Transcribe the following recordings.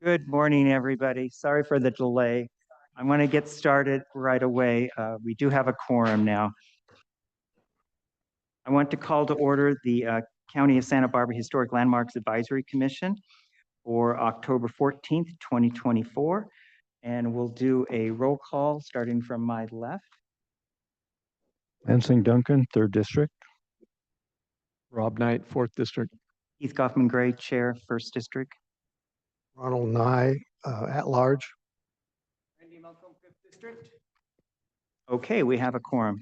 Good morning, everybody. Sorry for the delay. I want to get started right away. We do have a quorum now. I want to call to order the County of Santa Barbara Historic Landmarks Advisory Commission for October 14th, 2024. And we'll do a roll call starting from my left. Lansing Duncan, 3rd District. Rob Knight, 4th District. Keith Goffman Gray, Chair, 1st District. Ronald Nye, at large. Randy Malcolm, 5th District. Okay, we have a quorum.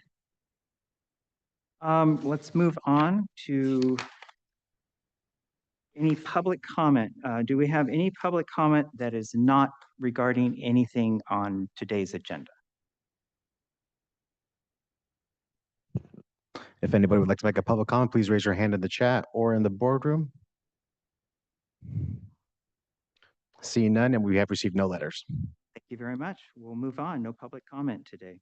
Let's move on to any public comment. Do we have any public comment that is not regarding anything on today's agenda? If anybody would like to make a public comment, please raise your hand in the chat or in the boardroom. Seeing none, and we have received no letters. Thank you very much. We'll move on. No public comment today.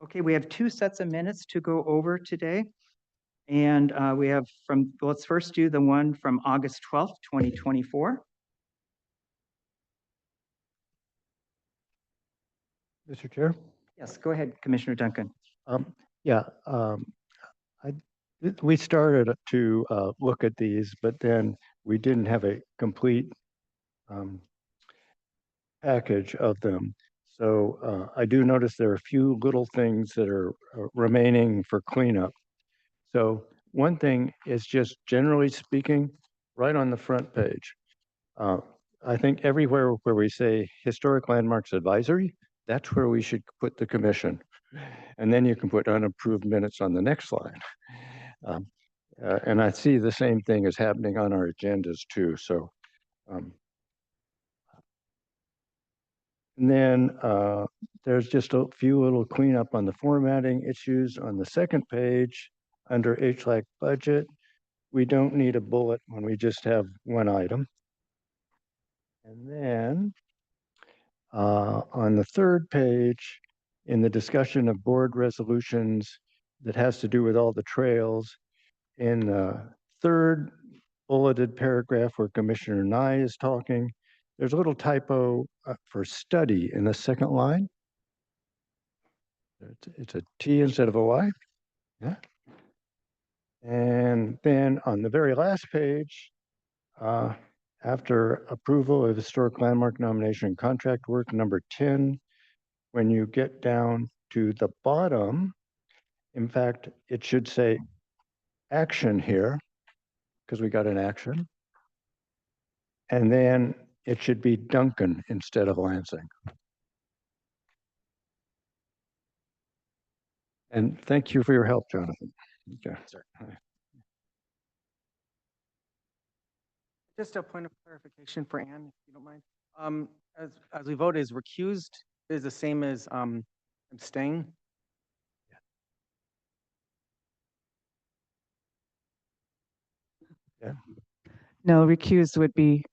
Okay, we have 2 sets of minutes to go over today. And let's first do the one from August 12th, 2024. Mr. Chair? Yes, go ahead, Commissioner Duncan. We started to look at these, but then we didn't have a complete package of them. So I do notice there are a few little things that are remaining for cleanup. So one thing is just generally speaking, right on the front page. I think everywhere where we say Historic Landmarks Advisory, that's where we should put the commission. And then you can put unapproved minutes on the next line. And I see the same thing is happening on our agendas too. So, and then there's just a few little cleanup on the formatting issues on the second page under HLAC budget. We don't need a bullet when we just have one item. And then on the third page, in the discussion of board resolutions that has to do with all the trails, in the third bulleted paragraph where Commissioner Nye is talking, there's a little typo for study in the second line. It's a T instead of a Y. Yeah. And then on the very last page, after approval of historic landmark nomination contract work number 10, when you get down to the bottom, in fact, it should say action here because we got an action. And then it should be Duncan instead of Lansing. And thank you for your help, Jonathan. Okay. Sir. Just a point of clarification for Ann, if you don't mind. As we vote, is recused is the same as abstain? Yeah. No, recused would be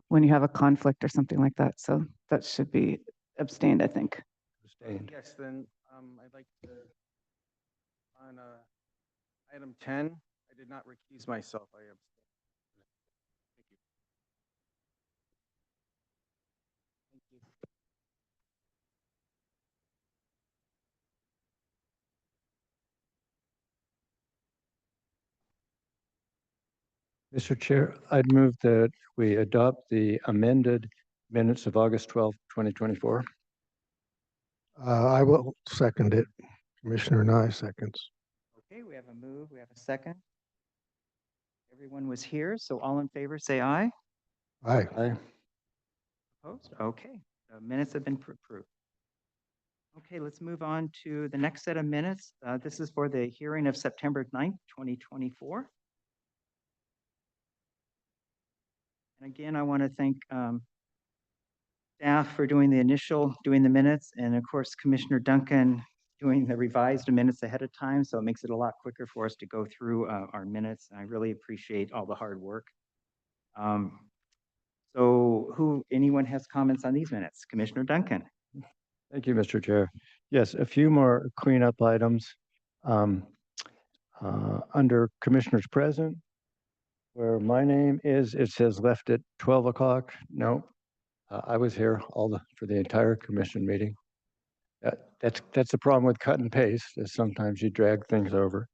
when you have a conflict or something like that. So that should be abstained, I think. Abstained. Yes, then I'd like to, on item 10, I did not recuse myself. I abstained. Thank you. Thank you. Mr. Chair, I'd move that we adopt the amended minutes of August 12th, 2024. I will second it. Commissioner Nye seconds. Okay, we have a move, we have a second. Everyone was here, so all in favor say aye. Aye. Aye. Opposed? Okay, the minutes have been approved. Okay, let's move on to the next set of minutes. This is for the hearing of September 9th, 2024. And again, I want to thank staff for doing the minutes, and of course, Commissioner Duncan doing the revised minutes ahead of time, so it makes it a lot quicker for us to go through our minutes. I really appreciate all the hard work. So anyone has comments on these minutes? Commissioner Duncan. Thank you, Mr. Chair. Yes, a few more cleanup items. Under Commissioners Present, where my name is, it says left at 12 o'clock. No, I was here for the entire commission meeting. That's the problem with cut and paste, is sometimes you drag things over.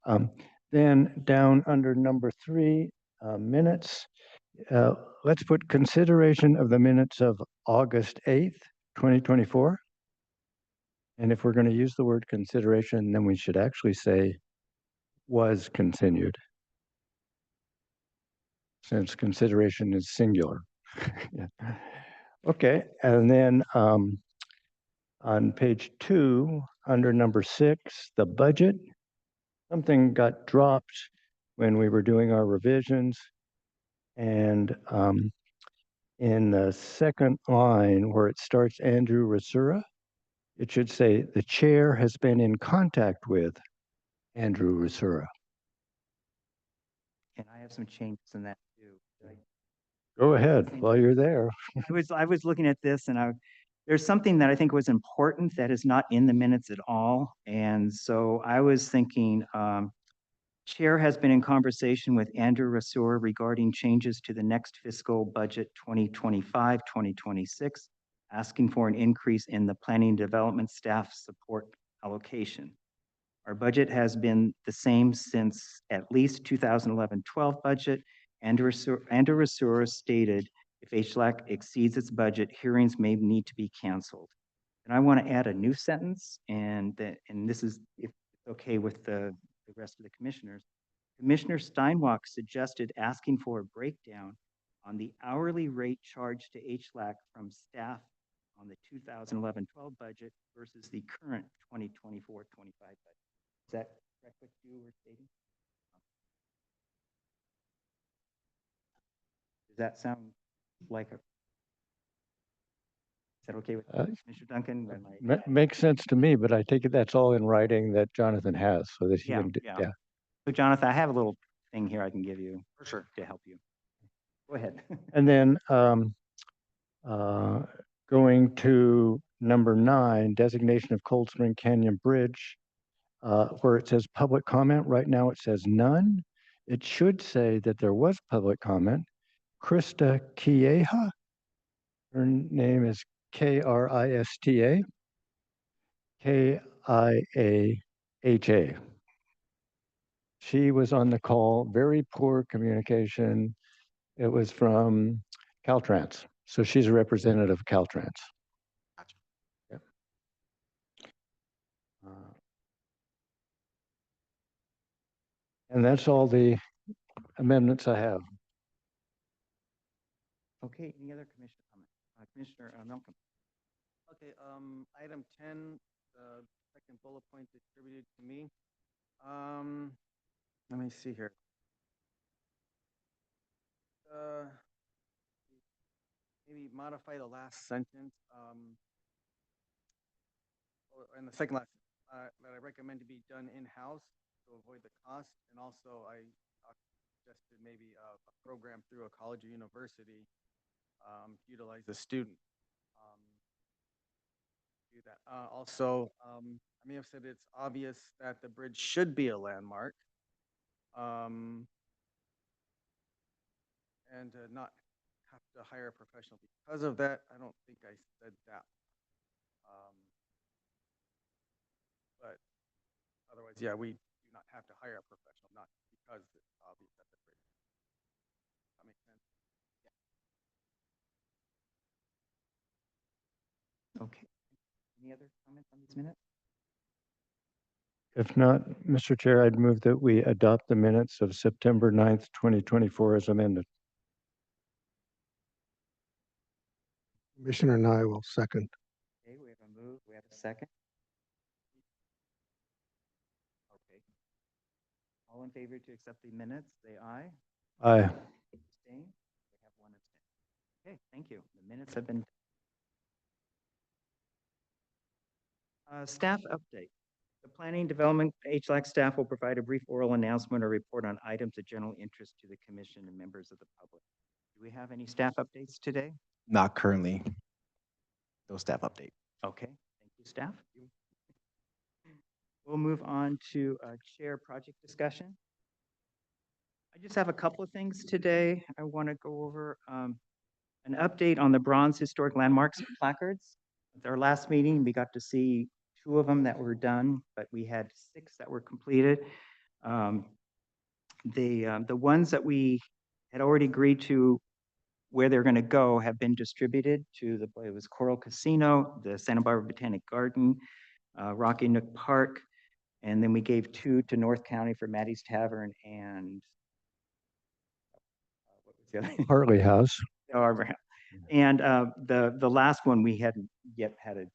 Um, Then down under number 3, minutes, let's put consideration of the minutes of August 8th, 2024. And if we're going to use the word consideration, then we should actually say was continued, since consideration is singular. Yeah. Okay, and then on page 2, under number 6, the budget, something got dropped when we were doing our revisions. And in the second line where it starts Andrew Rasura, it should say the chair has been in contact with Andrew Rasura. And I have some changes in that too. Go ahead while you're there. I was looking at this and there's something that I think was important that is not in the minutes at all. And so I was thinking, Chair has been in conversation with Andrew Rasur regarding changes to the next fiscal budget 2025, 2026, asking for an increase in the planning and development staff support allocation. Our budget has been the same since at least 2011-12 budget. Andrew Rasur stated if HLAC exceeds its budget, hearings may need to be canceled. And I want to add a new sentence, and this is if it's okay with the rest of the commissioners. Commissioner Steinwalk suggested asking for a breakdown on the hourly rate charged to HLAC from staff on the 2011-12 budget versus the current 2024-25 budget. Is that correct what you were stating? Does that sound like is that okay with Commissioner Duncan? Makes sense to me, but I take it that's all in writing that Jonathan has so that he Yeah, can, yeah. So Jonathan, I have a little thing here I can give you For sure. to help you. Go ahead. And then going to number 9, designation of Cold Spring Canyon Bridge, where it says public comment, right now it says none. It should say that there was public comment. Krista Kieha, her name is Krista Kiaha. She was on the call, very poor communication. It was from Caltrans. So she's a representative of Caltrans. Gotcha. Yep. And that's all the amendments I have. Okay, any other commissioner comment? Commissioner Malcolm. Okay, item 10, the second bullet point distributed to me. Let me see here. Maybe modify the last sentence. And the second last, that I recommend to be done in-house to avoid the cost. And also I suggested maybe a program through a college or university to utilize the student. Do that. Also, I may have said it's obvious that the bridge should be a landmark. And not have to hire a professional because of that. I don't think I said that. But otherwise, yeah, we do not have to hire a professional, not because it's obvious that the bridge. That makes sense. Okay. Any other comments on these minutes? If not, Mr. Chair, I'd move that we adopt the minutes of September 9th, 2024 as amended. Commissioner Nye will second. Okay, we have a move, we have a second. Okay. All in favor to accept the minutes, say aye. Aye. Abstain? We have one abstain. Okay, thank you. The minutes have been. Staff update. The Planning Development HLAC staff will provide a brief oral announcement or report on items of general interest to the commission and members of the public. Do we have any staff updates today? Not currently. No staff update. Okay, thank you, staff. We'll move on to chair project discussion. I just have a couple of things today I want to go over. an update on the bronze historic landmarks placards. At our last meeting, we got to see 2 of them that were done, but we had 6 that were completed. The ones that we had already agreed to where they're going to go have been distributed to it was Coral Casino, the Santa Barbara Botanic Garden, Rocky Nook Park, and then we gave 2 to North County for Maddie's Tavern and what was the other? Hartley House. Arbor House. And the last one we hadn't yet had it.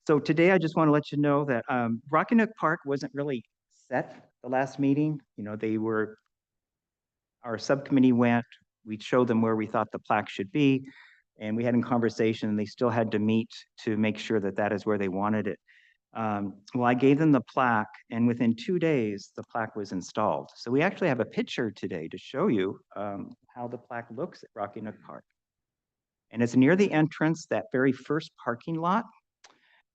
So today I just want to let you know that Rocky Nook Park wasn't really set the last meeting. You know, our subcommittee went, we showed them where we thought the plaque should be, and we had a conversation, and they still had to meet to make sure that that is where they wanted it. Well, I gave them the plaque, and within 2 days, the plaque was installed. So we actually have a picture today to show you how the plaque looks at Rocky Nook Park. And it's near the entrance, that very first parking lot.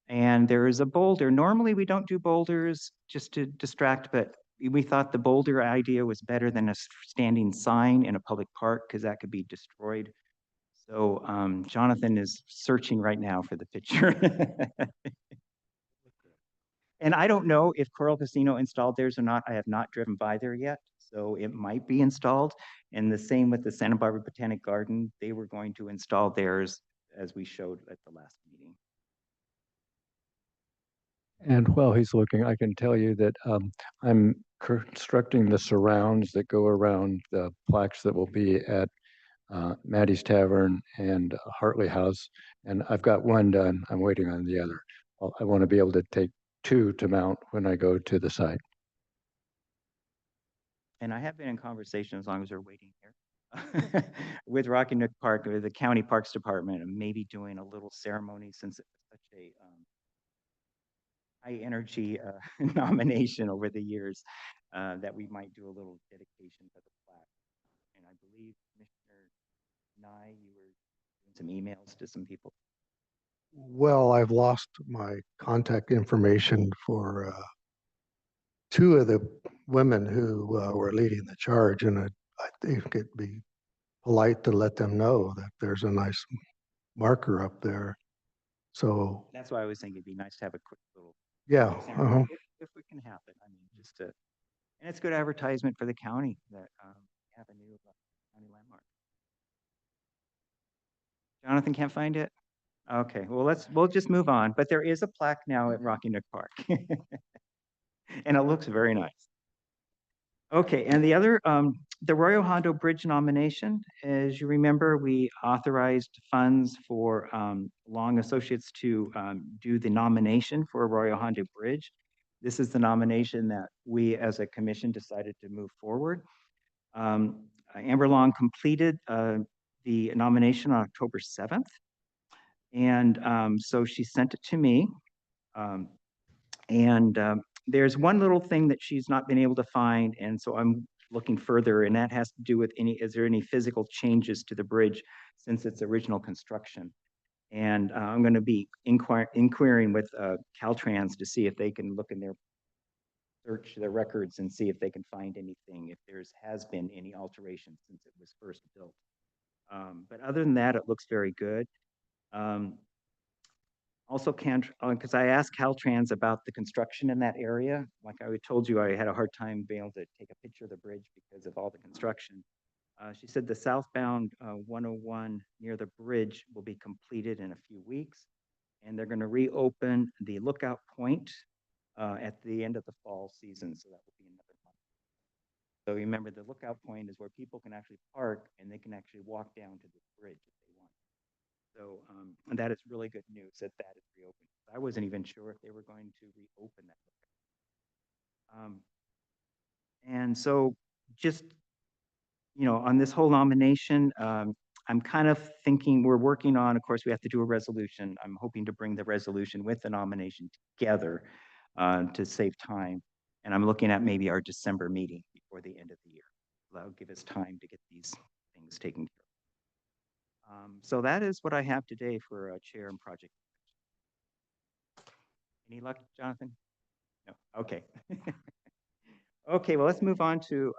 And there is a boulder. Normally, we don't do boulders just to distract, but we thought the boulder idea was better than a standing sign in a public park because that could be destroyed. So Jonathan is searching right now for the picture. And I don't know if Coral Casino installed theirs or not. I have not driven by there yet, so it might be installed. And the same with the Santa Barbara Botanic Garden. They were going to install theirs as we showed at the last meeting. And while he's looking, I can tell you that I'm constructing the surrounds that go around the plaques that will be at Maddie's Tavern and Hartley House. And I've got one done. I'm waiting on the other. I want to be able to take 2 to mount when I go to the site. And I have been in conversation, as long as we're waiting here, with Rocky Nook Park, with the County Parks Department, and maybe doing a little ceremony since it was such a high energy nomination over the years, that we might do a little dedication for the plaque. And I believe Commissioner Nye, you were doing some emails to some people. Well, I've lost my contact information for 2 of the women who were leading the charge, and I think it'd be polite to let them know that there's a nice marker up there. So, That's why I was thinking it'd be nice to have a quick little yeah, ceremony, if it can happen. I mean, just to, and it's good advertisement for the county that we have a new county landmark. Jonathan can't find it? Okay, well, we'll just move on, but there is a plaque now at Rocky Nook Park. And it looks very nice. Okay, and the other, the Arroyo Hondo Bridge nomination, as you remember, we authorized funds for Long Associates to do the nomination for Arroyo Hondo Bridge. This is the nomination that we as a commission decided to move forward. Amber Long completed the nomination on October 7th. And so she sent it to me. There's one little thing that she's not been able to find, and so I'm looking further, and that has to do with is there any physical changes to the bridge since its original construction? And I'm going to be inquiring with Caltrans to see if they can look in their search their records and see if they can find anything, if has been any alteration since it was first built. But other than that, it looks very good. Also, because I asked Caltrans about the construction in that area. Like I told you, I had a hard time being able to take a picture of the bridge because of all the construction. She said the southbound 101 near the bridge will be completed in a few weeks, and they're going to reopen the lookout point at the end of the fall season, so that will be another month. So remember, the lookout point is where people can actually park and they can actually walk down to the bridge if they want. So and that is really good news that is reopened. I wasn't even sure if they were going to reopen that. And so just, on this whole nomination, I'm kind of thinking we're working on, of course, we have to do a resolution. I'm hoping to bring the resolution with the nomination together to save time. And I'm looking at maybe our December meeting before the end of the year. That'll give us time to get these things taken care of. So that is what I have today for chair and project. Any luck, Jonathan? No, okay. Okay, well, let's move on to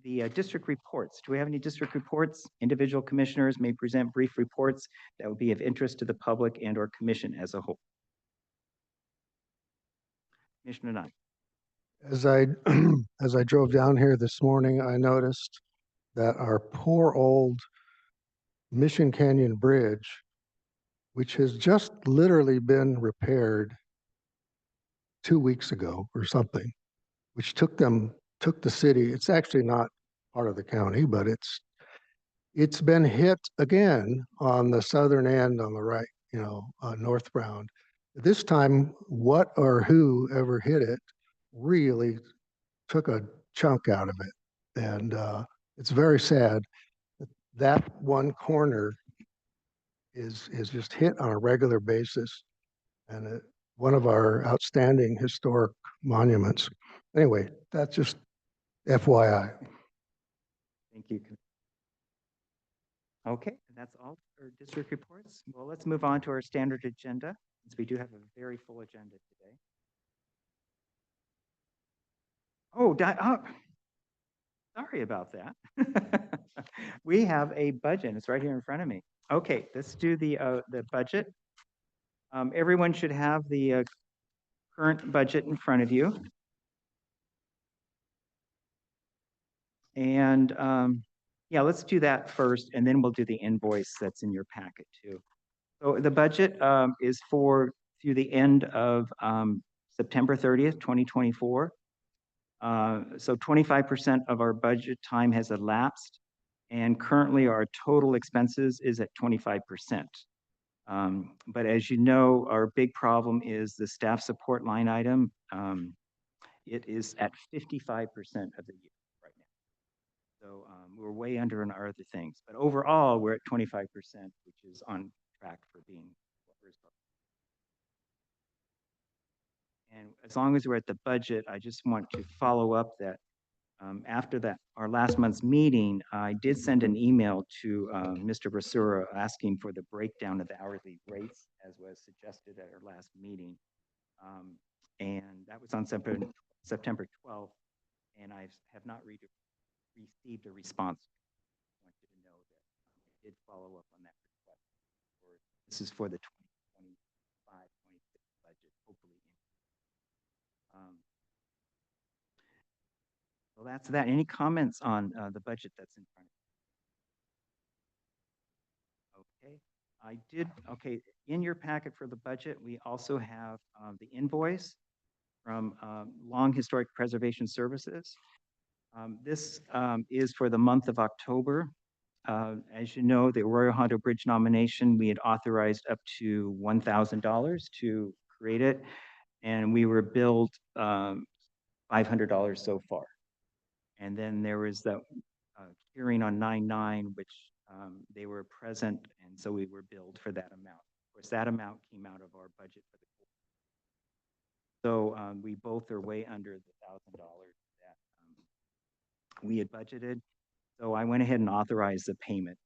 the district reports. Do we have any district reports? Individual commissioners may present brief reports that would be of interest to the public and or commission as a whole. Commissioner Nunn. As I, as I drove down here this morning, I noticed that our poor old Mission Canyon Bridge, which has just literally been repaired 2 weeks ago or something, which took the city, it's actually not part of the county, but it's been hit again on the southern end on the right, northbound. This time, what or who ever hit it really took a chunk out of it. And it's very sad that that one corner is just hit on a regular basis. And one of our outstanding historic monuments. Anyway, that's just FYI. Thank you. Okay, and that's all for district reports. Well, let's move on to our standard agenda, since we do have a very full agenda today. Oh, sorry about that. We have a budget. It's right here in front of me. Okay, let's do the budget. Everyone should have the current budget in front of you. And yeah, let's do that first, and then we'll do the invoice that's in your packet too. So the budget is for through the end of September 30th, 2024. So 25% of our budget time has elapsed, and currently our total expenses is at 25%. But as you know, our big problem is the staff support line item. It is at 55% of the year right now. So we're way under in our other things. But overall, we're at 25%, which is on track for being what we're supposed to. And as long as we're at the budget, I just want to follow up that after our last month's meeting, I did send an email to Mr. Brasura asking for the breakdown of the hourly rates as was suggested at our last meeting. And that was on September 12th, and I have not received a response. I want you to know that I did follow up on that request. This is for the 2025-26 budget, hopefully. Well, that's that. Any comments on the budget that's in front of you? Okay, in your packet for the budget, we also have the invoice from Long Historic Preservation Services. This is for the month of October. As you know, the Arroyo Hondo Bridge nomination, we had authorized up to $1,000 to create it, and we were billed $500 so far. And then there was the hearing on 9/9, which they were present, and so we were billed for that amount. Of course, that amount came out of our budget for the quarter. So we both are way under the $1,000 that we had budgeted. So I went ahead and authorized the payment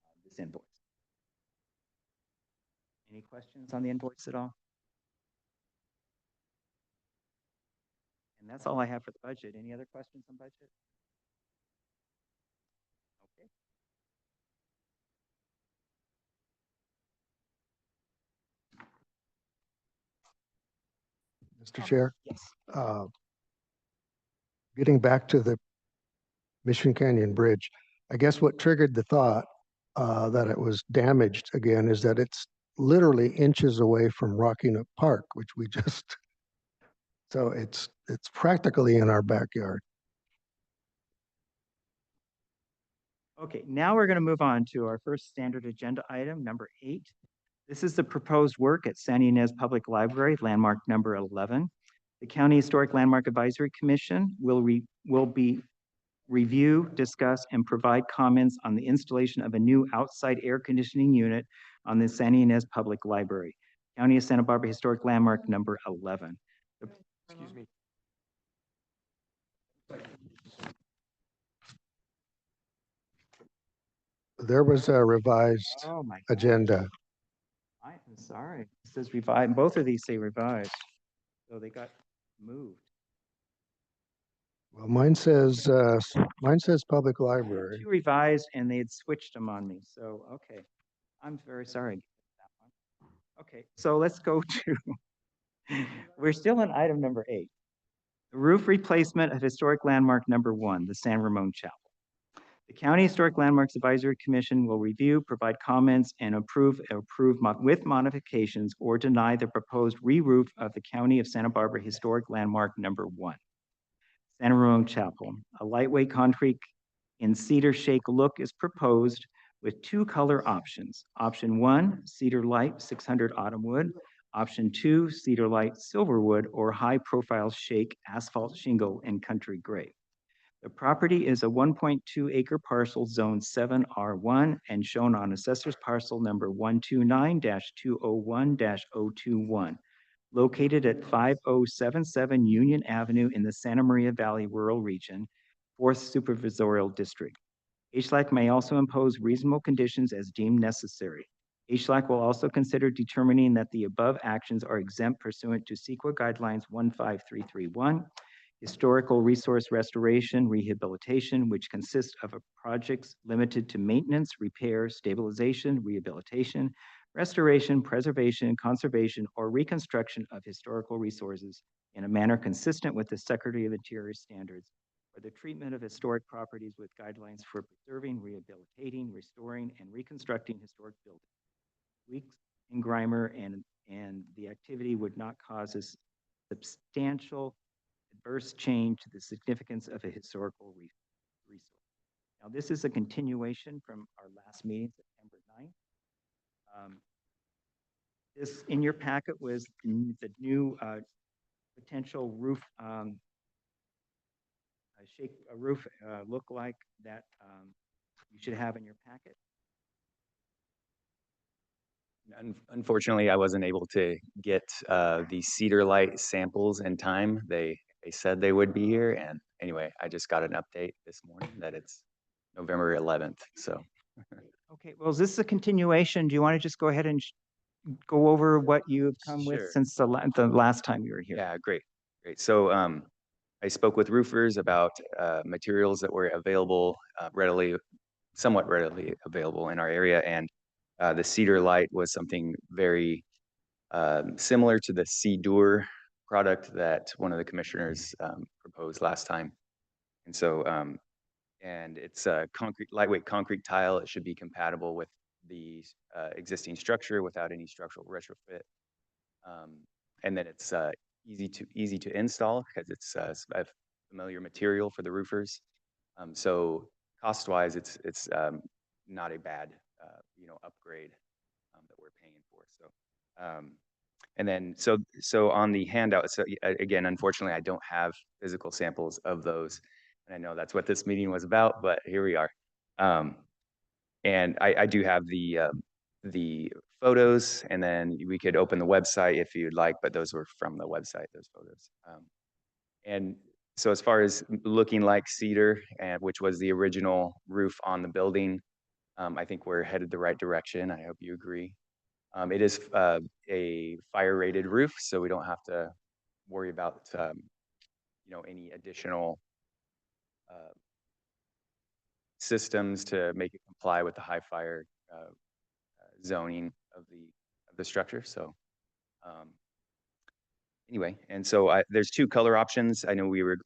of this invoice. Any questions on the invoice at all? And that's all I have for the budget. Any other questions on budget? Okay. Mr. Chair, Yes. getting back to the Mission Canyon Bridge, I guess what triggered the thought that it was damaged again is that it's literally inches away from Rocky Nook Park, which we just, so it's practically in our backyard. Okay, now we're going to move on to our first standard agenda item, number 8. This is the proposed work at Santa Ynez Public Library, landmark number 11. The County Historic Landmark Advisory Commission will review, discuss, and provide comments on the installation of a new outside air conditioning unit on the Santa Ynez Public Library, County of Santa Barbara Historic Landmark number 11. Excuse me. There was a revised Oh my, agenda. I'm sorry. It says revised. Both of these say revised. So they got moved. Well, mine says public library. Two revised and they had switched them on me, so, okay. I'm very sorry. about that one. Okay, so let's go to, we're still on item number 8. The roof replacement of historic landmark number 1, the San Ramon Chapel. The County Historic Landmarks Advisory Commission will review, provide comments, and approve with modifications or deny the proposed re-roof of the County of Santa Barbara Historic Landmark number 1, Santa Ramon Chapel. A lightweight concrete in cedar shake look is proposed with 2 color options. Option 1, cedar light 600 autumn wood. Option 2, cedar light silver wood or high profile shake asphalt shingle in country gray. The property is a 1.2 acre parcel zone 7R1 and shown on assessor's parcel number 129-201-021, located at 5077 Union Avenue in the Santa Maria Valley Rural Region, 4th Supervisorial District. HLAC may also impose reasonable conditions as deemed necessary. HLAC will also consider determining that the above actions are exempt pursuant to CEQA Guidelines 15331, historical resource restoration, rehabilitation, which consists of projects limited to maintenance, repair, stabilization, rehabilitation, restoration, preservation, conservation, or reconstruction of historical resources in a manner consistent with the Secretary of Interior standards for the treatment of historic properties with guidelines for preserving, rehabilitating, restoring, and reconstructing historic buildings. Weeks and Grimer and the activity would not cause a substantial adverse change to the significance of a historical resource. Now, this is a continuation from our last meeting, September 9th. This in your packet was the new potential roof roof look-alike that you should have in your packet. Unfortunately, I wasn't able to get the Cedar Light samples in time. They said they would be here, and anyway, I just got an update this morning that it's November 11th. So, Okay, well, is this a continuation? Do you want to just go ahead and go over what you've come with Sure. since the last time you were here? yeah, great. So, I spoke with roofers about materials that were available somewhat readily available in our area, and the Cedar Light was something very similar to the Sea-Dur product that one of the commissioners proposed last time. And so, and it's a lightweight concrete tile. It should be compatible with the existing structure without any structural retrofit. And then it's easy to install because it's a familiar material for the roofers. So cost-wise, it's not a bad upgrade that we're paying for. So, and then so on the handout. So again, unfortunately, I don't have physical samples of those, and I know that's what this meeting was about. But here we are, and I do have the photos, and then we could open the website if you'd like. But those were from the website. Those photos, and so as far as looking like cedar, and which was the original roof on the building. I think we're headed the right direction. I hope you agree. It is a fire-rated roof, so we don't have to worry about any additional systems to make it comply with the high fire zoning of the structure. So anyway, and so there's 2 color options. I know we were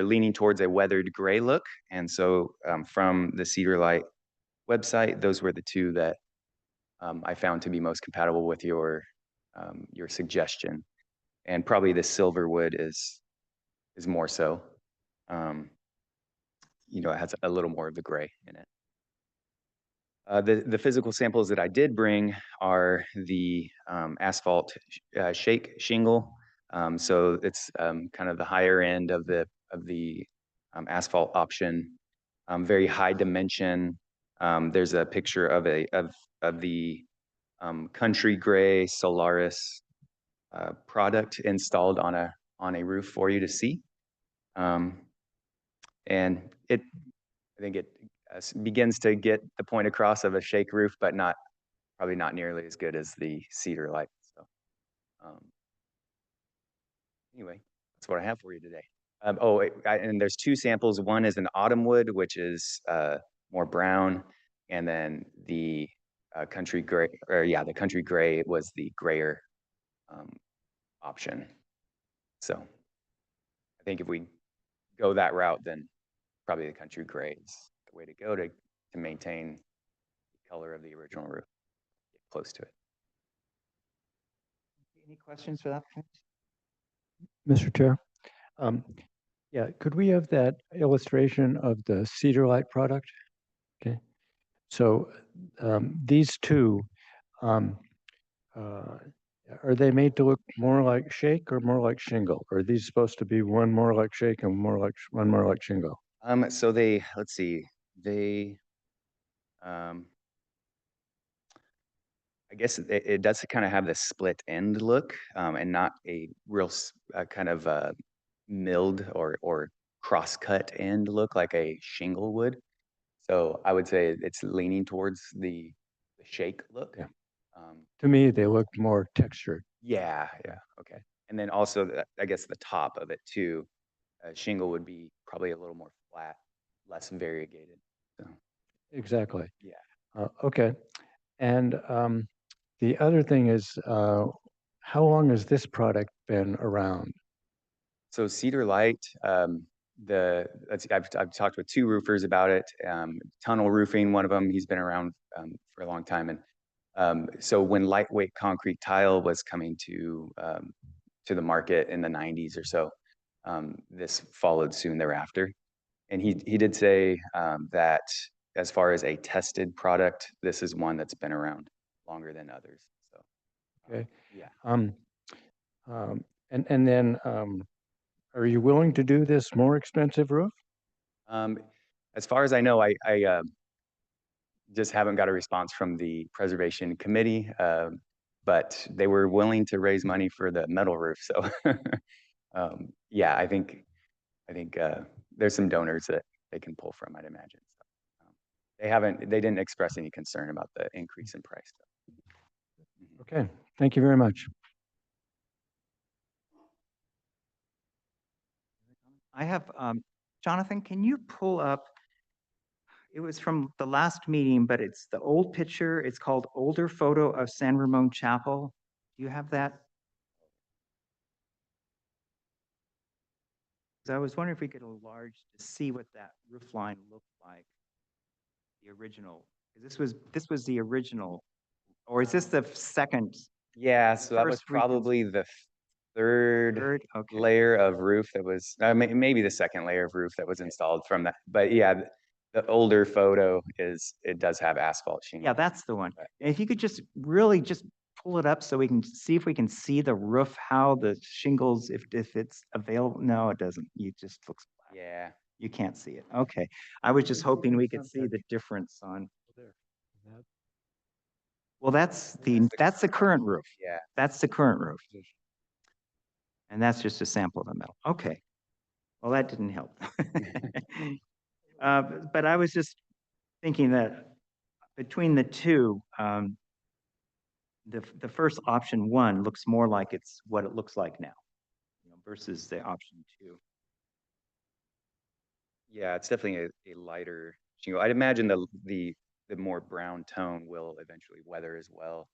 leaning towards a weathered gray look, and so from the Cedar Light website, those were the 2 that I found to be most compatible with your suggestion, and probably the silver wood is more so. It has a little more of the gray in it. The physical samples that I did bring are the asphalt shake shingle. So it's kind of the higher end of the asphalt option. Very high dimension. There's a picture of the country gray Solaris product installed on a roof for you to see, and I think it begins to get the point across of a shake roof, but probably not nearly as good as the Cedar Light. So anyway, that's what I have for you today. And there's two samples. One is an autumn wood, which is more brown, and then the country gray, or yeah, the country gray was the grayer option. So I think if we go that route, then probably the country gray is the way to go to maintain the color of the original roof, get close to it. Any questions for that? Mr. Chair, yeah, could we have that illustration of the Cedar Light product? Okay, so these two, are they made to look more like shake or more like shingle? Or are these supposed to be one more like shake and one more like shingle? So let's see, they, I guess it does kind of have the split end look, and not a real kind of milled or cross-cut end look like a shingle would. So I would say it's leaning towards the shake look. Yeah. To me, they look more textured. Yeah, okay. And then also, I guess the top of it too, shingle would be probably a little more flat, less variegated. So, Exactly. yeah. Okay. And the other thing is, how long has this product been around? So Cedar Light, I've talked with two roofers about it. Tunnel Roofing, one of them, he's been around for a long time. And so when lightweight concrete tile was coming to the market in the 90s or so, this followed soon thereafter. And he did say that as far as a tested product, this is one that's been around longer than others. So, Okay. yeah. And then, are you willing to do this more expensive roof? As far as I know, I just haven't got a response from the preservation committee, but they were willing to raise money for the metal roof. So, yeah, I think there's some donors that they can pull from, I'd imagine. So, they didn't express any concern about the increase in price. Okay, thank you very much. I have, Jonathan, can you pull up, it was from the last meeting, but it's the old picture. It's called Older Photo of San Ramon Chapel. Do you have that? 'Cause I was wondering if we could enlarge to see what that roof line looked like. The original, 'cause this was the original, or is this the second? Yeah, so that was First recon- probably the third Third? Okay. layer of roof that was, maybe the second layer of roof that was installed from that. But yeah, the older photo it does have asphalt shingle. Yeah, that's the one. Right. And if you could just really just pull it up so we can see if we can see the roof, how the shingles, if it's available. No, it doesn't. It just looks flat. Yeah. You can't see it. Okay. I was just hoping we could see the difference on. Well, that's the current roof. Yeah. That's the current roof. And that's just a sample of the metal. Okay. Well, that didn't help. But I was just thinking that between the two, the first option one looks more like it's what it looks like now, versus the option two. Yeah, it's definitely a lighter shingle. I'd imagine the more brown tone will eventually weather as well.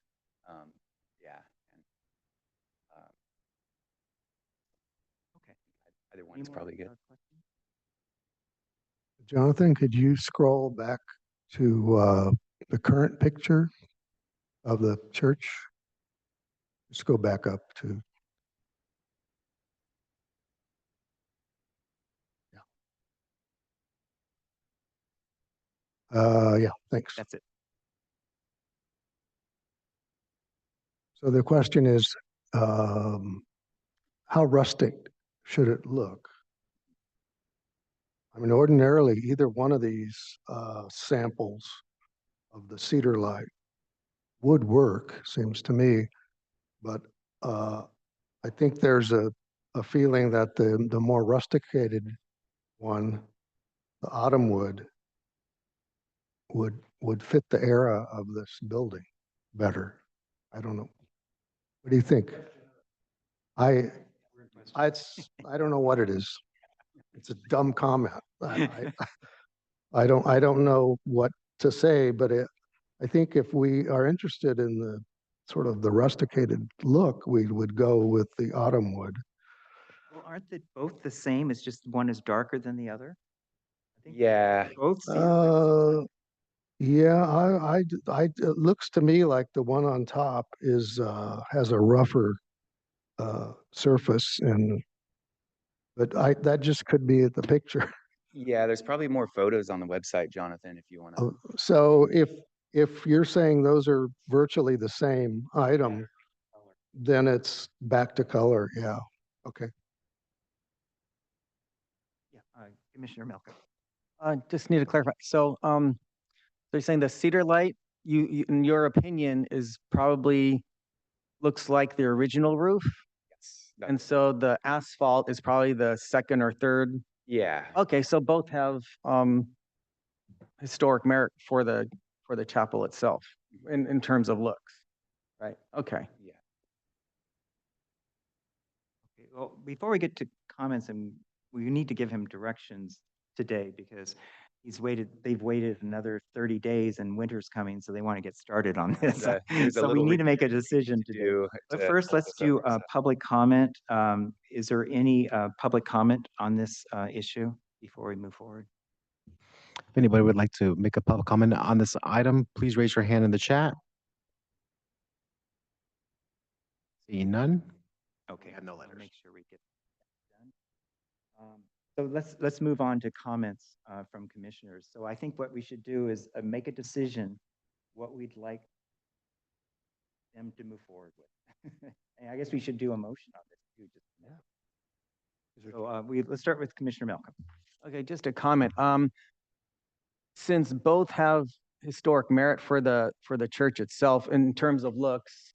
Yeah. And, Okay. either one Any is more, probably good. questions? Jonathan, could you scroll back to the current picture of the church? Just go back up to. Yeah, thanks. That's it. So the question is, how rustic should it look? I mean, ordinarily, either one of these samples of the Cedar Light would work, seems to me. But I think there's a feeling that the more rusticated one, the autumn would fit the era of this building better. I don't know. What do you think? I don't know what it is. it's a dumb comment. I don't know what to say, but I think if we are interested in the sort of the rusticated look, we would go with the autumn wood. Well, aren't they both the same? It's just one is darker than the other? I think Yeah, both cedar lights. Yeah, it looks to me like the one on top has a rougher surface but that just could be the picture. yeah, there's probably more photos on the website, Jonathan, if you want to. So if you're saying those are virtually the same item, then it's back to color. Yeah. Okay. Yeah, Commissioner Melko. Just need to clarify. So, they're saying the cedar light, in your opinion, is probably looks like the original roof, Yes. and so the asphalt is probably the second or third. Yeah, Okay, so both have historic merit for the chapel itself in terms of looks, right? Okay. yeah. Okay, well, before we get to comments, and we need to give him directions today because they've waited another 30 days and winter's coming, so they want to get started on this. There's a So we little need to make a retreat decision to today. do But to first, hold let's this up do for a stuff. public comment. Is there any public comment on this issue before we move forward? If anybody would like to make a public comment on this item, please raise your hand in the chat. Seeing none? Okay, have no I'll letters. make sure we get that done. So let's move on to comments from commissioners. So I think what we should do is make a decision what we'd like them to move forward with. And I guess we should do a motion on this too. So let's start with Commissioner Malcolm. Okay, just a comment. Since both have historic merit for the church itself in terms of looks,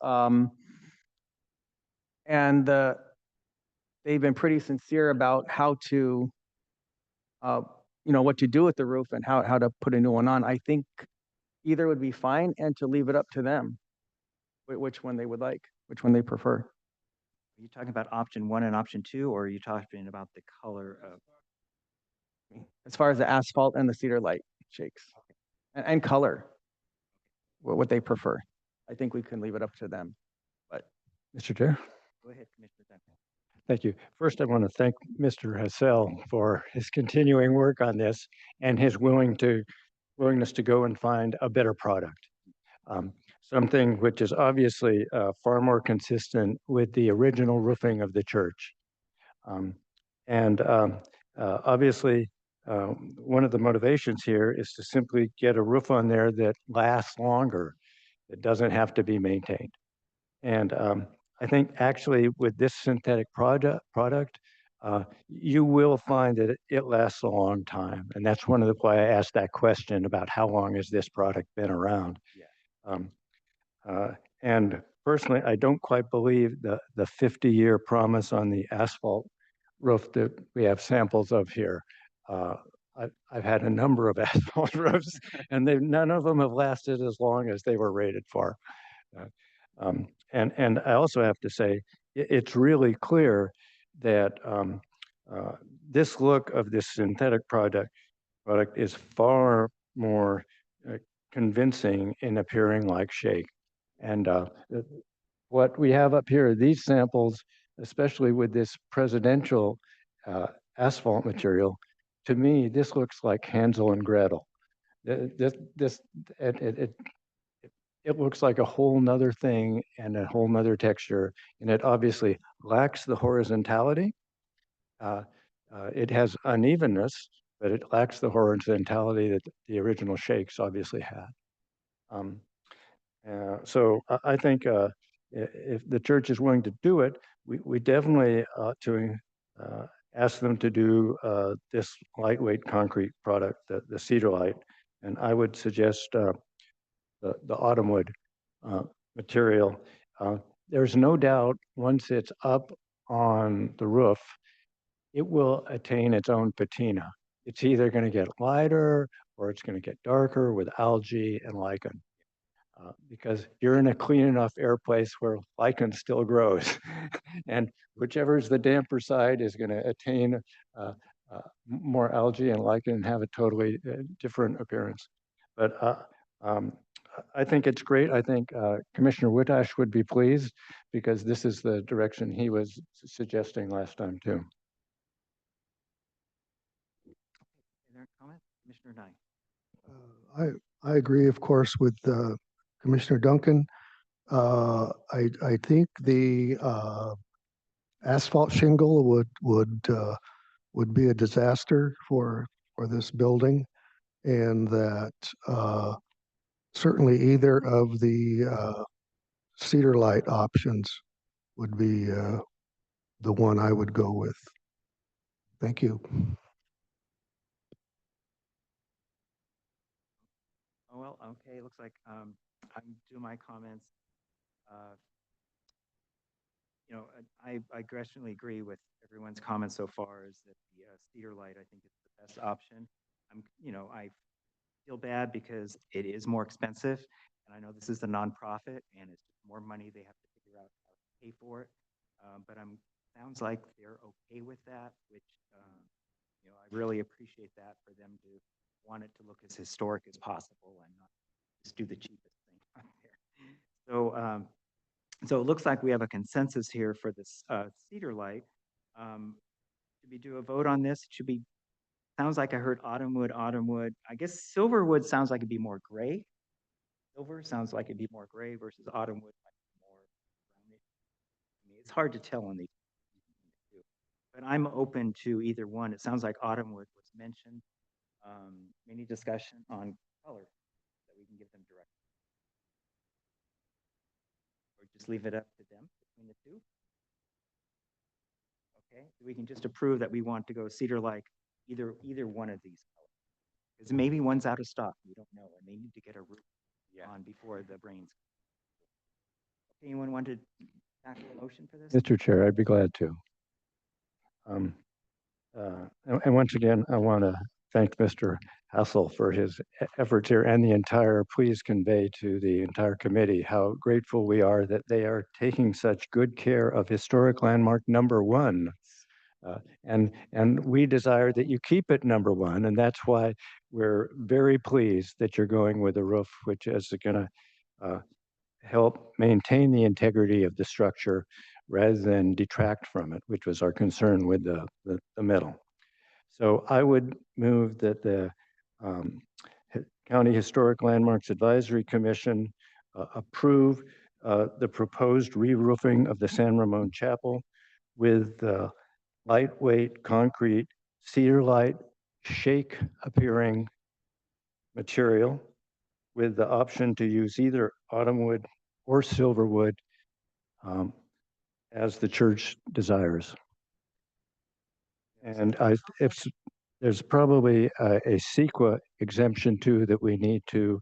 and they've been pretty sincere about how to, what to do with the roof and how to put a new one on. I think either would be fine, and to leave it up to them, which one they would like, which one they prefer. Are you talking about option 1 and option 2, or are you talking about the color of? As far as the asphalt and the cedar light shakes, and color, what they prefer. I think we can leave it up to them. But Mr. Chair. Go ahead, Commissioner Duncan. Thank you. First, I want to thank Mr. Hassel for his continuing work on this and his willingness to go and find a better product. Something which is obviously far more consistent with the original roofing of the church. Obviously, one of the motivations here is to simply get a roof on there that lasts longer, that doesn't have to be maintained. And I think actually with this synthetic product, you will find that it lasts a long time. And that's one of the why I asked that question about how long has this product been around. Yeah. And personally, I don't quite believe the 50-year promise on the asphalt roof that we have samples of here. I've had a number of asphalt roofs, and none of them have lasted as long as they were rated for. And I also have to say, it's really clear that this look of this synthetic product is far more convincing in appearing like shake. And what we have up here, these samples, especially with this presidential asphalt material, to me, this looks like Hansel and Gretel. It looks like a whole nother thing and a whole nother texture, and it obviously lacks the horizontality. It has unevenness, but it lacks the horizontality that the original shakes obviously had. So I think if the church is willing to do it, we definitely ought to ask them to do this lightweight concrete product, the Cedar Light. And I would suggest the autumn wood material. There's no doubt once it's up on the roof, it will attain its own patina. It's either going to get lighter or it's going to get darker with algae and lichen. Because you're in a clean enough air place where lichen still grows. And whichever is the damper side is going to attain more algae and lichen and have a totally different appearance. But I think it's great. I think Commissioner Woodhash would be pleased because this is the direction he was suggesting last time too. Is there a comment? Commissioner Nye. I agree, of course, with Commissioner Duncan. I think the asphalt shingle would be a disaster for this building, and that certainly either of the cedar light options would be the one I would go with. Thank you. Oh, well, okay, looks like I'm doing my comments. You know, I aggressively agree with everyone's comments so far is that the cedar light, I think, is the best option. I feel bad because it is more expensive, and I know this is a nonprofit, and it's just more money they have to figure out how to pay for it. But sounds like they're okay with that, which I really appreciate that for them to want it to look as historic as possible and not just do the cheapest thing out there. So it looks like we have a consensus here for this cedar light. Should we do a vote on this? Sounds like I heard autumnwood. I guess silverwood sounds like it'd be more gray. Silver sounds like it'd be more gray versus autumnwood might be more brownish. I mean, it's hard to tell on these two, but I'm open to either one. It sounds like autumnwood was mentioned. Any discussion on color that we can give them direct? Or just leave it up to them between the two? Okay, we can just approve that we want to go cedar like either one of these colors. Because maybe one's out of stock, we don't know, and they need to get a roof on before the rains. Anyone want to tackle a motion for this? Mr. Chair, I'd be glad to. And once again, I want to thank Mr. Hassel for his efforts here and the entire, please convey to the entire committee how grateful we are that they are taking such good care of historic landmark number 1. And we desire that you keep it number 1, and that's why we're very pleased that you're going with a roof, which is going to help maintain the integrity of the structure rather than detract from it, which was our concern with the metal. So I would move that the County Historic Landmarks Advisory Commission approve the proposed re-roofing of the San Ramon Chapel with lightweight concrete cedar light shake appearing material with the option to use either autumnwood or silverwood as the church desires. And there's probably a CEQA exemption too that we need to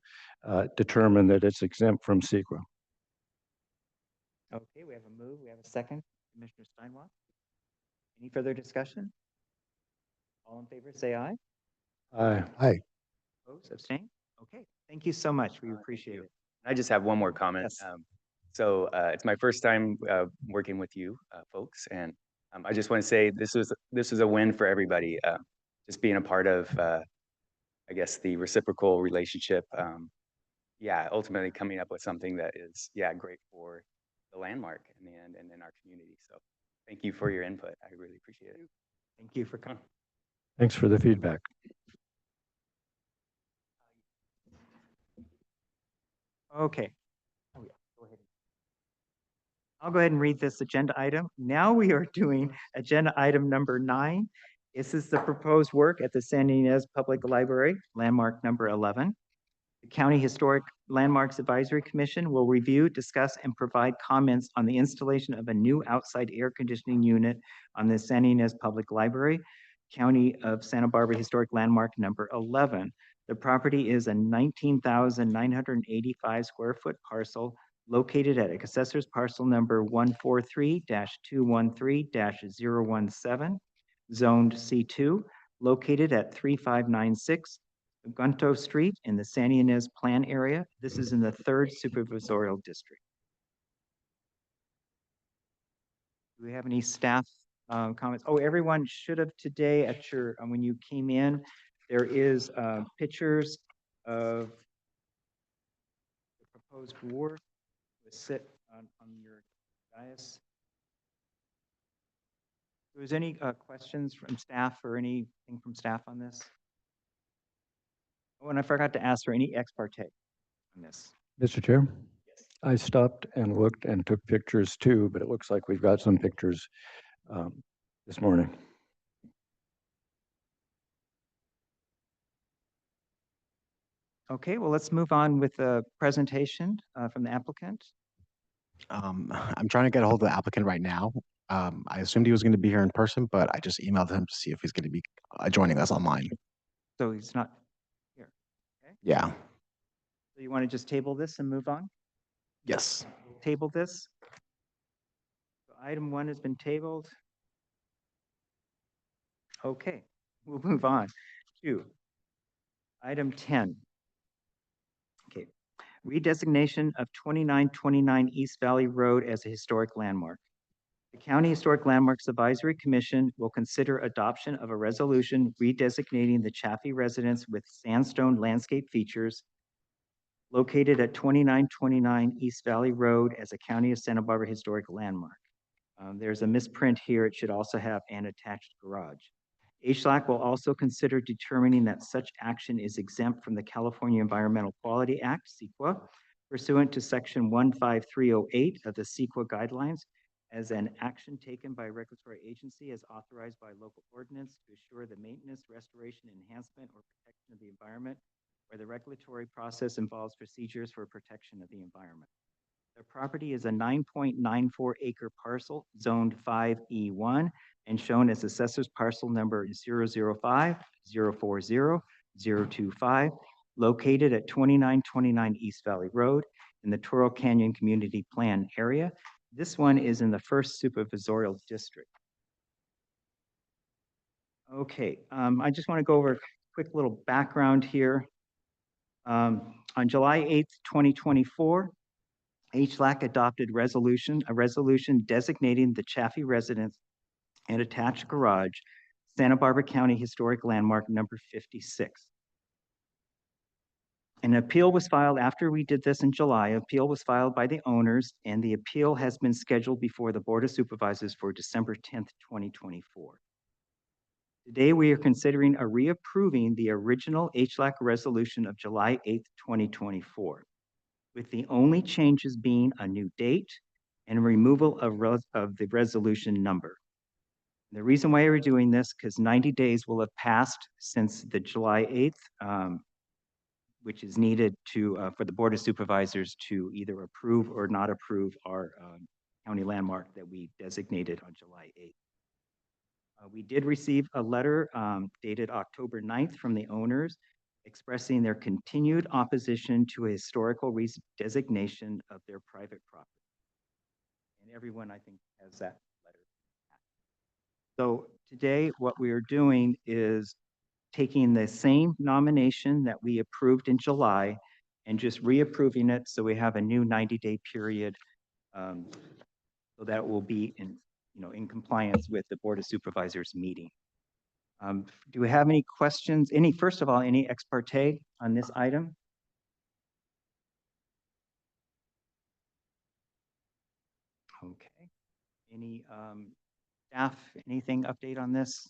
determine that it's exempt from CEQA. Okay, we have a move, we have a second. Commissioner Steinwach. Any further discussion? All in favor, say aye. Aye. Opposed, abstain? Okay, thank you so much. We appreciate it. I just have one more comment. Yes. So it's my first time working with you folks, and I just want to say this was a win for everybody. Just being a part of, I guess, the reciprocal relationship. Ultimately coming up with something that is, great for the landmark in the end and in our community. So thank you for your input. I really appreciate it. Thank you for coming. Thanks for the feedback. Okay. Oh, yeah. Go ahead. I'll go ahead and read this agenda item. Now we are doing agenda item number 9. This is the proposed work at the San Ynez Public Library, landmark number 11. The County Historic Landmarks Advisory Commission will review, discuss, and provide comments on the installation of a new outside air conditioning unit on the San Ynez Public Library, County of Santa Barbara Historic Landmark number 11. The property is a 19,985 square foot parcel located at Assessor's Parcel number 143-213-017, zoned C2, located at 3596 Gunto Street in the San Ynez Plan area. This is in the 3rd Supervisorial District. Do we have any staff comments. Oh, everyone should have today at your, when you came in, there is pictures of the proposed ward that sit on your dais. Was any questions from staff or anything from staff on this? Oh, and I forgot to ask for any ex parte on this. Mr. Chair, Yes. I stopped and looked and took pictures too, but it looks like we've got some pictures this morning. Okay, well, let's move on with the presentation from the applicant. I'm trying to get a hold of the applicant right now. I assumed he was going to be here in person, but I just emailed him to see if he's going to be joining us online. So he's not here. Yeah. So you want to just table this and move on? Yes. Table this. So item 1 has been tabled. Okay, we'll move on to item 10. Okay, redesignation of 2929 East Valley Road as a historic landmark. The County Historic Landmarks Advisory Commission will consider adoption of a resolution redesignating the Chaffee residence with sandstone landscape features located at 2929 East Valley Road as a County of Santa Barbara historic landmark. There's a misprint here. It should also have an attached garage. HLAC will also consider determining that such action is exempt from the California Environmental Quality Act, CEQA, pursuant to Section 15308 of the CEQA guidelines as an action taken by a regulatory agency as authorized by local ordinance to assure the maintenance, restoration, enhancement, or protection of the environment, where the regulatory process involves procedures for protection of the environment. The property is a 9.94 acre parcel zoned 5E1 and shown as assessor's parcel number 005-040-025, located at 2929 East Valley Road in the Toro Canyon Community Plan area. This one is in the first supervisorial district. Okay, I just want to go over a quick little background here. On July 8th, 2024, HLAC adopted a resolution designating the Chaffee residence and attached garage Santa Barbara County Historic Landmark number 56. An appeal was filed after we did this in July. Appeal was filed by the owners, and the appeal has been scheduled before the Board of Supervisors for December 10th, 2024. Today, we are considering reapproving the original HLAC resolution of July 8th, 2024, with the only changes being a new date and removal of the resolution number. The reason why we're doing this, because 90 days will have passed since the July 8th, which is needed for the Board of Supervisors to either approve or not approve our county landmark that we designated on July 8th. We did receive a letter dated October 9th from the owners expressing their continued opposition to a historical designation of their private property. And everyone, I think, has that letter. So today, what we are doing is taking the same nomination that we approved in July and just reapproving it so we have a new 90-day period so that will be in compliance with the Board of Supervisors meeting. Do we have any questions? First of all, any ex parte on this item? Okay. Any staff, anything update on this?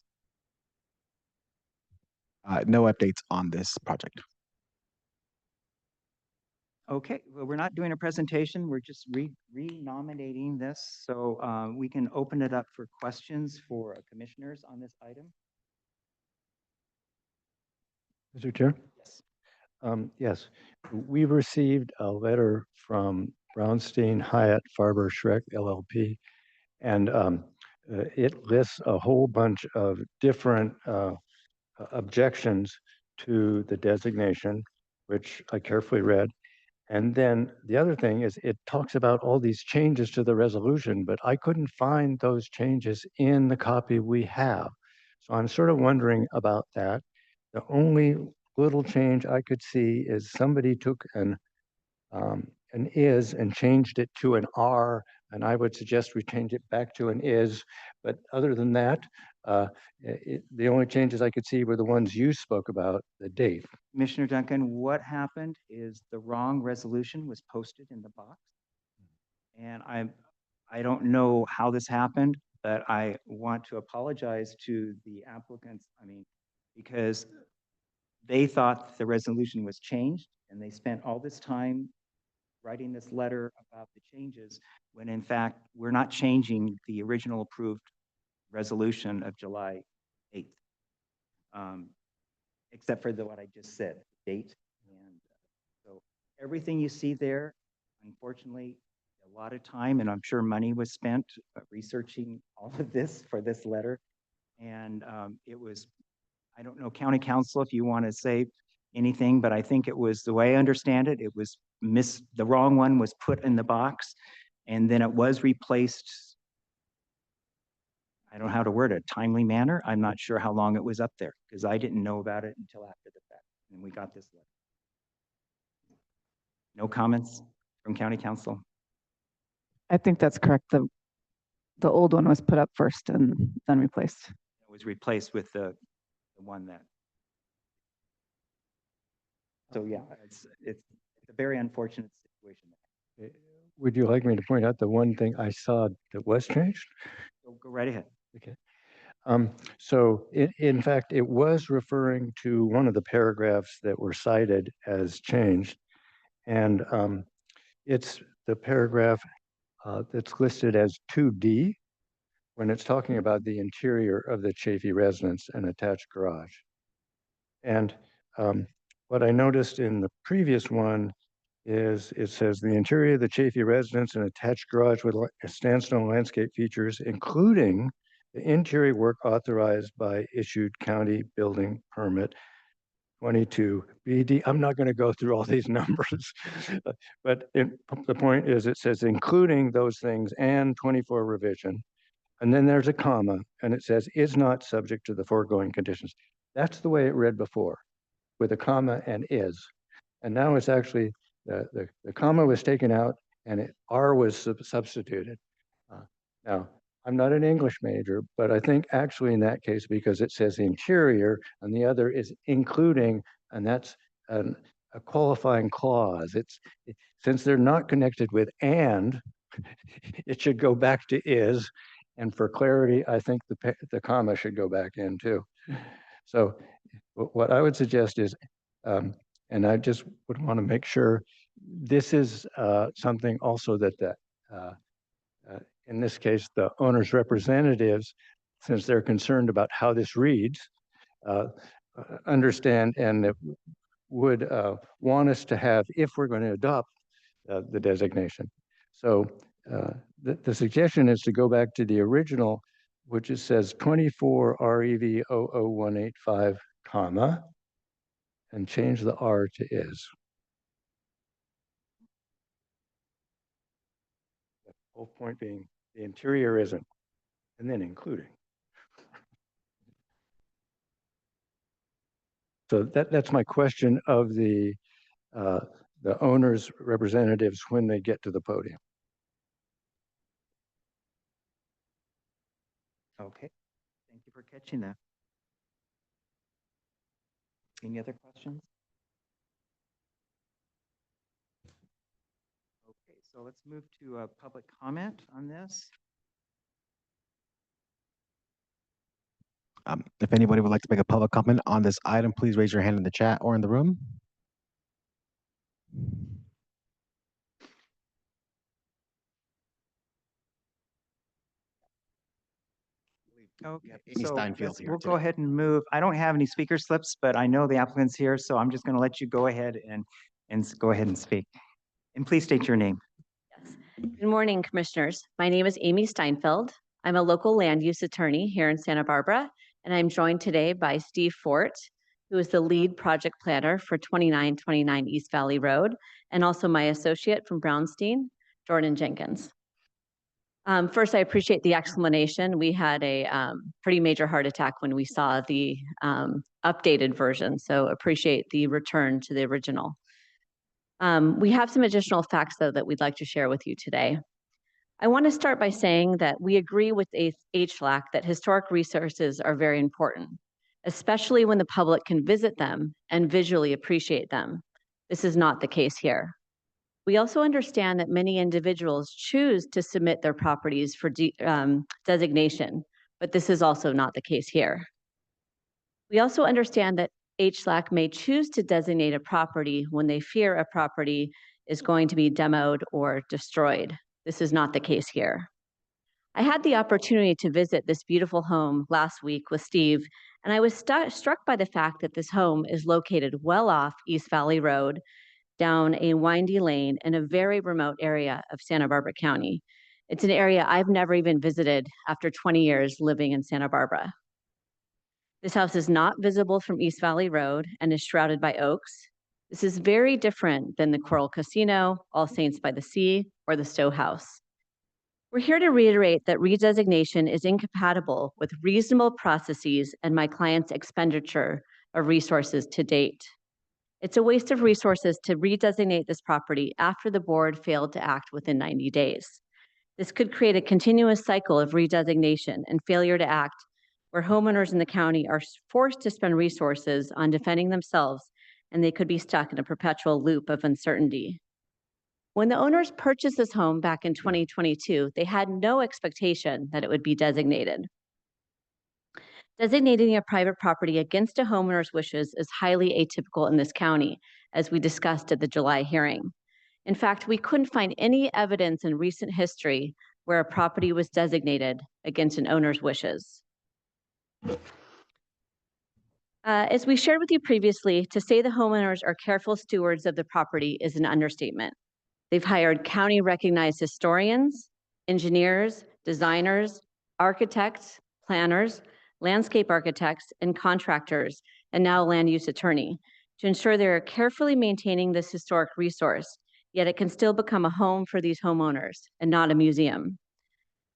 No updates on this project. Okay, well, we're not doing a presentation. We're just re-nominating this. So we can open it up for questions for commissioners on this item. Mr. Chair? Yes. Yes, we received a letter from Brownstein Hyatt Farber Schreck LLP, and it lists a whole bunch of different objections to the designation, which I carefully read. And then the other thing is it talks about all these changes to the resolution, but I couldn't find those changes in the copy we have. So I'm sort of wondering about that. The only little change I could see is somebody took an is and changed it to an R And I would suggest we change it back to an is, but other than that, the only changes I could see were the ones you spoke about, the date. Commissioner Duncan, what happened is the wrong resolution was posted in the box. And I don't know how this happened, but I want to apologize to the applicants. I mean, because they thought the resolution was changed and they spent all this time writing this letter about the changes, when in fact, we're not changing the original approved resolution of July 8th. Except for what I just said, date. And so everything you see there, unfortunately, a lot of time and I'm sure money was spent researching all of this for this letter. And it was, I don't know, County Council, if you want to say anything, but I think it was, the way I understand it, it was the wrong one was put in the box and then it was replaced. I don't know how to word it, timely manner. I'm not sure how long it was up there because I didn't know about it until after the fact. And we got this letter. No comments from County Council? I think that's correct. The old one was put up first and then replaced. It was replaced with the one that. So yeah, it's a very unfortunate situation. Would you like me to point out the one thing I saw that was changed? Go right ahead. Okay. So in fact, it was referring to one of the paragraphs that were cited as changed. And it's the paragraph that's listed as 2D when it's talking about the interior of the Chafee residence and attached garage. And what I noticed in the previous one is it says the interior of the Chafee residence and attached garage with sandstone landscape features, including the interior work authorized by issued county building permit 22 BD. I'm not going to go through all these numbers, but the point is it says including those things and 24 revision. And then there's a comma and it says is not subject to the foregoing conditions. That's the way it read before with a comma and is. And now it's actually the comma was taken out and R was substituted. Now, I'm not an English major, but I think actually in that case, because it says interior and the other is including, and that's a qualifying clause. Since they're not connected with and, it should go back to is. And for clarity, I think the comma should go back in too. So what I would suggest is, and I just would want to make sure this is something also that in this case, the owner's representatives, since they're concerned about how this reads, understand and would want us to have, if we're going to adopt the designation. So the suggestion is to go back to the original, which it says 24 REV 00185, comma, and change the R to is. The whole point being the interior isn't, and then including. So that's my question of the owner's representatives when they get to the podium. Okay, thank you for catching that. Any other questions? Okay, so let's move to a public comment on this. If anybody would like to make a public comment on this item, please raise your hand in the chat or in the room. Okay, Amy so Steinfeld here we'll go today. ahead and move. I don't have any speaker slips, but I know the applicant's here, so I'm just going to let you go ahead and go ahead and speak. And please state your name. Yes. Good morning, Commissioners. My name is Amy Steinfeld. I'm a local land use attorney here in Santa Barbara, and I'm joined today by Steve Fort, who is the lead project planner for 2929 East Valley Road, and also my associate from Brownstein, Jordan Jenkins. First, I appreciate the explanation. We had a pretty major heart attack when we saw the updated version, so appreciate the return to the original. We have some additional facts, though, that we'd like to share with you today. I want to start by saying that we agree with HLAC that historic resources are very important, especially when the public can visit them and visually appreciate them. This is not the case here. We also understand that many individuals choose to submit their properties for designation, but this is also not the case here. We also understand that HLAC may choose to designate a property when they fear a property is going to be demoed or destroyed. This is not the case here. I had the opportunity to visit this beautiful home last week with Steve, and I was struck by the fact that this home is located well off East Valley Road, down a windy lane in a very remote area of Santa Barbara County. It's an area I've never even visited after 20 years living in Santa Barbara. This house is not visible from East Valley Road and is shrouded by oaks. This is very different than the Coral Casino, All Saints by the Sea, or the Stowe House. We're here to reiterate that redesignation is incompatible with reasonable processes and my client's expenditure of resources to date. It's a waste of resources to redesignate this property after the board failed to act within 90 days. This could create a continuous cycle of redesignation and failure to act, where homeowners in the county are forced to spend resources on defending themselves, and they could be stuck in a perpetual loop of uncertainty. When the owners purchased this home back in 2022, they had no expectation that it would be designated. Designating a private property against a homeowner's wishes is highly atypical in this county, as we discussed at the July hearing. In fact, we couldn't find any evidence in recent history where a property was designated against an owner's wishes. As we shared with you previously, to say the homeowners are careful stewards of the property is an understatement. They've hired county-recognized historians, engineers, designers, architects, planners, landscape architects, and contractors, and now a land use attorney, to ensure they're carefully maintaining this historic resource, yet it can still become a home for these homeowners and not a museum.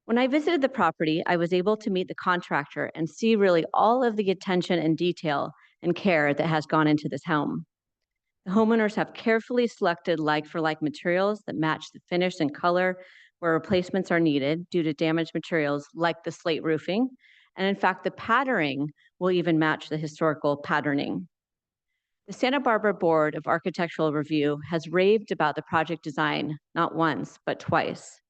When I visited the property, I was able to meet the contractor and see really all of the attention and detail and care that has gone into this home. The homeowners have carefully selected like-for-like materials that match the finish and color where replacements are needed due to damaged materials like the slate roofing. And in fact, the patterning will even match the historical patterning. The Santa Barbara Board of Architectural Review has raved about the project design, not once, but twice.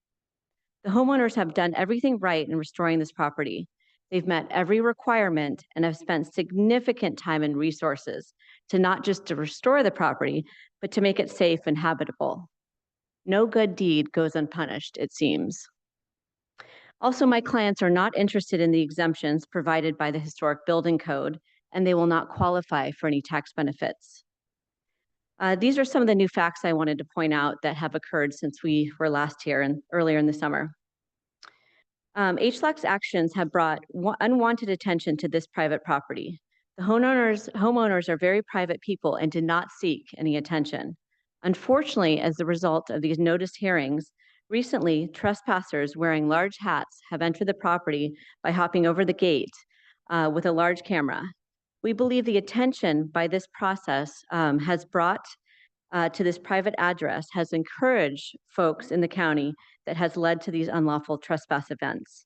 The homeowners have done everything right in restoring this property. They've met every requirement and have spent significant time and resources to not just to restore the property, but to make it safe and habitable. No good deed goes unpunished, it seems. Also, my clients are not interested in the exemptions provided by the Historic Building Code, and they will not qualify for any tax benefits. These are some of the new facts I wanted to point out that have occurred since we were last here and earlier in the summer. HLAC's actions have brought unwanted attention to this private property. The homeowners are very private people and did not seek any attention. Unfortunately, as a result of these noticed hearings, recently trespassers wearing large hats have entered the property by hopping over the gate with a large camera. We believe the attention by this process has brought to this private address has encouraged folks in the county that has led to these unlawful trespass events.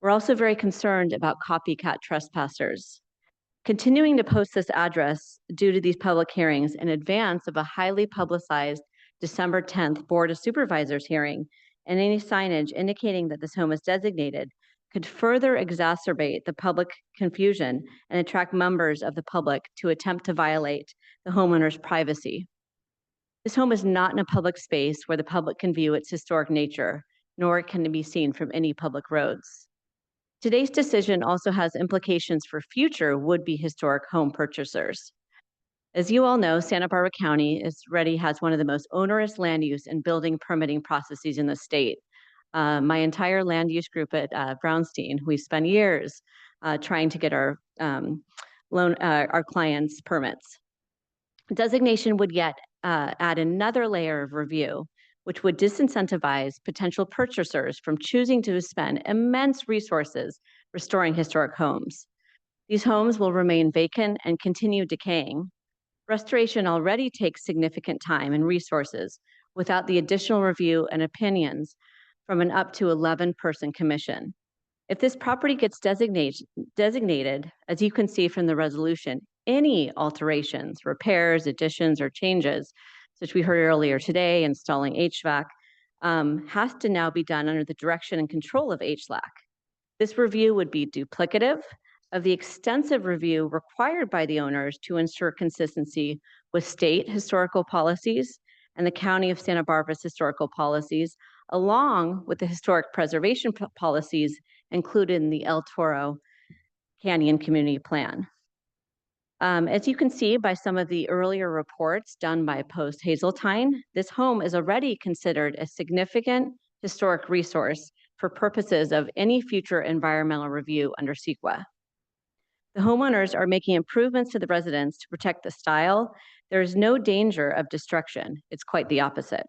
We're also very concerned about copycat trespassers. Continuing to post this address due to these public hearings in advance of a highly publicized December 10th Board of Supervisors hearing and any signage indicating that this home is designated could further exacerbate the public confusion and attract members of the public to attempt to violate the homeowner's privacy. This home is not in a public space where the public can view its historic nature, nor can it be seen from any public roads. Today's decision also has implications for future would-be historic home purchasers. As you all know, Santa Barbara County has one of the most onerous land use and building permitting processes in the state. My entire land use group at Brownstein, we spent years trying to get our clients' permits. Designation would yet add another layer of review, which would disincentivize potential purchasers from choosing to spend immense resources restoring historic homes. These homes will remain vacant and continue decaying. Restoration already takes significant time and resources without the additional review and opinions from an up to 11-person commission. If this property gets designated, as you can see from the resolution, any alterations, repairs, additions, or changes, such we heard earlier today, installing HVAC, has to now be done under the direction and control of HLAC. This review would be duplicative of the extensive review required by the owners to ensure consistency with state historical policies and the County of Santa Barbara's historical policies, along with the historic preservation policies included in the El Toro Canyon Community Plan. As you can see by some of the earlier reports done by Post Hazeltine, this home is already considered a significant historic resource for purposes of any future environmental review under CEQA. The homeowners are making improvements to the residence to protect the style. There is no danger of destruction. It's quite the opposite.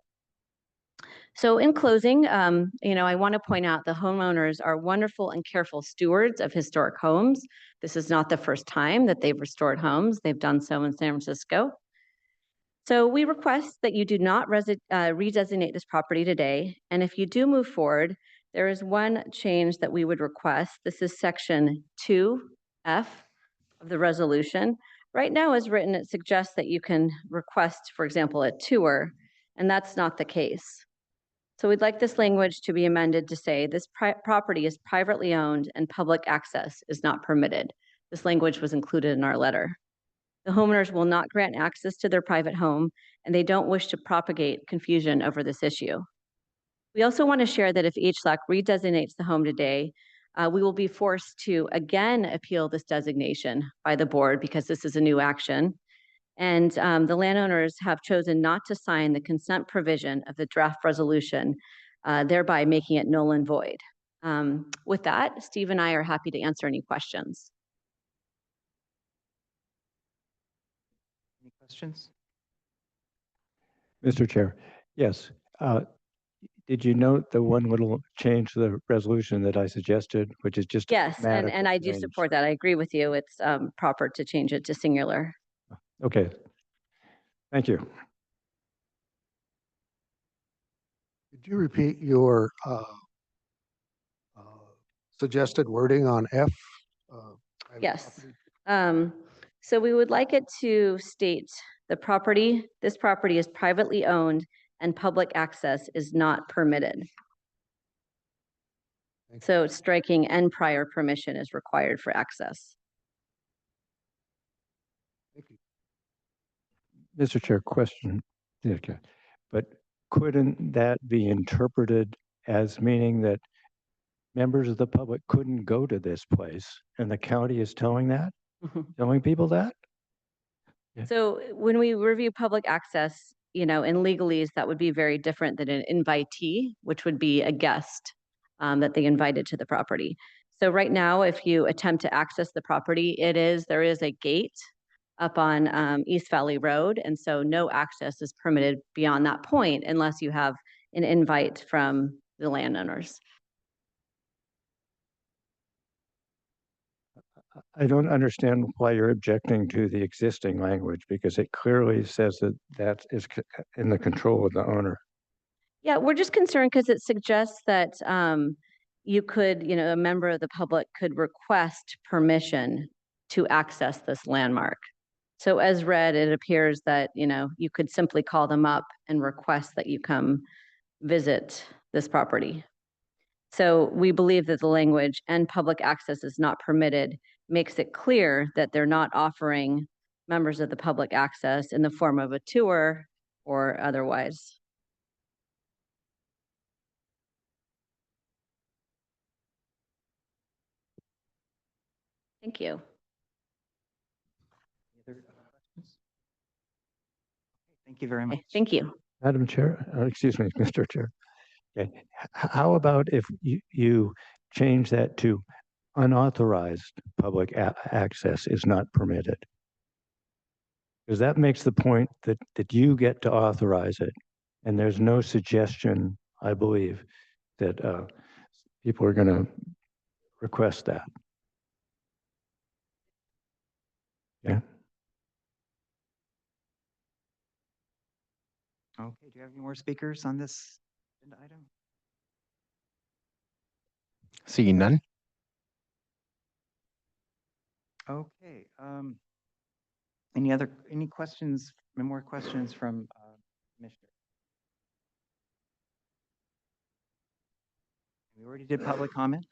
So in closing, I want to point out the homeowners are wonderful and careful stewards of historic homes. This is not the first time that they've restored homes. They've done so in San Francisco. So we request that you do not redesignate this property today. And if you do move forward, there is one change that we would request. This is section 2F of the resolution. Right now, as written, it suggests that you can request, for example, a tour, and that's not the case. So we'd like this language to be amended to say this property is privately owned and public access is not permitted. This language was included in our letter. The homeowners will not grant access to their private home, and they don't wish to propagate confusion over this issue. We also want to share that if HLAC redesignates the home today, we will be forced to again appeal this designation by the board because this is a new action. And the landowners have chosen not to sign the consent provision of the draft resolution, thereby making it null and void. With that, Steve and I are happy to answer any questions. Any questions? Mr. Chair, yes. Did you note the one little change to the resolution that I suggested, which is just a Yes, and grammatical I do change? support that. I agree with you. It's proper to change it to singular. Okay. Thank you. Could you repeat your suggested wording on F? private Yes. property? So we would like it to state this property is privately owned and public access is not permitted. Thank you. So striking and prior permission is required for access. Thank you. Mr. Chair, question. Okay. But couldn't that be interpreted as meaning that members of the public couldn't go to this place and the county is telling telling people that? Yeah. So when we review public access, in legalese, that would be very different than an invitee, which would be a guest that they invited to the property. So right now, if you attempt to access the property, there is a gate up on East Valley Road. And so no access is permitted beyond that point unless you have an invite from the landowners. I don't understand why you're objecting to the existing language because it clearly says that that is in the control of the owner. Yeah, we're just concerned because it suggests that you could, a member of the public could request permission to access this landmark. So as read, it appears that, you could simply call them up and request that you come visit this property. So we believe that the language and public access is not permitted makes it clear that they're not offering members of the public access in the form of a tour or otherwise. Thank you. Any other questions? Thank you very much. Okay, thank you. Madam Chair, excuse me, Mr. Chair. Okay. How about if you change that to unauthorized public access is not permitted? Because that makes the point that you get to authorize it. And there's no suggestion, I believe, that people are going to request that. Yeah. Okay, do you have any more speakers on this agenda item? Seeing none? Okay, any questions, any more questions from Commissioner? We already did public comment.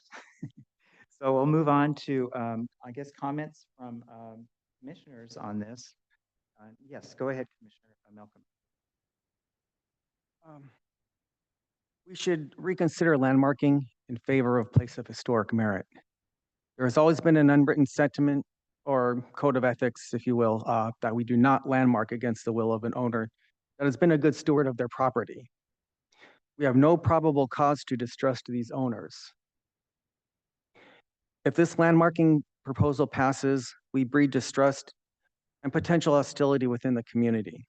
So we'll move on to, I guess, comments from commissioners on this. Yes, go ahead, Commissioner Malcolm. We should reconsider landmarking in favor of place of historic merit. There has always been an unwritten sentiment or code of ethics, if you will, that we do not landmark against the will of an owner that has been a good steward of their property. We have no probable cause to distrust these owners. If this landmarking proposal passes, we breed distrust and potential hostility within the community.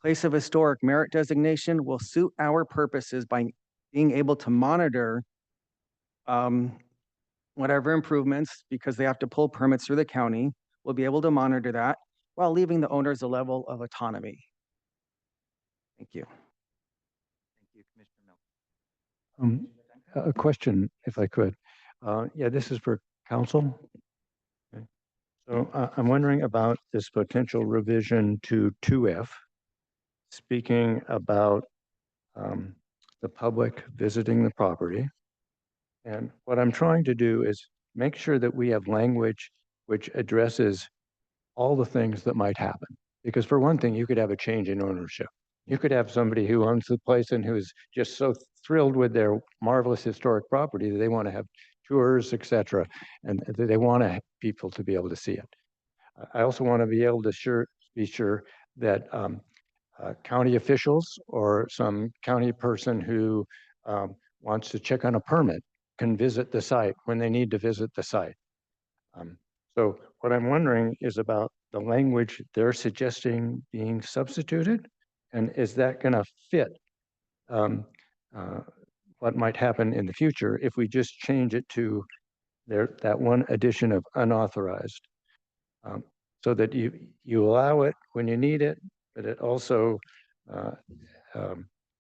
Place of historic merit designation will suit our purposes by being able to monitor whatever improvements, because they have to pull permits through the county. We'll be able to monitor that while leaving the owners a level of autonomy. Thank you. Thank you, Commissioner Malcolm. A question, if I could. Yeah, this is for council. Okay. So I'm wondering about this potential revision to 2F, speaking about the public visiting the property. And what I'm trying to do is make sure that we have language which addresses all the things that might happen. Because for one thing, you could have a change in ownership. You could have somebody who owns the place and who's just so thrilled with their marvelous historic property that they want to have tours, etc., and they want people to be able to see it. I also want to be able to be sure that county officials or some county person who wants to check on a permit can visit the site when they need to visit the site. So what I'm wondering is about the language they're suggesting being substituted, and is that going to fit what might happen in the future if we just change it to that one addition of unauthorized, so that you allow it when you need it, but it also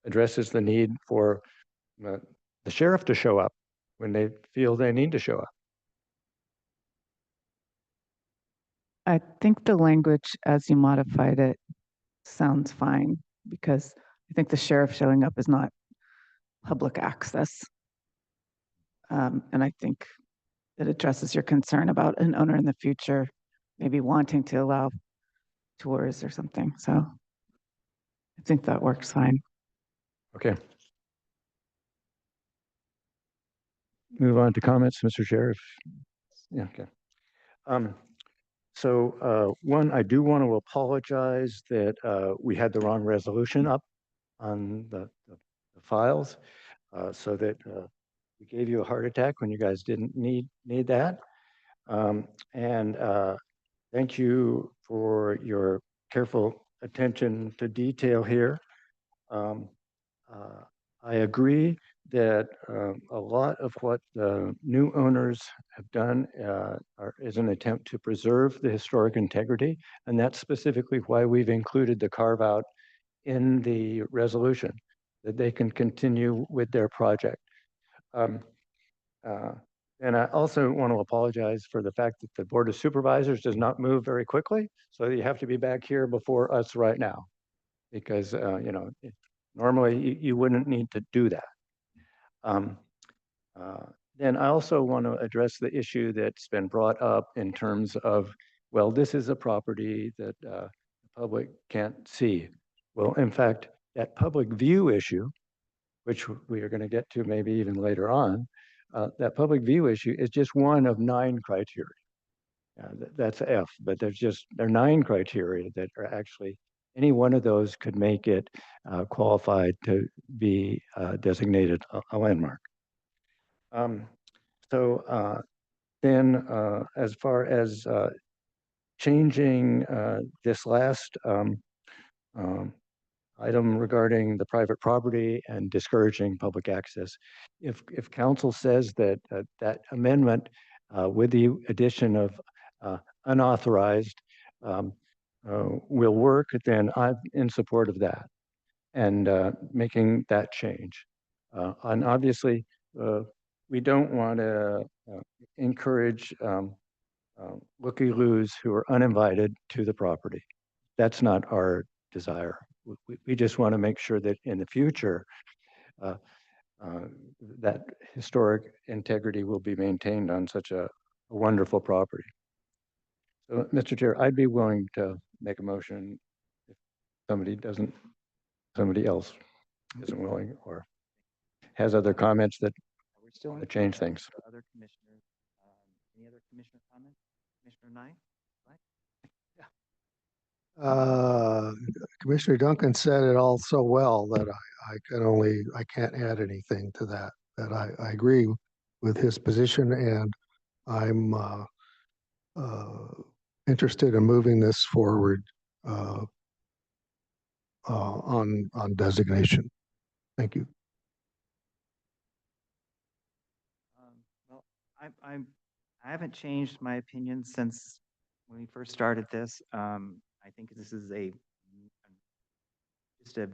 addresses the need for the sheriff to show up when they feel they need to show up. I think the language as you modified it sounds fine, because I think the sheriff showing up is not public access. And I think it addresses your concern about an owner in the future maybe wanting to allow tours or something. So I think that works fine. Okay. Move on to comments, Mr. Sheriff. Yeah, okay. So one, I do want to apologize that we had the wrong resolution up on the files, so that we gave you a heart attack when you guys didn't need that. And thank you for your careful attention to detail here. I agree that a lot of what the new owners have done is an attempt to preserve the historic integrity, and that's specifically why we've included the carve out in the resolution, that they can continue with their project. And I also want to apologize for the fact that the Board of Supervisors does not move very quickly, so you have to be back here before us right now, because normally you wouldn't need to do that. Then I also want to address the issue that's been brought up in terms of, well, this is a property that the public can't see. Well, in fact, that public view issue, which we are going to get to maybe even later on, that public view issue is just one of 9 criteria. That's F, but there are 9 criteria that are actually, any one of those could make it qualified to be designated a landmark. Then as far as changing this last item regarding the private property and discouraging public access, if council says that that amendment with the addition of unauthorized will work, then I'm in support of that and making that change. And obviously, we don't want to encourage looky-loos who are uninvited to the property. That's not our desire. We just want to make sure that in the future, uh, that historic integrity will be maintained on such a wonderful property. So, Mr. Chair, I'd be willing to make a motion if somebody else isn't willing or has other comments that We're still want in to change things. for other commissioners. Any other commissioner comments? Commissioner Nye? Commissioner Duncan said it all so well that I can't add anything to that. That I agree with his position, and I'm interested in moving this forward on designation. Thank you. Well, I haven't changed my opinion since when we first started this. I think this is just a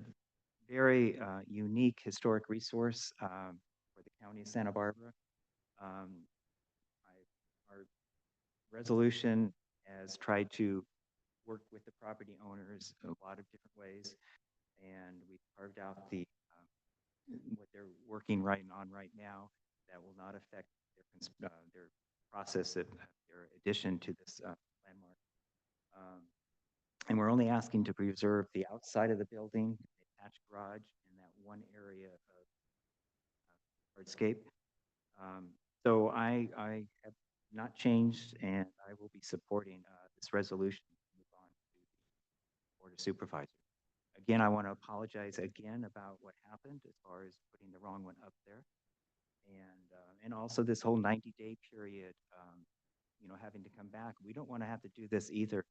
very unique historic resource for the county of Santa Barbara. Our resolution has tried to work with the property owners in a lot of different ways, and we've carved out the what they're working on right now that will not affect their process of their addition to this landmark. And we're only asking to preserve the outside of the building, the attached garage, and that one area of hardscape. So I have not changed, and I will be supporting this resolution to move on to the Board of Supervisors. Again, I want to apologize again about what happened as far as putting the wrong one up there. And also this whole 90-day period, you know, having to come back. We don't want to have to do this either.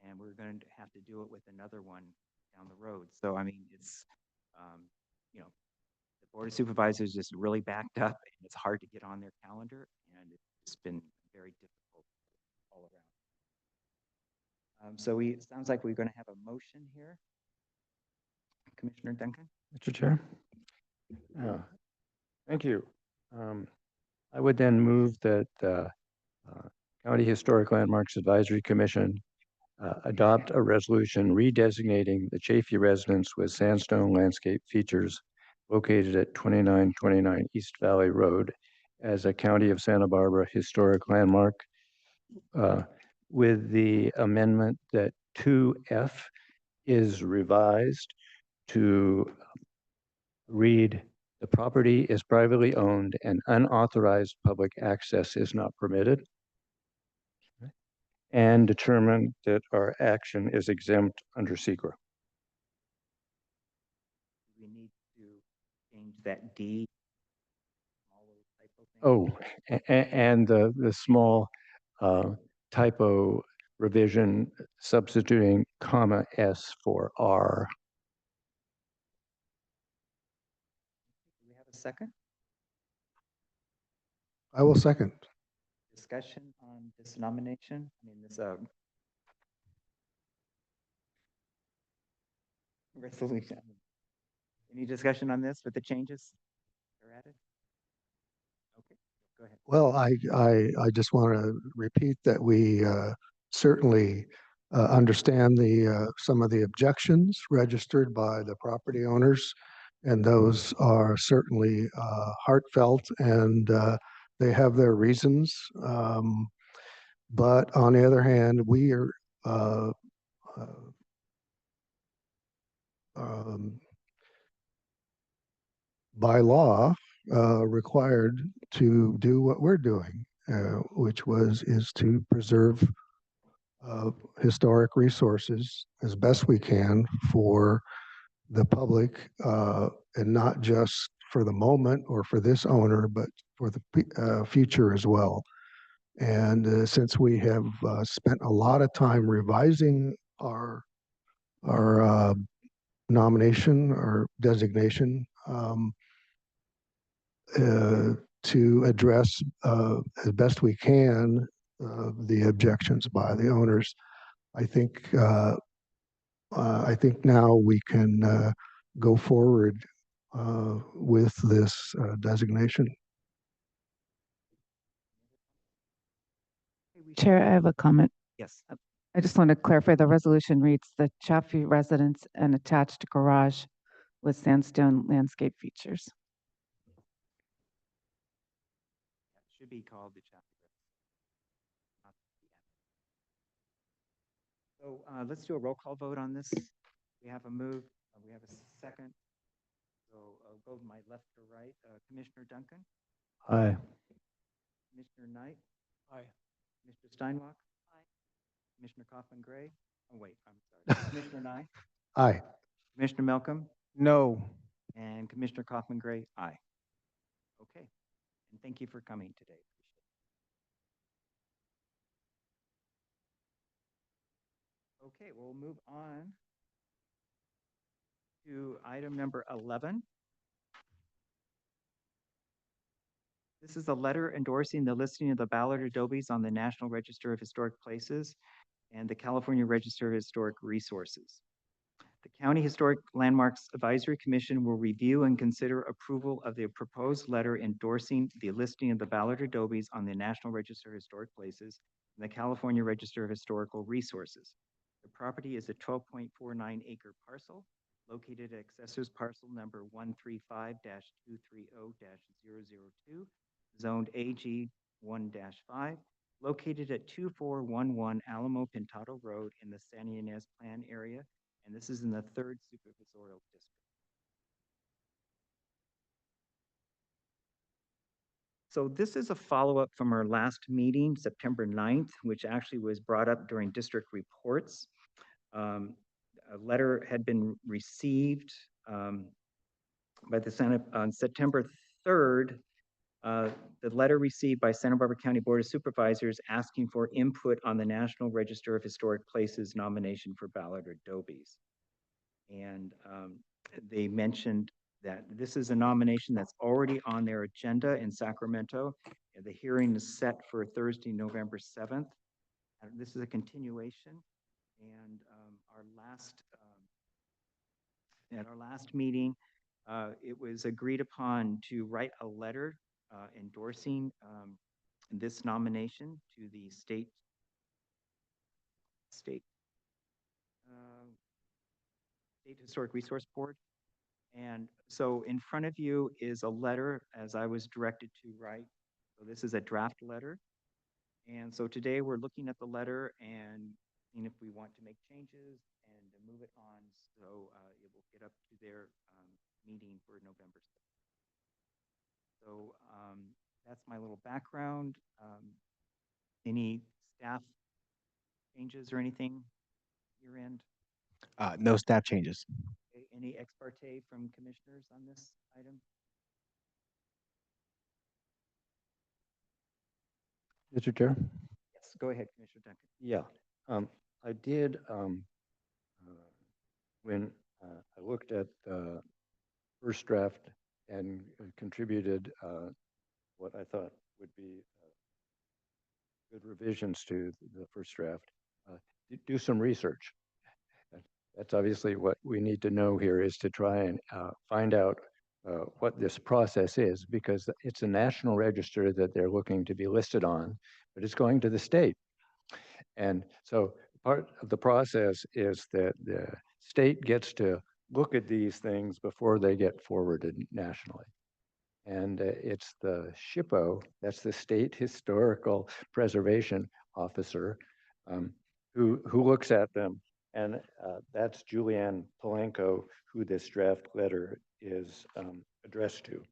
And we're going to have to do it with another one down the road. So, I mean, it's, you know, the Board of Supervisors just really backed up, and it's hard to get on their calendar, and it's been very difficult all around. So it sounds like we're going to have a motion here. Commissioner Duncan? Mr. Chair? Thank you. I would then move that County Historic Landmarks Advisory Commission adopt a resolution redesignating the Chafee residence with sandstone landscape features located at 2929 East Valley Road as a County of Santa Barbara historic landmark with the amendment that 2F is revised to read, the property is privately owned and unauthorized public access is not permitted. And determine that our action is exempt under SECRA. We need to change that D. Oh, and the small typo revision substituting comma S for R. Do we have a second? I will second. Discussion on this nomination? I mean, this resolution. Any discussion on this with the changes that are added? Okay, go ahead. Well, I just want to repeat that we certainly understand some of the objections registered by the property owners, and those are certainly heartfelt, and they have their reasons. But on the other hand, we are by law required to do what we're doing, which is to preserve historic resources as best we can for the public, and not just for the moment or for this owner, but for the future as well. And since we have spent a lot of time revising our nomination or designation to address as best we can the objections by the owners, I think now we can go forward with this designation. we? Chair, I have a comment. Yes. I just want to clarify, the resolution reads the Chaffee residence and attached garage with sandstone landscape features. It should be called the Chaffee Residence, not the end. So let's do a roll call vote on this. We have a move, we have a second. So I'll go my left to right. Commissioner Duncan, Aye. Commissioner Knight, Aye. Mr. Steinwalk. Aye. Commissioner Kaufman Gray. Oh, wait, I'm sorry. Commissioner Nye, Aye. Commissioner Malcolm, No. and Commissioner Kaufman Gray. Aye. Okay. And thank you for coming today. Okay, we'll move on to item number 11. This is a letter endorsing the listing of the Ballard Adobes on the National Register of Historic Places and the California Register of Historic Resources. The County Historic Landmarks Advisory Commission will review and consider approval of the proposed letter endorsing the listing of the Ballard Adobes on the National Register of Historic Places and the California Register of Historical Resources. The property is a 12.49 acre parcel located at accessors parcel number 135-230-002, zoned AG 1-5, located at 2411 Alamo Pintado Road in the San Ynez Plan area, and this is in the 3rd Supervisorial District. So this is a follow-up from our last meeting, September 9th, which actually was brought up during district reports. A letter had been received by the Senate on September 3rd. The letter received by Santa Barbara County Board of Supervisors asking for input on the National Register of Historic Places nomination for Ballard Adobes. And they mentioned that this is a nomination that's already on their agenda in Sacramento. And the hearing is set for Thursday, November 7th. And this is a continuation. And at our last meeting, it was agreed upon to write a letter endorsing this nomination to the state Historic Resource Board. And so in front of you is a letter as I was directed to write. So this is a draft letter. And so today we're looking at the letter and seeing if we want to make changes and to move it on. So it will get up to their meeting for November 6th. So that's my little background. Any staff changes or anything your end? No staff changes. Okay, any ex parte from commissioners on this item? Mr. Chair? Yes, go ahead, Commissioner Duncan. Yeah, I did, when I looked at the first draft and contributed what I thought would be good revisions to the first draft, do some research. That's obviously what we need to know here, is to try and find out what this process is, because it's a national register that they're looking to be listed on, but it's going to the state. And so part of the process is that the state gets to look at these things before they get forwarded nationally. And it's the SHPO, that's the State Historical Preservation Officer, who looks at them. And that's Julianne Polanco, who this draft letter is addressed to.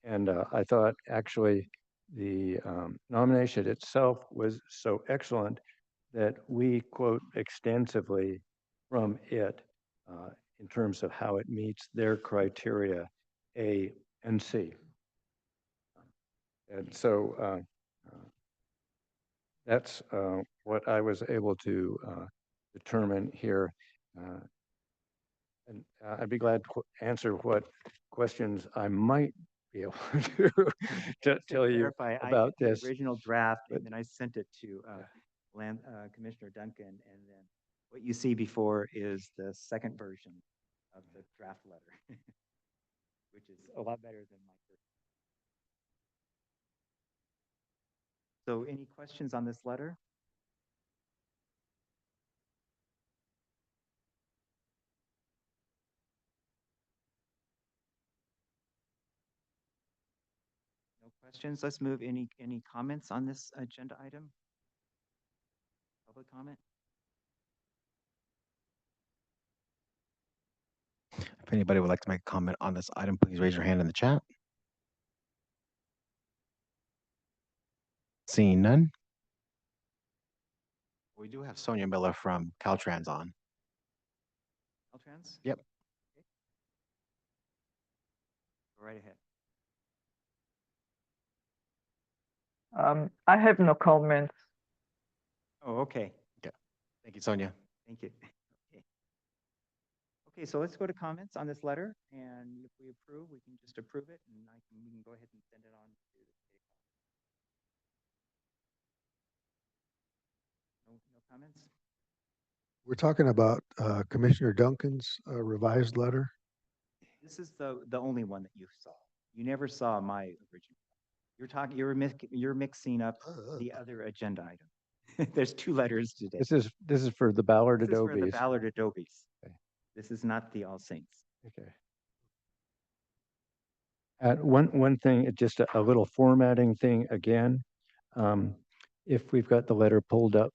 And I thought actually the nomination itself was so excellent that we quote extensively from it in terms of how it meets their criteria A and C. And so that's what I was able to determine here. And I'd be glad to answer what questions I might be able to tell you clarify, about I did this. the original draft, but- and then I sent it to Commissioner Duncan, and then what you see before is the second version of the draft letter, which is a lot better than my first. So any questions on this letter? No questions. Let's move. Any comments on this agenda item? Public comment? If anybody would like to make a comment on this item, please raise your hand in the chat. Seeing none. We do have Sonia Miller from Caltrans on. Caltrans? Yep. Okay. Go right ahead. I have no comments. Oh, okay. Thank you, Sonia. Thank you. Okay. Okay, so let's go to comments on this letter, and if we approve, we can just approve it, and we can go ahead and send it on to the state. No comments? We're talking about Commissioner Duncan's revised letter. This is the only one that you saw. You never saw my original. You're mixing up the other agenda item. There's two letters today. This is for the Ballard This is for the Adobes. Ballard Adobes. Okay. This is not the All Saints. Okay. One thing, just a little formatting thing again. If we've got the letter pulled up,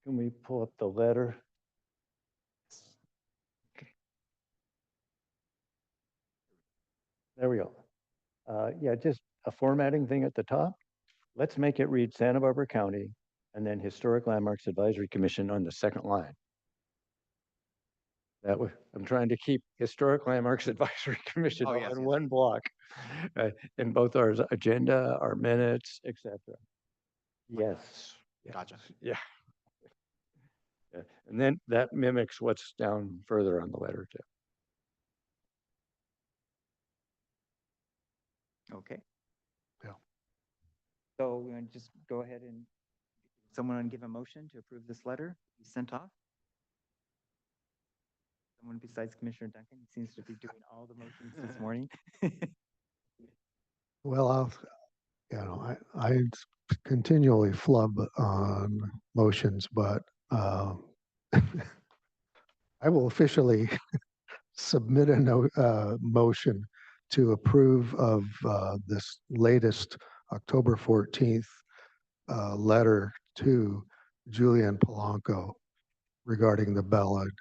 can we pull up the letter? There we go. Yeah, just a formatting thing at the top. Let's make it read Santa Barbara County and then Historic Landmarks Advisory Commission on the second line. That way, I'm trying to keep Historic Landmarks Advisory Commission Oh, all yes, in yes. one block. In both our agenda, our minutes, etc. Yes. Yeah. Gotcha. Yeah. Yeah. And then that mimics what's down further on the letter too. Okay. Yeah. So we're going to just go ahead and someone want to give a motion to approve this letter be sent off? Someone besides Commissioner Duncan seems to be doing all the motions this morning. Well, I continually flub on motions, but I will officially submit a motion to approve of this latest October 14th letter to Julian Polanco regarding the Ballard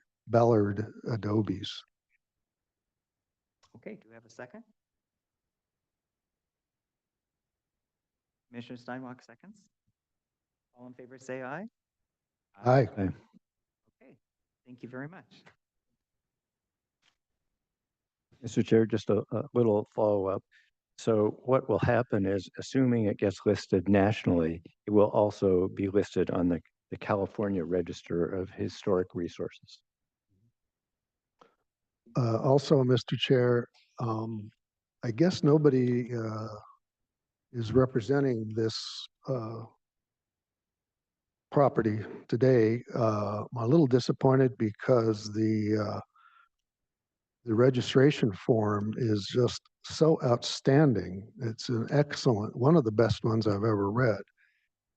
Adobes. Okay, do we have a second? Commissioner Steinwalk seconds. All in favor, say aye. Aye. Okay. Okay, thank you very much. Mr. Chair, just a little follow-up. So what will happen is, assuming it gets listed nationally, it will also be listed on the California Register of Historic Resources. Also, Mr. Chair, I guess nobody is representing this property today. I'm a little disappointed because the registration form is just so outstanding. It's an excellent, one of the best ones I've ever read.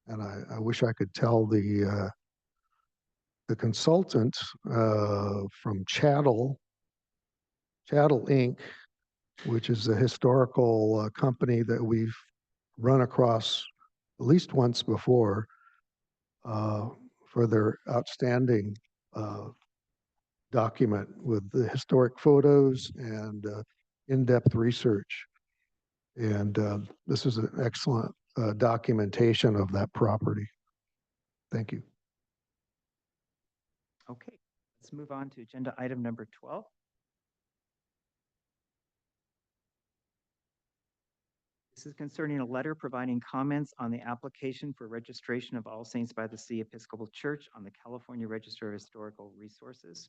And I wish I could tell the consultant from Chattel Inc., which is a historical company that we've run across at least once before for their outstanding document with the historic photos and in-depth research. And this is an excellent documentation of that property. Thank you. Okay, let's move on to agenda item number 12. This is concerning a letter providing comments on the application for registration of All Saints by the Sea Episcopal Church on the California Register of Historical Resources.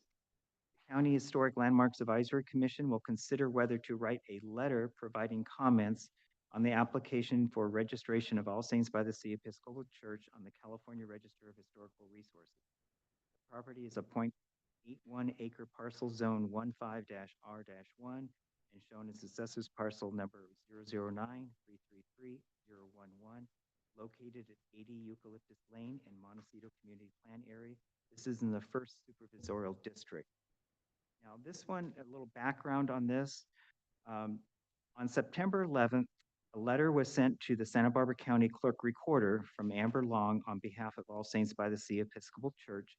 The County Historic Landmarks Advisory Commission will consider whether to write a letter providing comments on the application for registration of All Saints by the Sea Episcopal Church on the California Register of Historical Resources. The property is a 0.81 acre parcel zone 15-R-1 and shown as assessors parcel number 009-333-011 located at 80 Eucalyptus Lane in Montecito Community Plan Area. This is in the first supervisorial district. Now, this one, a little background on this. On September 11th, a letter was sent to the Santa Barbara County Clerk Recorder from Amber Long on behalf of All Saints by the Sea Episcopal Church,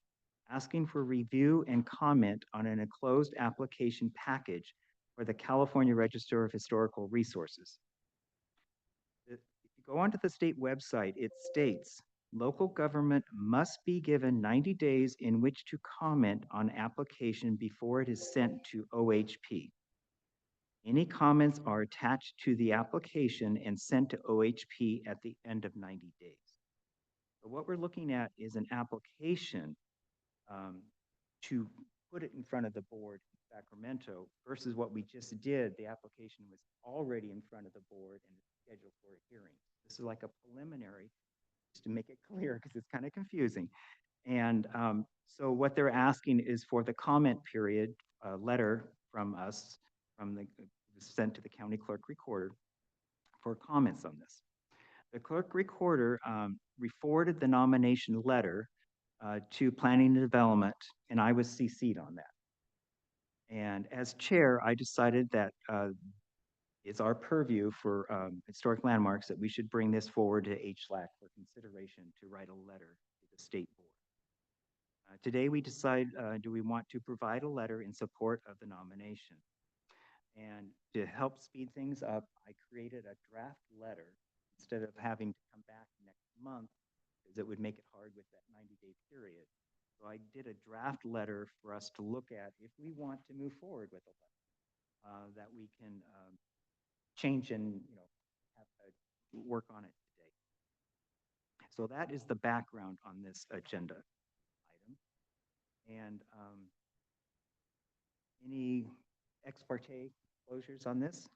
asking for review and comment on an enclosed application package for the California Register of Historical Resources. If you go onto the state website, it states, local government must be given 90 days in which to comment on application before it is sent to OHP. Any comments are attached to the application and sent to OHP at the end of 90 days. So what we're looking at is an application to put it in front of the board in Sacramento versus what we just did. The application was already in front of the board and it's scheduled for a hearing. This is like a preliminary, just to make it clear because it's kind of confusing. And so what they're asking is for the comment period, letter from us, sent to the county clerk recorder for comments on this. The clerk recorder forwarded the nomination letter to planning and development, and I was CC'd on that. And as chair, I decided that it's our purview for historic landmarks that we should bring this forward to HLAC for consideration to write a letter to the state board. Today we decide, do we want to provide a letter in support of the nomination? And to help speed things up, I created a draft letter instead of having to come back next month, because it would make it hard with that 90-day period. So I did a draft letter for us to look at if we want to move forward with a letter that we can change and work on it today. So that is the background on this agenda item. And any ex parte closures on this?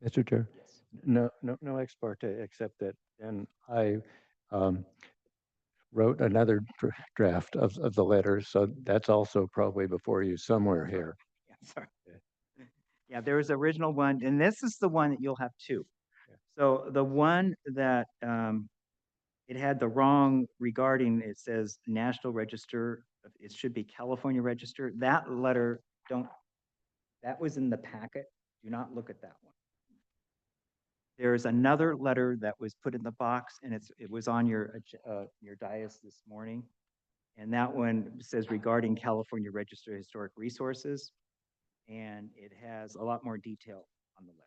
Mr. Chair? Yes. No ex parte, except that then I wrote another draft of the letter, so that's also probably before you somewhere here. Yeah, sorry. Yeah, there was original one, and this is the one that you'll have two. Yeah. So the one that it had the wrong regarding, it says National Register, it should be California Register. That letter, that was in the packet. Do not look at that one. There's another letter that was put in the box, and it was on your dais this morning. And that one says regarding California Register of Historic Resources, and it has a lot more detail on the letter.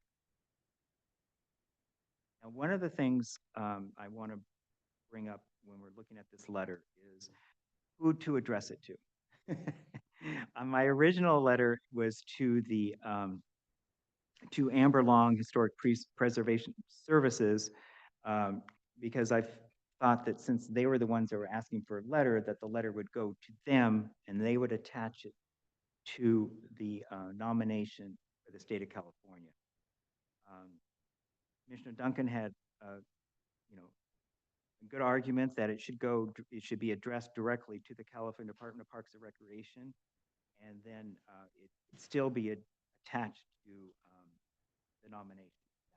Now, one of the things I want to bring up when we're looking at this letter is who to address it to. My original letter was to the to Amber Long Historic Preservation Services, because I thought that since they were the ones that were asking for a letter, that the letter would go to them and they would attach it to the nomination for the state of California. Commissioner Duncan had, a good argument that it should be addressed directly to the California Department of Parks and Recreation, and then it still be attached to the nomination that way.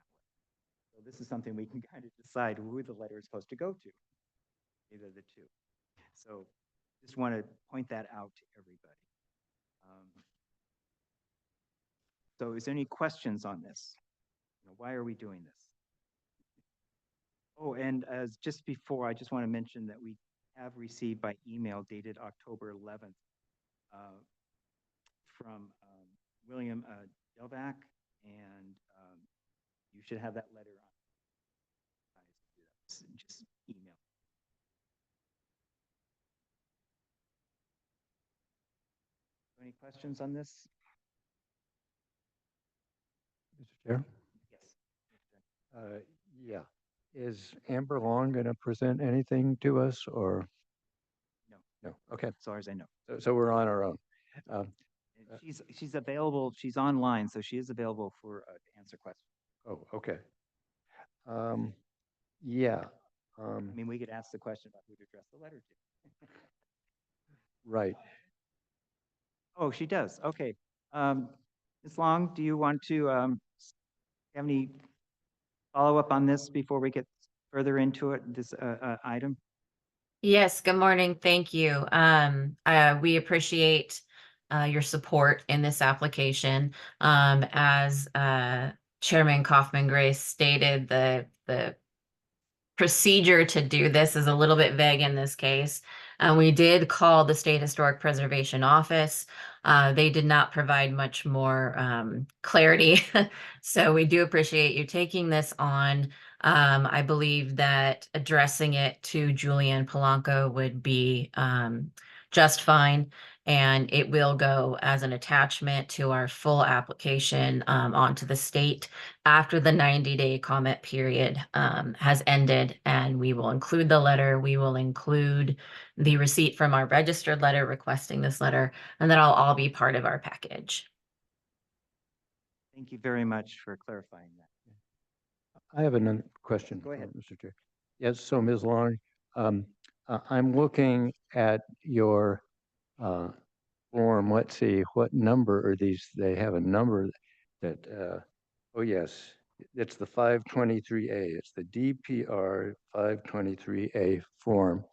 So this is something we can kind of decide who the letter is supposed to go to, either the two. So just want to point that out to everybody. So is there any questions on this? Why are we doing this? Oh, and as just before, I just want to mention that we have received by email dated October 11th from William Delvac, and you should have that letter on. Just email. Any questions on this? Mr. Chair? Yes. Yeah. Is Amber Long going to present anything to us, or? No. No, okay. As far as I know. So we're on our own. And she's available, she's online, so she is available for to answer questions. Oh, okay. Yeah. I mean, we could ask the question about who to address the letter to. Right. Oh, she does. Okay. Ms. Long, do you want to have any follow-up on this before we get further into it, this item? Yes, good morning. Thank you. We appreciate your support in this application. As Chairman Kaufman Grace stated, the procedure to do this is a little bit vague in this case. We did call the State Historic Preservation Office. They did not provide much more clarity. So we do appreciate you taking this on. I believe that addressing it to Julianne Polanco would be just fine. And it will go as an attachment to our full application onto the state after the 90-day comment period has ended. And we will include the letter. We will include the receipt from our registered letter requesting this letter, and that'll all be part of our package. Thank you very much for clarifying that. I have another question. Go ahead. Mr. Chair. Yes, so Ms. Long, I'm looking at your form. Let's see, what number are these? They have a number that, oh yes, it's the 523A. It's the DPR 523A form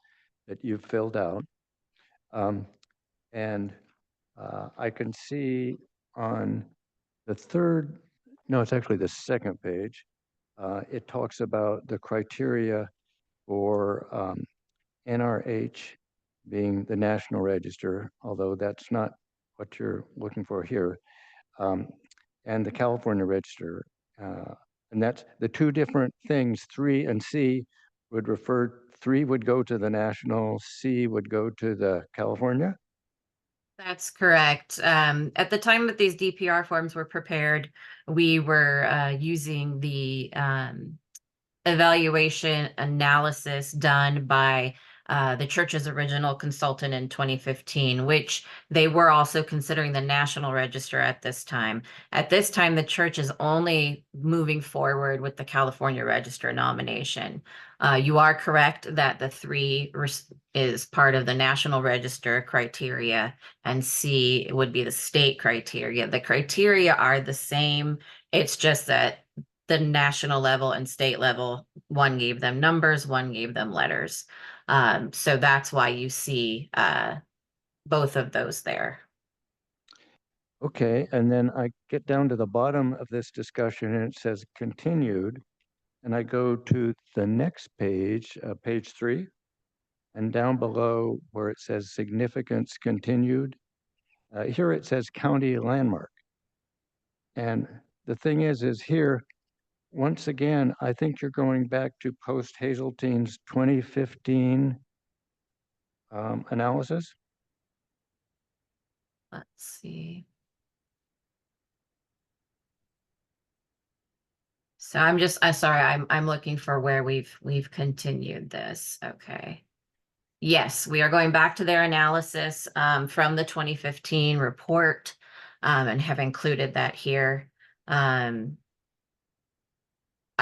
that you've filled out. And I can see on the third, no, it's actually the second page. It talks about the criteria for NRH being the National Register, although that's not what you're looking for here, and the California Register. And that's the two different things. 3 and C would refer, 3 would go to the national, C would go to the California. That's correct. At the time that these DPR forms were prepared, we were using the evaluation analysis done by the church's original consultant in 2015, which they were also considering the National Register at this time. At this time, the church is only moving forward with the California Register nomination. You are correct that the 3 is part of the National Register criteria, and C would be the state criteria. The criteria are the same. It's just that the national level and state level, one gave them numbers, one gave them letters. So that's why you see both of those there. Okay, and then I get down to the bottom of this discussion and it says continued. And I go to the next page, page 3, and down below where it says significance continued, here it says county landmark. And the thing is here, once again, I think you're going back to post Hazeltine's 2015 analysis. Let's see. So I'm sorry, I'm looking for where we've continued this. Okay. Yes, we are going back to their analysis from the 2015 report and have included that here. I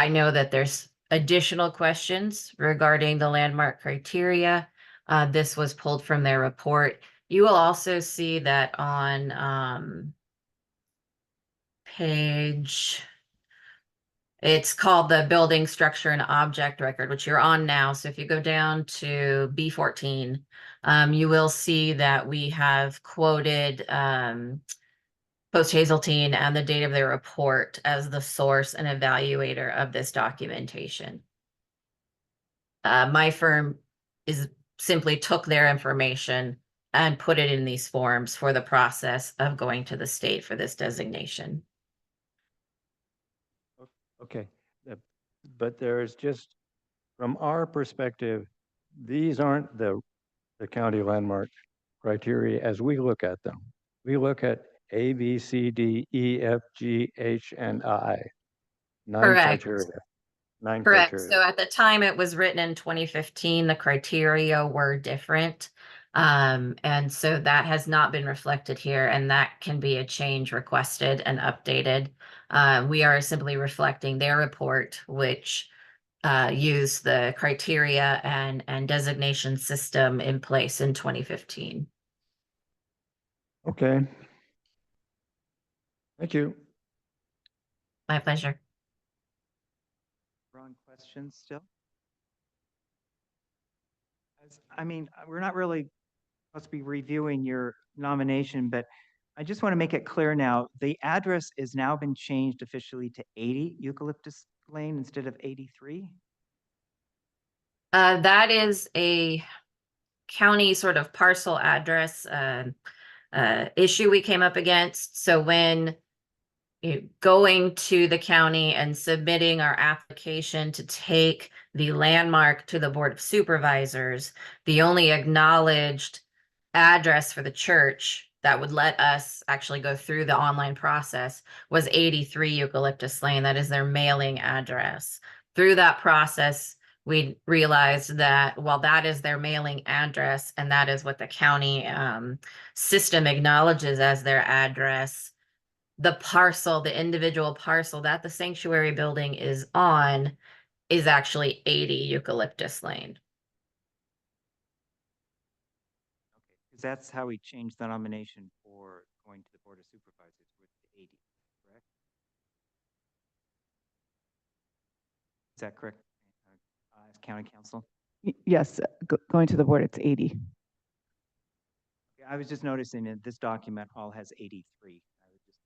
know that there's additional questions regarding the landmark criteria. This was pulled from their report. You will also see that on page, it's called the building structure and object record, which you're on now. So if you go down to B14, you will see that we have quoted Post Hazeltine and the date of their report as the source and evaluator of this documentation. My firm simply took their information and put it in these forms for the process of going to the state for this designation. Okay, but there's just, from our perspective, these aren't the county landmark criteria as we look at them. We look at A, B, C, D, E, F, G, H, and I. 9 Correct. criteria. 9 Correct. criteria. So at the time it was written in 2015, the criteria were different. And so that has not been reflected here, and that can be a change requested and updated. We are simply reflecting their report, which used the criteria and designation system in place in 2015. Okay. Thank you. My pleasure. Ron, questions still? I mean, we're not really supposed to be reviewing your nomination, but I just want to make it clear now, the address is now been changed officially to 80 Eucalyptus Lane instead of 83? That is a county sort of parcel address issue we came up against. So when going to the county and submitting our application to take the landmark to the Board of Supervisors, the only acknowledged address for the church that would let us actually go through the online process was 83 Eucalyptus Lane. That is their mailing address. Through that process, we realized that while that is their mailing address and that is what the county system acknowledges as their address, the parcel, the individual parcel that the sanctuary building is on is actually 80 Eucalyptus Lane. Okay, because that's how we changed the nomination for going to the Board of Supervisors with the 80, correct? Is that correct? As county council? Yes, going to the board, it's 80. Yeah, I was just noticing that this document all has 83. I was just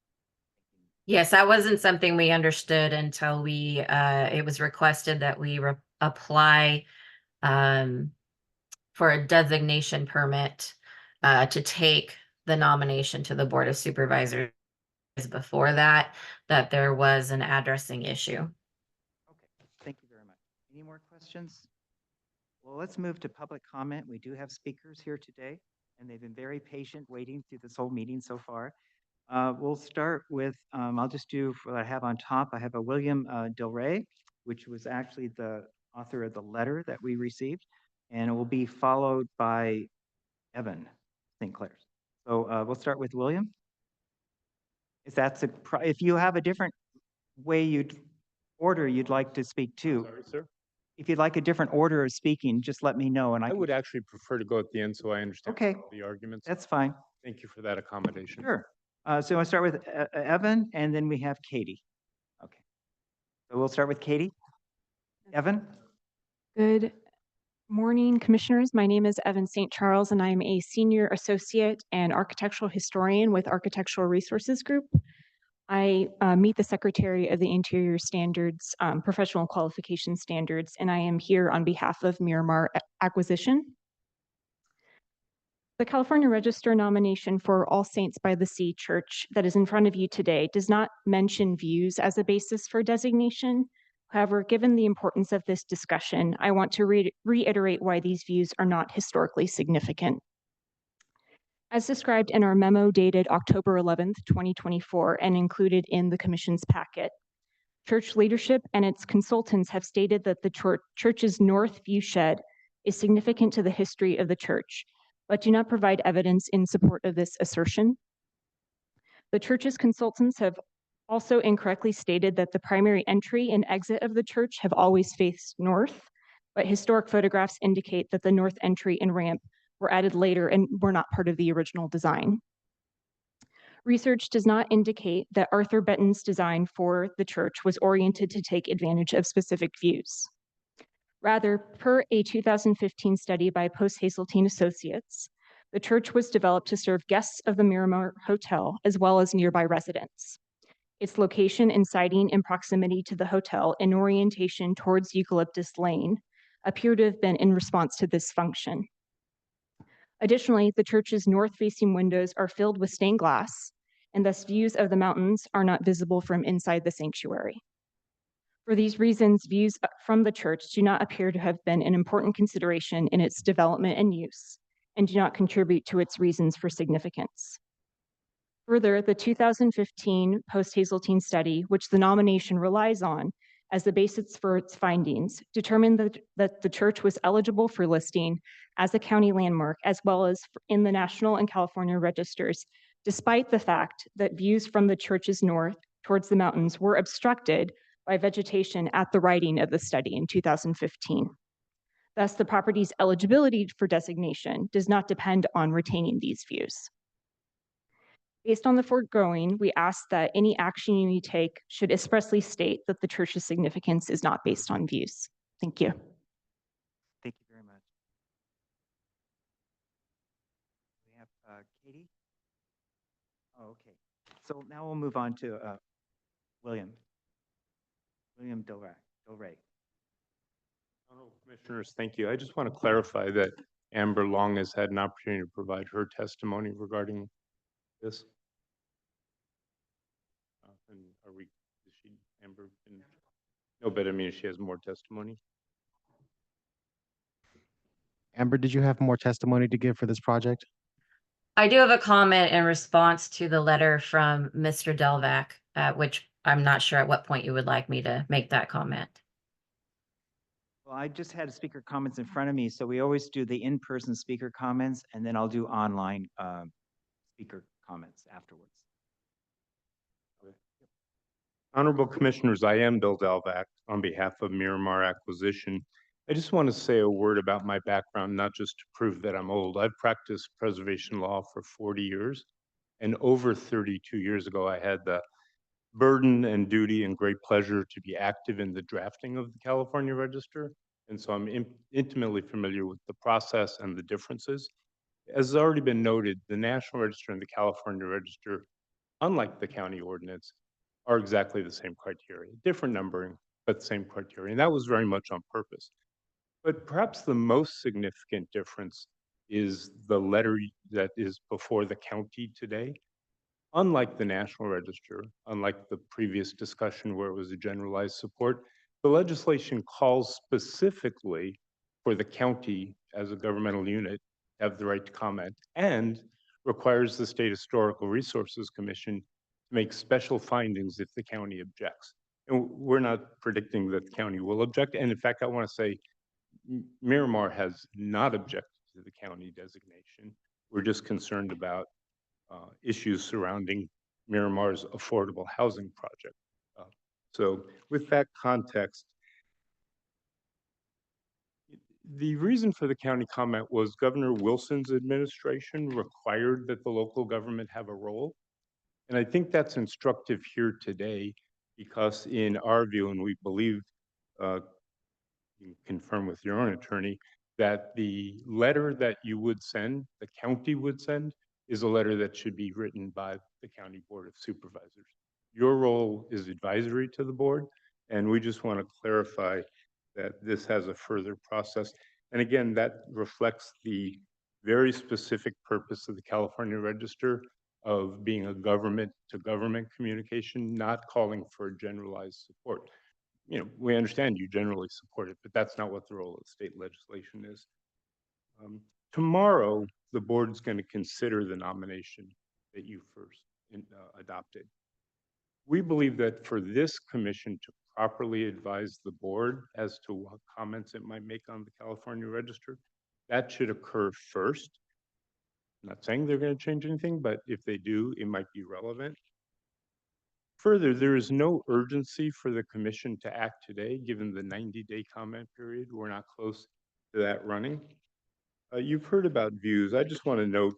thinking, Yes, that wasn't something we understood until we, it was requested that we apply for a designation permit to take the nomination to the Board of Supervisors. Before that there was an addressing issue. okay, thank you very much. Any more questions? Well, let's move to public comment. We do have speakers here today, and they've been very patient waiting through this whole meeting so far. We'll start with, I'll just do what I have on top. I have a William Del Rey, which was actually the author of the letter that we received, and it will be followed by Evan St. Clair's. So we'll start with William. If you have a different way you'd like to speak too. Sorry, sir. If you'd like a different order of speaking, just let me know and I can- would actually prefer to go at the end so I understand Okay. the arguments. That's fine. Thank you for that accommodation. Sure. So I'll start with Evan, and then we have Katie. Okay. So we'll start with Katie. Evan? Good morning, Commissioners. My name is Evan St. Charles, and I'm a Senior Associate and Architectural Historian with Architectural Resources Group. I meet the Secretary of the Interior Standards, Professional Qualification Standards, and I am here on behalf of Miramar Acquisition. The California Register nomination for All Saints by the Sea Church that is in front of you today does not mention views as a basis for designation. However, given the importance of this discussion, I want to reiterate why these views are not historically significant. As described in our memo dated October 11th, 2024, and included in the Commission's packet, church leadership and its consultants have stated that the church's north view shed is significant to the history of the church, but do not provide evidence in support of this assertion. The church's consultants have also incorrectly stated that the primary entry and exit of the church have always faced north, but historic photographs indicate that the north entry and ramp were added later and were not part of the original design. Research does not indicate that Arthur Benton's design for the church was oriented to take advantage of specific views. Rather, per a 2015 study by Post Hazeltine Associates, the church was developed to serve guests of the Miramar Hotel as well as nearby residents. Its location and siting in proximity to the hotel and orientation towards Eucalyptus Lane appear to have been in response to this function. Additionally, the church's north-facing windows are filled with stained glass, and thus views of the mountains are not visible from inside the sanctuary. For these reasons, views from the church do not appear to have been an important consideration in its development and use, and do not contribute to its reasons for significance. Further, the 2015 Post-Hazeltine study, which the nomination relies on as the basis for its findings, determined that the church was eligible for listing as a county landmark, as well as in the national and California registers, despite the fact that views from the church's north towards the mountains were obstructed by vegetation at the writing of the study in 2015. Thus, the property's eligibility for designation does not depend on retaining these views. Based on the foregoing, we ask that any action you take should expressly state that the church's significance is not based on views. Thank you. Thank you very much. We have Katie. Oh, okay. So now we'll move on to William. William Del Rey. Honorable Commissioners, thank you. I just want to clarify that Amber Long has had an opportunity to provide her testimony regarding this. And are we, is she, Amber? No, but I mean, she has more testimony. Amber, did you have more testimony to give for this project? I do have a comment in response to the letter from Mr. Delvac, which I'm not sure at what point you would like me to make that comment. Well, I just had speaker comments in front of me, so we always do the in-person speaker comments, and then I'll do online speaker comments afterwards. Honorable Commissioners, I am Bill Delvac on behalf of Miramar Acquisition. I just want to say a word about my background, not just to prove that I'm old. I've practiced preservation law for 40 years, and over 32 years ago, I had the burden and duty and great pleasure to be active in the drafting of the California Register. And so I'm intimately familiar with the process and the differences. As has already been noted, the National Register and the California Register, unlike the county ordinance, are exactly the same criteria, different numbering, but the same criteria. And that was very much on purpose. But perhaps the most significant difference is the letter that is before the county today. Unlike the National Register, unlike the previous discussion where it was a generalized support, the legislation calls specifically for the county as a governmental unit to have the right to comment and requires the State Historical Resources Commission to make special findings if the county objects. And we're not predicting that the county will object. And in fact, I want to say Miramar has not objected to the county designation. We're just concerned about issues surrounding Miramar's affordable housing project. So with that context, the reason for the county comment was Governor Wilson's administration required that the local government have a role. And I think that's instructive here today because in our view, and we believe, you can confirm with your own attorney, that the letter that you would send, the county would send, is a letter that should be written by the County Board of Supervisors. Your role is advisory to the board, and we just want to clarify that this has a further process. And again, that reflects the very specific purpose of the California Register of being a government-to-government communication, not calling for generalized support. You know, we understand you generally support it, but that's not what the role of state legislation is. Tomorrow, the board's going to consider the nomination that you first adopted. We believe that for this commission to properly advise the board as to what comments it might make on the California Register, that should occur first. I'm not saying they're going to change anything, but if they do, it might be relevant. Further, there is no urgency for the commission to act today, given the 90-day comment period. We're not close to that running. You've heard about views. I just want to note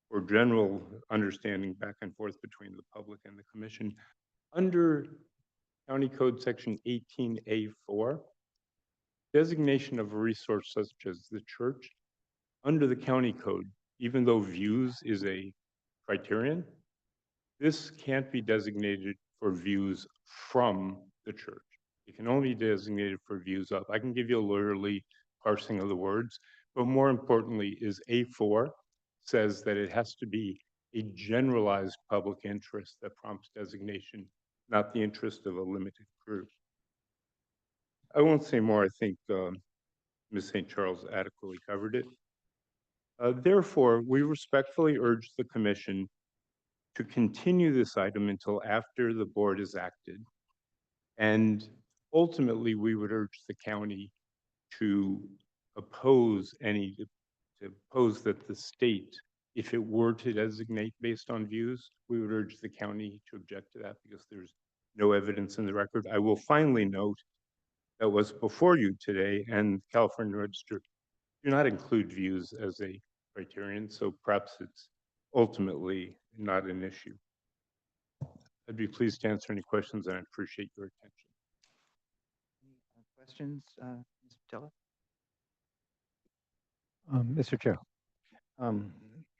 for general understanding back and forth between the public and the commission, under County Code Section 18A4, designation of a resource such as the church, under the county code, even though views is a criterion, this can't be designated for views from the church. It can only be designated for views of. I can give you a lawyerly parsing of the words, but more importantly is A4 says that it has to be a generalized public interest that prompts designation, not the interest of a limited group. I won't say more. I think Ms. St. Charles adequately covered it. Therefore, we respectfully urge the commission to continue this item until after the board is acted. And ultimately, we would urge the county to oppose that the state, if it were to designate based on views, we would urge the county to object to that because there's no evidence in the record. I will finally note that was before you today and California Register do not include views as a criterion, so perhaps it's ultimately not an issue. I'd be pleased to answer any questions, and I appreciate your attention. Any questions, Ms. Patella? Mr. Chair,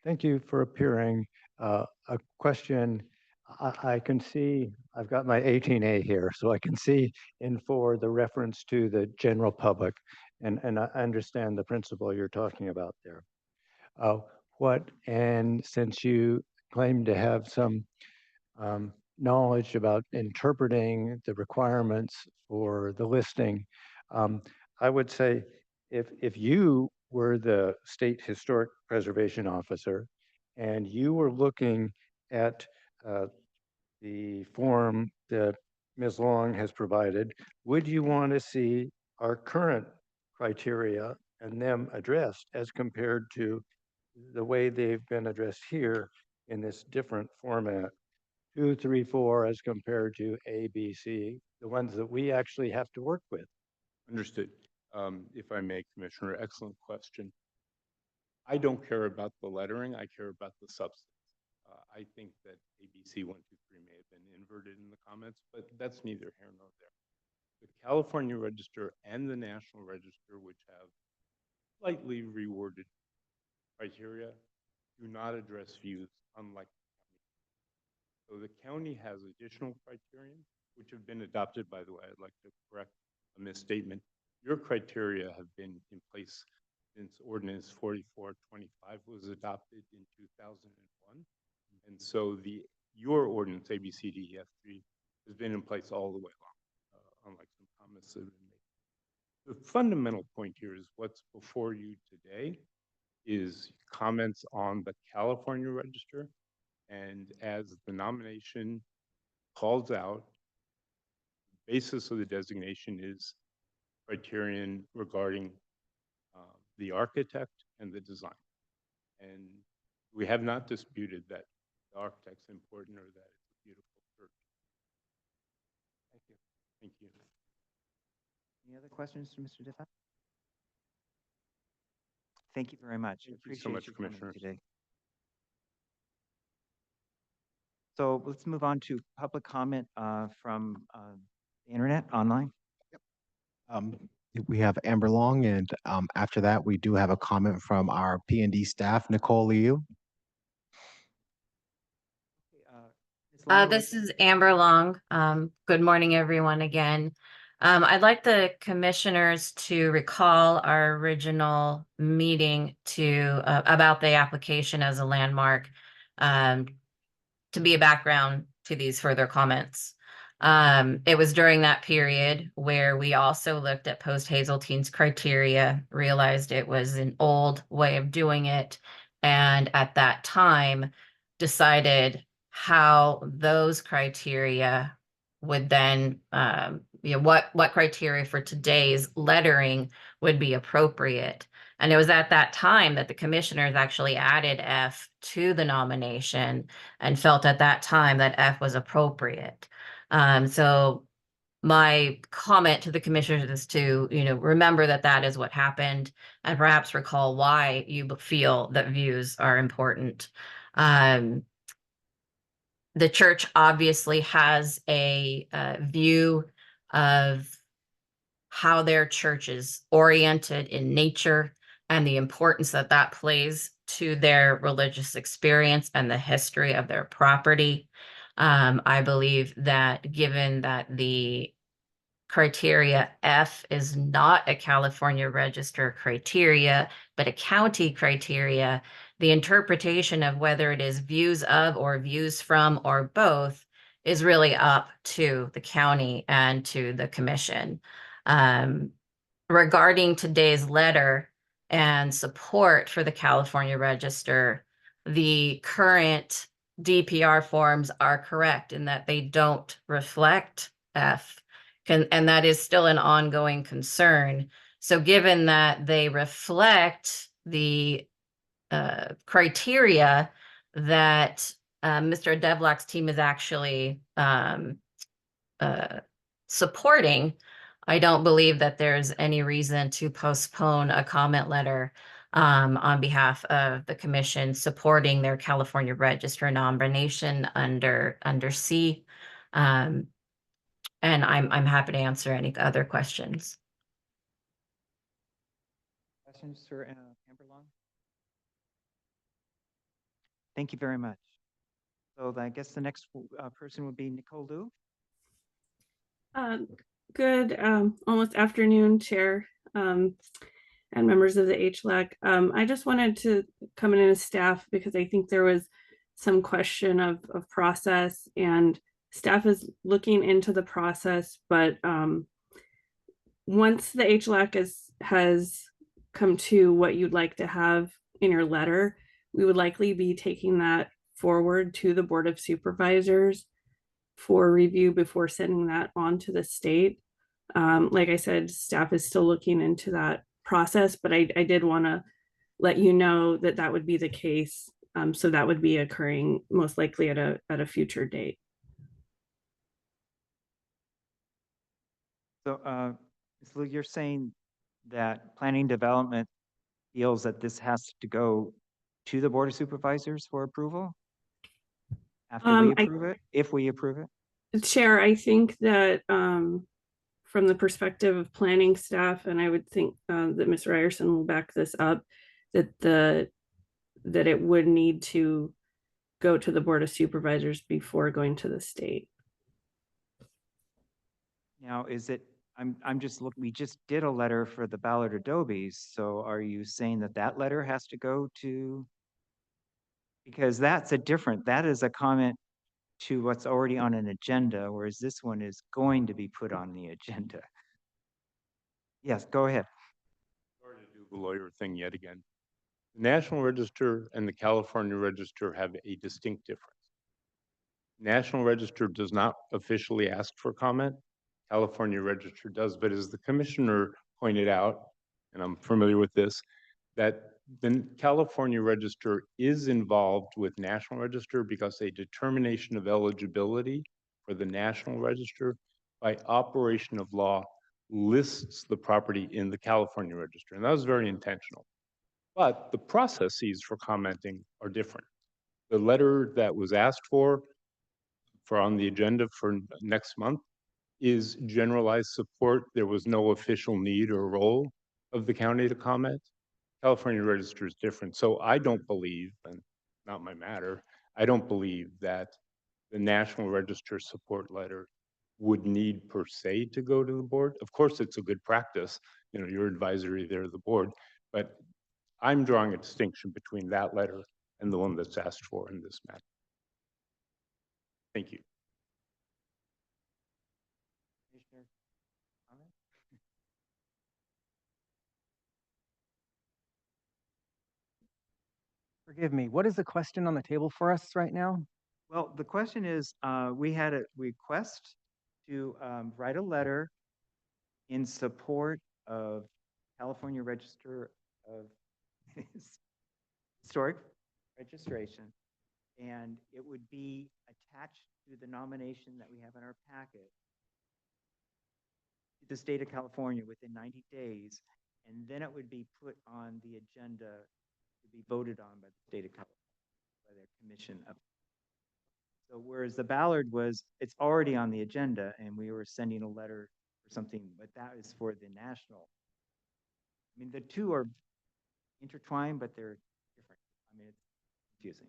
thank you for appearing. A question, I can see, I've got my 18A here, so I can see in 4 the reference to the general public, and I understand the principle you're talking about there. And since you claim to have some knowledge about interpreting the requirements for the listing, I would say if you were the State Historic Preservation Officer and you were looking at the form that Ms. Long has provided, would you want to see our current criteria and them addressed as compared to the way they've been addressed here in this different format? 2, 3, 4 as compared to A, B, C, the ones that we actually have to work with. Understood. If I may, Commissioner, excellent question. I don't care about the lettering. I care about the substance. I think that ABC 1, 2, 3 may have been inverted in the comments, but that's neither here nor there. The California Register and the National Register, which have slightly reworded criteria, do not address views unlike the county. So the county has additional criterion, which have been adopted, by the way. I'd like to correct a misstatement. Your criteria have been in place since Ordinance 4425 was adopted in 2001. And so your ordinance, ABCDEF3, has been in place all the way along, unlike some comments that have been made. The fundamental point here is what's before you today is comments on the California Register. And as the nomination calls out, the basis of the designation is criterion regarding the architect and the design. And we have not disputed that the architect's important or that it's a beautiful church. Thank you. Thank you. Any other questions to Mr. Diffat? Thank you very much. Thank you so much, your comment Commissioners. today. So let's move on to public comment from the internet, online. We have Amber Long, and after that, we do have a comment from our P&D staff, Nicole Liu. Ms. Long, This is Amber Long. Good morning, everyone, again. I'd like the commissioners to recall our original meeting about the application as a landmark, to be a background to these further comments. It was during that period where we also looked at post-Hazeltine's criteria, realized it was an old way of doing it, and at that time decided how those criteria would then, what criteria for today's lettering would be appropriate. And it was at that time that the commissioners actually added F to the nomination and felt at that time that F was appropriate. So my comment to the commissioners is to, remember that that is what happened and perhaps recall why you feel that views are important. The church obviously has a view of how their church is oriented in nature and the importance that that plays to their religious experience and the history of their property. I believe that given that the criteria F is not a California Register criteria, but a county criteria, the interpretation of whether it is views of or views from or both is really up to the county and to the commission. Regarding today's letter and support for the California Register, the current DPR forms are correct in that they don't reflect F, and that is still an ongoing concern. So given that they reflect the criteria that Mr. Devlock's team is actually supporting, I don't believe that there's any reason to postpone a comment letter on behalf of the commission supporting their California Register nomination under C. And I'm happy to answer any other questions. Questions for Amber Long? Thank you very much. So I guess the next person would be Nicole Liu. Good, almost afternoon, Chair, and members of the HLAC. I just wanted to come in as staff because I think there was some question of process, and staff is looking into the process, but once the HLAC has come to what you'd like to have in your letter, we would likely be taking that forward to the Board of Supervisors for review before sending that on to the state. Like I said, staff is still looking into that process, but I did want to let you know that that would be the case. So that would be occurring most likely at a future date. So, Ms. Liu, you're saying that planning development feels that this has to go to the Board of Supervisors for approval? After we approve it, if we approve it? Chair, I think that from the perspective of planning staff, and I would think that Ms. Ryerson will back this up, that it would need to go to the Board of Supervisors before going to the state. Now, is it, I'm just looking, we just did a letter for the Ballard Adobes, so are you saying that that letter has to go to? Because that is a comment to what's already on an agenda, whereas this one is going to be put on the agenda. Yes, go ahead. Sorry to do the lawyer thing yet again. The National Register and the California Register have a distinct difference. National Register does not officially ask for comment. California Register does, but as the commissioner pointed out, and I'm familiar with this, that the California Register is involved with National Register because a determination of eligibility for the National Register by operation of law lists the property in the California Register. And that was very intentional. But the processes for commenting are different. The letter that was asked for on the agenda for next month is generalized support. There was no official need or role of the county to comment. California Register is different. So I don't believe, and not my matter, I don't believe that the National Register support letter would need per se to go to the board. Of course, it's a good practice. You know, you're advisory there to the board, but I'm drawing a distinction between that letter and the one that's asked for in this matter. Thank you. Forgive me, what is the question on the table for us right now? Well, the question is, we had a request to write a letter in support of California Register of Historic Registration, and it would be attached to the nomination that we have in our packet to the state of California within 90 days, and then it would be put on the agenda to be voted on by the state of California, by their commission. So whereas the Ballard was, it's already on the agenda, and we were sending a letter or something, but that is for the national. I mean, the two are intertwined, but they're different. I mean, it's confusing.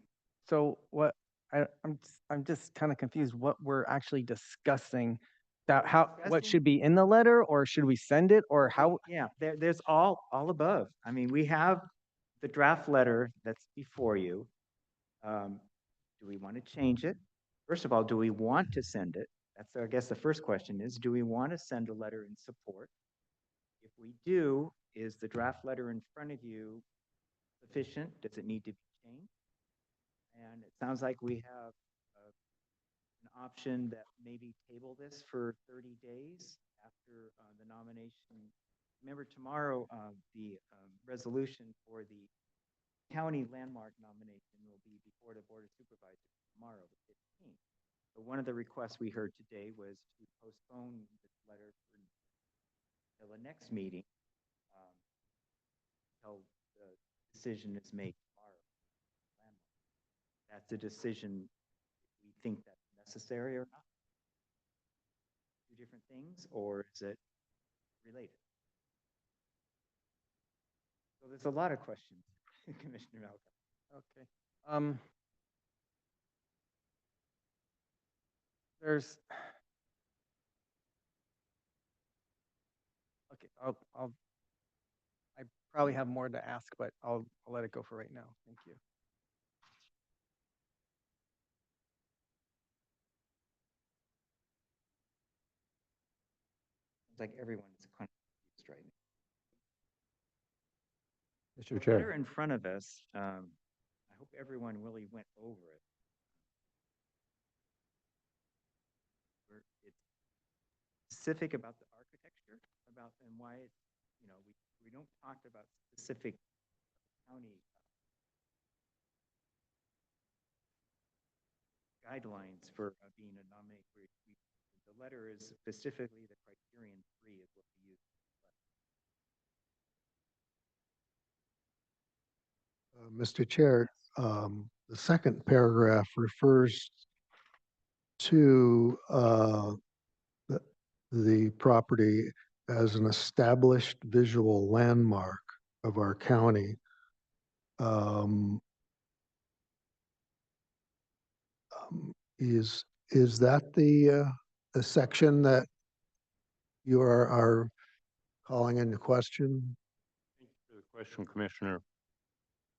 So what, I'm just kind of confused what we're actually discussing. That what Discussing? should be in the letter, or should we send it, or how? Yeah, there's all above. I mean, we have the draft letter that's before you. Do we want to change it? First of all, do we want to send it? That's, I guess, the first question is, do we want to send a letter in support? If we do, is the draft letter in front of you sufficient? Does it need to be changed? And it sounds like we have an option that maybe table this for 30 days after the nomination. Remember, tomorrow, the resolution for the county landmark nomination will be before the Board of Supervisors tomorrow, the 15th. So one of the requests we heard today was to postpone this letter until the next meeting, until the decision is made tomorrow. That's a decision, we think that's necessary or not. Two different things, or is it related? So there's a lot of questions, Commissioner Malcolm. Okay. There's. Okay, I probably have more to ask, but I'll let it go for right now. Thank you. It's like everyone is confused right now. Mr. The letter Chair. in front of us, I hope everyone really went over it. It's specific about the architecture, about and why it, we don't talk about specific county guidelines for being a nominee. The letter is specifically the criterion 3 is what we use. Mr. Chair, the second paragraph refers to the property as an established visual landmark of our county. Is that the section that you are calling into question? Thank you for the question, Commissioner.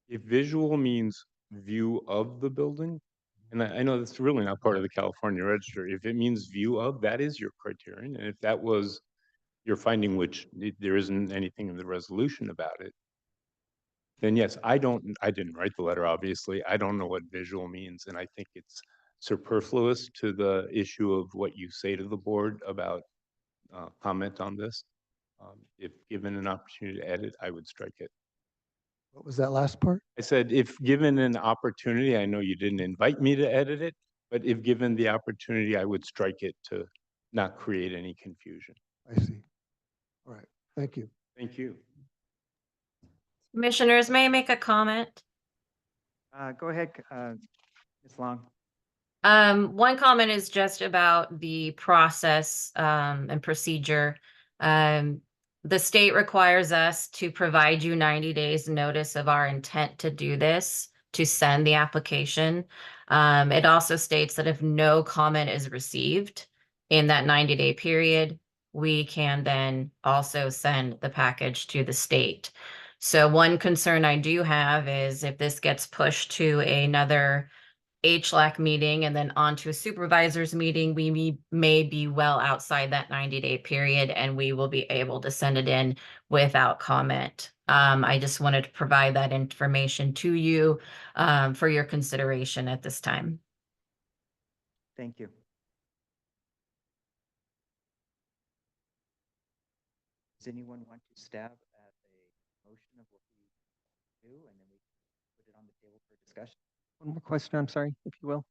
If visual means view of the building, and I know that's really not part of the California Register. If it means view of, that is your criterion. And if that was your finding, which there isn't anything in the resolution about it, then yes, I didn't write the letter, obviously. I don't know what visual means. And I think it's superfluous to the issue of what you say to the board about comment on this. If given an opportunity to edit, I would strike it. What was that last part? I said, if given an opportunity, I know you didn't invite me to edit it, but if given the opportunity, I would strike it to not create any confusion. I see. All right. Thank you. Thank you. Commissioners, may I make a comment? Go ahead, Ms. Long. One comment is just about the process and procedure. The state requires us to provide you 90 days notice of our intent to do this, to send the application. It also states that if no comment is received in that 90-day period, we can then also send the package to the state. So one concern I do have is if this gets pushed to another HLAC meeting and then onto a supervisor's meeting, we may be well outside that 90-day period and we will be able to send it in without comment. I just wanted to provide that information to you for your consideration at this time. Thank you. Does anyone want to stab at a motion of what we do, and then we put it on the table for discussion? One more question, I'm sorry, if you will.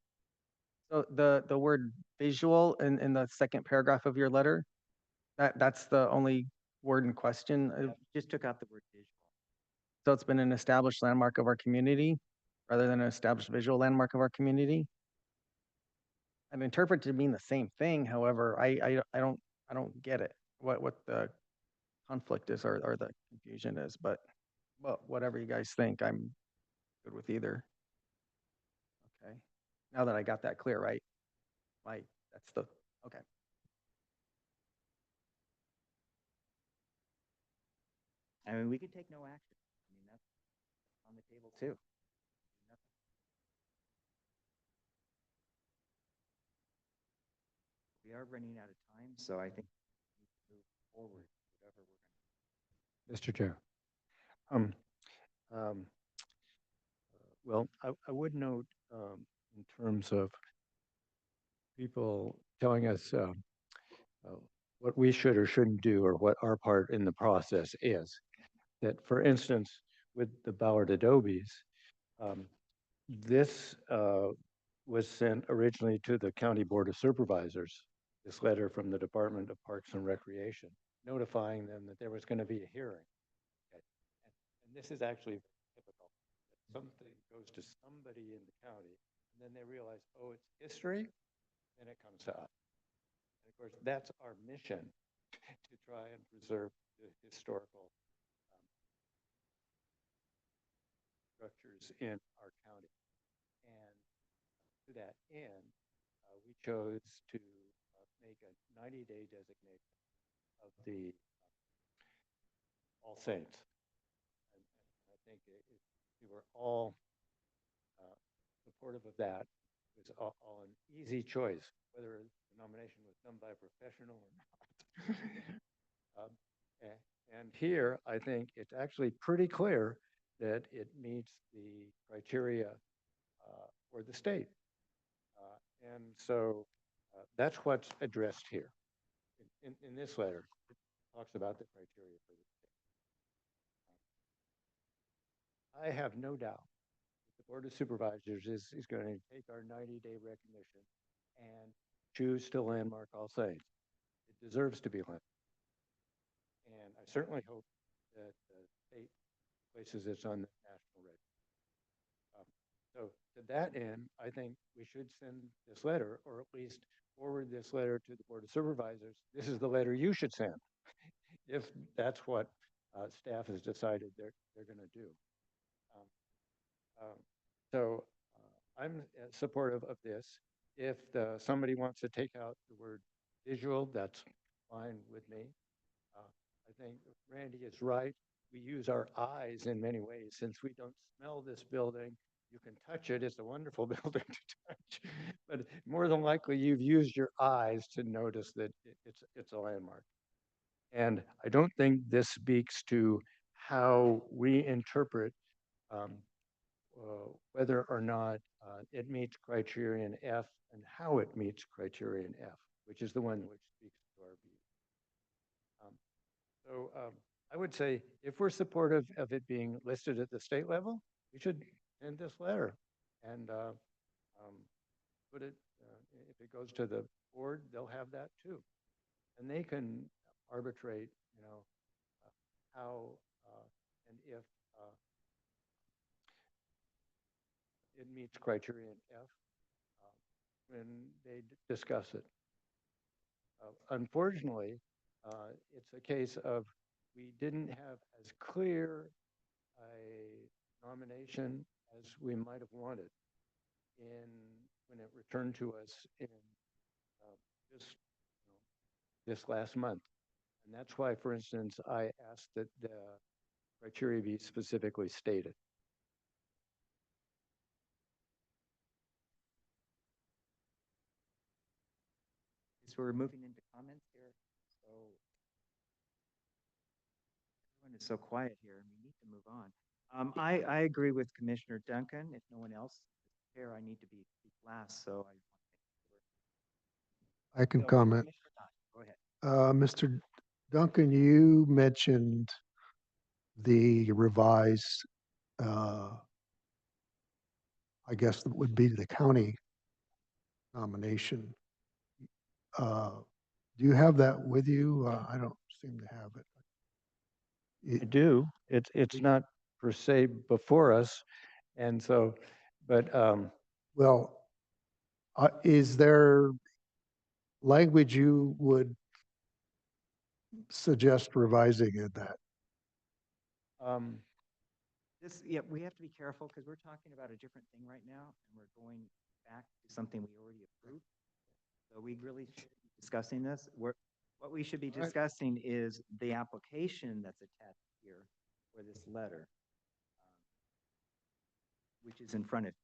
So the word visual in the second paragraph of your letter, that's the only word in question. Just took out the word visual. So it's been an established landmark of our community rather than an established visual landmark of our community. I've interpreted to mean the same thing. However, I don't get it. What the conflict is or the confusion is, but well, whatever you guys think, I'm good with either. Okay. Now that I got that clear, right? That's the, okay. I mean, we could take no action. I mean, that's on the table too. We are running out of time, so I think we need to move forward, whatever we're going to. Mr. Chair. Well, I would note in terms of people telling us what we should or shouldn't do or what our part in the process is, that for instance, with the Ballard Adobes, this was sent originally to the County Board of Supervisors, this letter from the Department of Parks and Recreation, notifying them that there was going to be a hearing. Okay. And this is actually typical. something goes to somebody in the county, and then they realize, oh, it's history, then it comes to us. And of course, that's our mission, to try and preserve the historical structures in our county. And to that end, we chose to make a 90-day designation of the All Saints. And I think we were all supportive of that. It was all an easy choice, whether the nomination was done by a professional or not. And here, I think it's actually pretty clear that it meets the criteria for the state. And so that's what's addressed here. In this letter, it talks about the criteria for the state. I have no doubt that the Board of Supervisors is going to take our 90-day recognition and choose to landmark All Saints. It deserves to be landmarked. And I certainly hope that the state places it on the national register. So to that end, I think we should send this letter, or at least forward this letter to the Board of Supervisors. This is the letter you should send, if that's what staff has decided they're going to do. So I'm supportive of this. If somebody wants to take out the word visual, that's fine with me. I think Randy is right. We use our eyes in many ways. Since we don't smell this building, you can touch it. It's a wonderful building to touch. But more than likely, you've used your eyes to notice that it's a landmark. And I don't think this speaks to how we interpret whether or not it meets criterion F and how it meets criterion F, which is the one which speaks to our view. So I would say if we're supportive of it being listed at the state level, we should send this letter and put it, if it goes to the board, they'll have that too. And they can arbitrate, how and if it meets criterion F when they discuss it. Unfortunately, it's a case of we didn't have as clear a nomination as we might have wanted when it returned to us in this last month. And that's why, for instance, I asked that the criteria be specifically stated. So we're moving into comments here. So everyone is so quiet here, and we need to move on. I agree with Commissioner Duncan. If no one else is here, I need to be last. So I can So, comment. Commissioner Dunn, go ahead. Mr. Duncan, you mentioned the revised, I guess that would be the county nomination. Do you have that with you? I don't seem to have it. I do. It's not per se before us. And so, but Well, is there language you would suggest revising in that? We have to be careful because we're talking about a different thing right now, and we're going back to something we already approved. So we really should be discussing this. What we should be discussing is the application that's attached here for this letter, which is in front of you.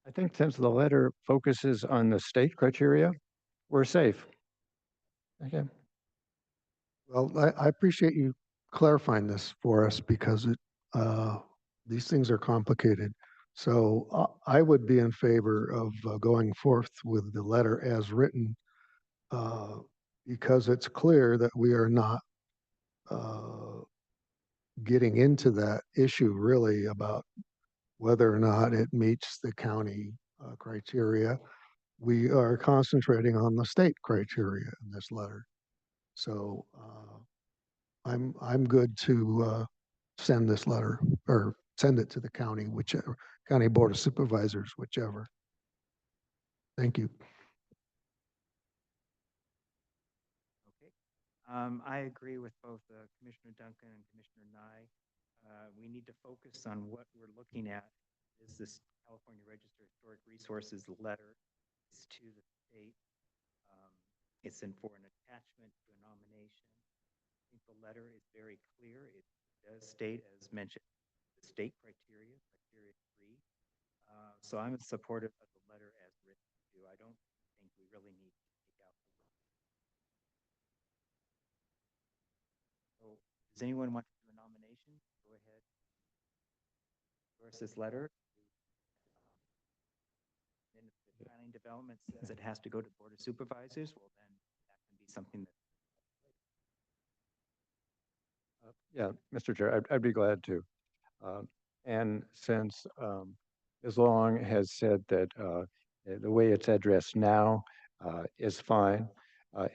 I think since the letter focuses on the state criteria, we're safe. Okay. Well, I appreciate you clarifying this for us because these things are complicated. So I would be in favor of going forth with the letter as written because it's clear that we are not getting into that issue really about whether or not it meets the county criteria. We are concentrating on the state criteria in this letter. So I'm good to send this letter or send it to the county, whichever, county board of supervisors, whichever. Thank you. Okay. I agree with both Commissioner Duncan and Commissioner Nye. We need to focus on what we're looking at. Is this California Register of Historic Resources letter? It's to the state. It's in for an attachment to a nomination. I think the letter is very clear. It does state, as mentioned, the state criteria 3. So I'm supportive of the letter as written too. I don't think we really need to take out the word. So does anyone want to do a nomination? Go ahead. Endorse this letter. And if the planning development says it has to go to Board of Supervisors, well then that can be something that. Yeah, Mr. Chair, I'd be glad to. And since Ms. Long has said that the way it's addressed now is fine,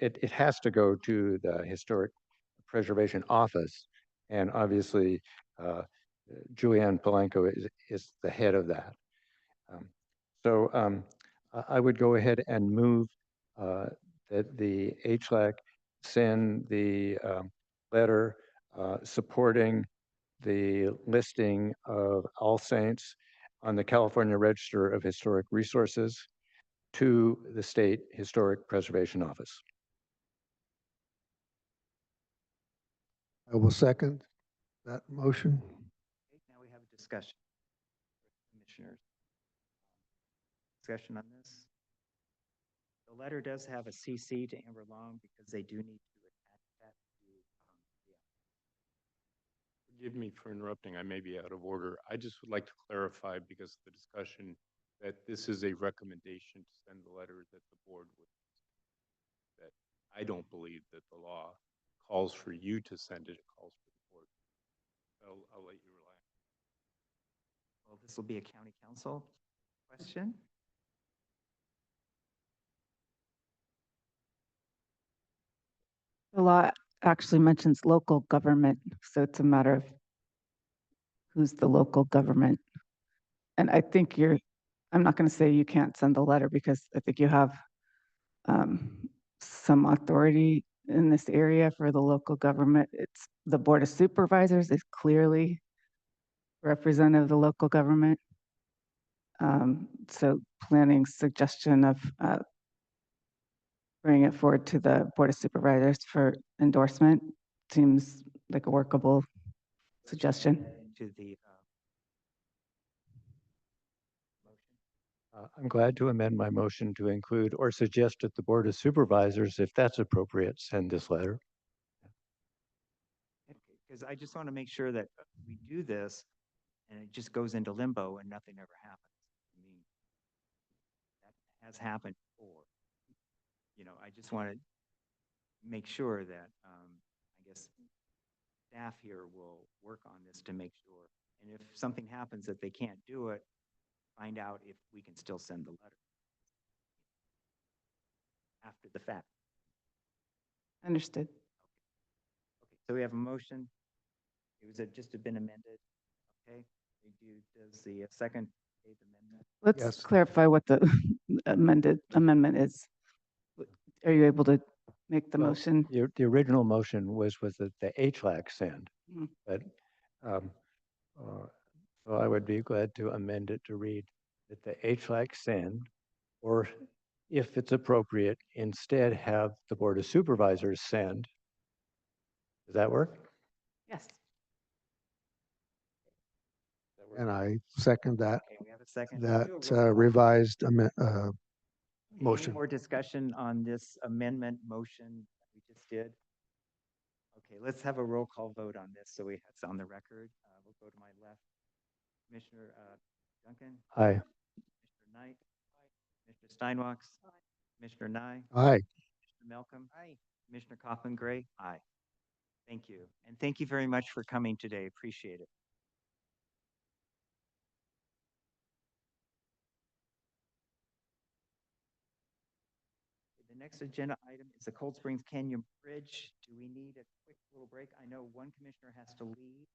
it has to go to the Historic Preservation Office. And obviously, Julianne Palenko is the head of that. So I would go ahead and move that the HLAC send the letter supporting the listing of All Saints on the California Register of Historic Resources to the State Historic Preservation Office. I will second that motion. Okay, now we have a discussion. Commissioners. Discussion on this. The letter does have a CC to Amber Long because they do need to attach that to Forgive me for interrupting. I may be out of order. I just would like to clarify, because of the discussion, that this is a recommendation to send the letter that the board would. That I don't believe that the law calls for you to send it. It calls for the board. I'll let you relax. Well, this will be a county council question. The law actually mentions local government, so it's a matter of who's the local government. And I think I'm not going to say you can't send the letter because I think you have some authority in this area for the local government. It's the Board of Supervisors is clearly representative of the local government. So planning suggestion of bringing it forward to the Board of Supervisors for endorsement seems like a workable suggestion. To the motion. I'm glad to amend my motion to include or suggest that the Board of Supervisors, if that's appropriate, send this letter. Because I just want to make sure that we do this and it just goes into limbo and nothing ever happens. I mean, that has happened before. You know, I just want to make sure that, I guess, staff here will work on this to make sure. And if something happens that they can't do it, find out if we can still send the letter after the fact. Understood. Okay, so we have a motion. It was just been amended. Okay, does the second amendment? Let's Yes. clarify what the amendment is. Are you able to make the Well, motion? The original motion was that the HLAC send, Mhm. but so I would be glad to amend it to read that the HLAC send, or if it's appropriate, instead have the Board of Supervisors send. Does that work? Yes. And I second that, Okay, we have a second. that Do a roll call. revised Any motion. more discussion on this amendment motion that we just did? Okay, let's have a roll call vote on this so it's on the record. We'll go to my left. Commissioner Duncan, Aye. Commissioner Knight, Commissioner Steinwachs, Commissioner Nye, Aye. Commissioner Malcolm, Commissioner Kaufman Gray, aye. Thank you. And thank you very much for coming today. Appreciate it. The next agenda item is the Cold Springs Canyon Bridge. Do we need a quick little break? I know one commissioner has to leave.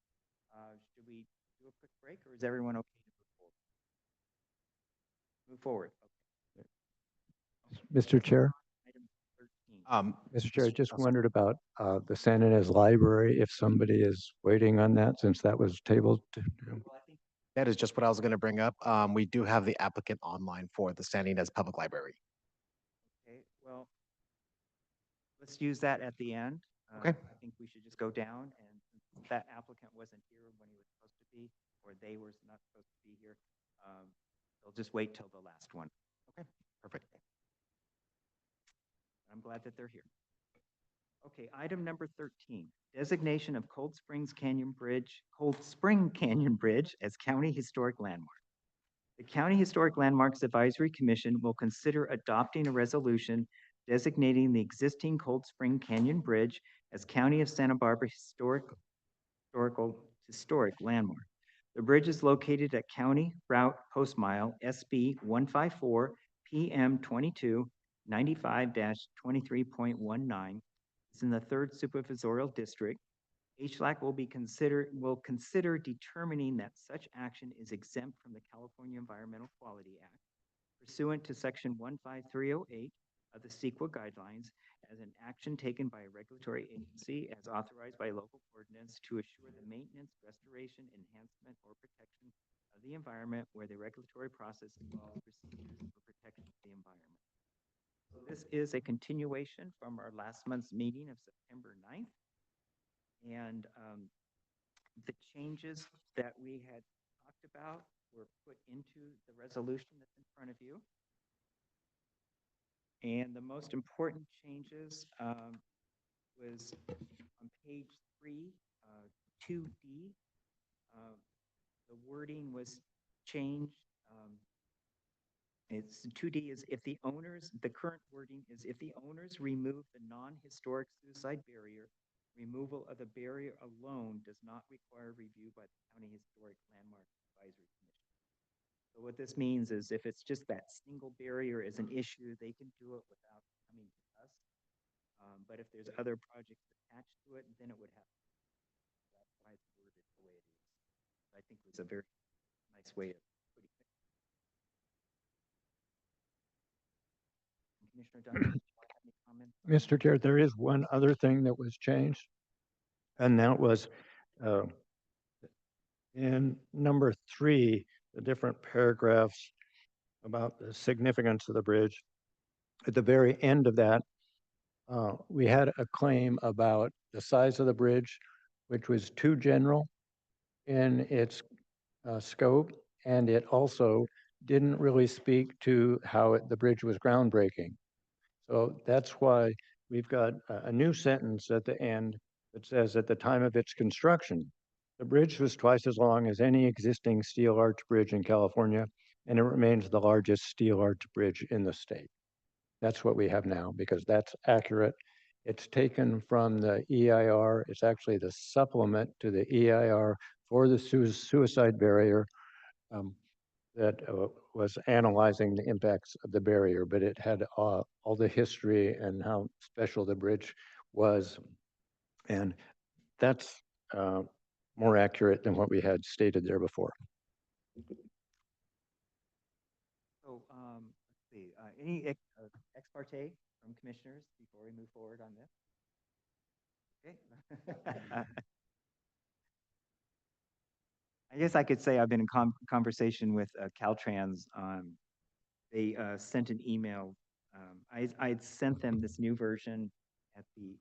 Should we do a quick break, or is everyone okay to move forward? Move forward. Mr. Chair, Item 13. Mr. Chair, I just oh, sorry. wondered about the San Ynez Library, if somebody is waiting on that, since that was tabled. Well, I think That is just what I was going to bring up. We do have the applicant online for the San Ynez Public Library. Okay, well, let's use that at the end. Okay. I think we should just go down, and since that applicant wasn't here when he was supposed to be, or they were not supposed to be here, they'll just wait till the last one. Okay, perfect. I'm glad that they're here. Okay, item number 13, designation of Cold Spring Canyon Bridge as County Historic Landmark. The County Historic Landmarks Advisory Commission will consider adopting a resolution designating the existing Cold Spring Canyon Bridge as County of Santa Barbara Historic Landmark. The bridge is located at County Route Post Mile SB 154 PM 22 95-23.19. It's in the 3rd Supervisorial District. HLAC will consider determining that such action is exempt from the California Environmental Quality Act pursuant to Section 15308 of the CEQA guidelines as an action taken by a regulatory agency as authorized by local ordinance to assure the maintenance, restoration, enhancement, or protection of the environment where the regulatory process involves procedures for protection of the environment. So this is a continuation from our last month's meeting of September 9th. And the changes that we had talked about were put into the resolution that's in front of you. And the most important changes was on page 3, 2D. The wording was changed. It's 2D is if the current wording is if the owners remove the non-historic suicide barrier, removal of the barrier alone does not require review by the County Historic Landmark Advisory Commission. So what this means is if it's just that single barrier is an issue, they can do it without coming to us. But if there's other projects attached to it, then it would have. That's why it's worded the way it is. I think it was a very nice way of putting it. Commissioner Duncan, do you have any comments? Mr. Chair, there is one other thing that was changed, and that was in number 3, the different paragraphs about the significance of the bridge. At the very end of that, we had a claim about the size of the bridge, which was too general in its scope, and it also didn't really speak to how the bridge was groundbreaking. So that's why we've got a new sentence at the end that says, at the time of its construction, the bridge was twice as long as any existing steel arch bridge in California, and it remains the largest steel arch bridge in the state. That's what we have now, because that's accurate. It's taken from the EIR. It's actually the supplement to the EIR for the suicide barrier that was analyzing the impacts of the barrier, but it had all the history and how special the bridge was. And that's more accurate than what we had stated there before. So let's see, any ex parte from commissioners before we move forward on this? Okay. I guess I could say I've been in conversation with Caltrans. They sent an email. I had sent them this new version at the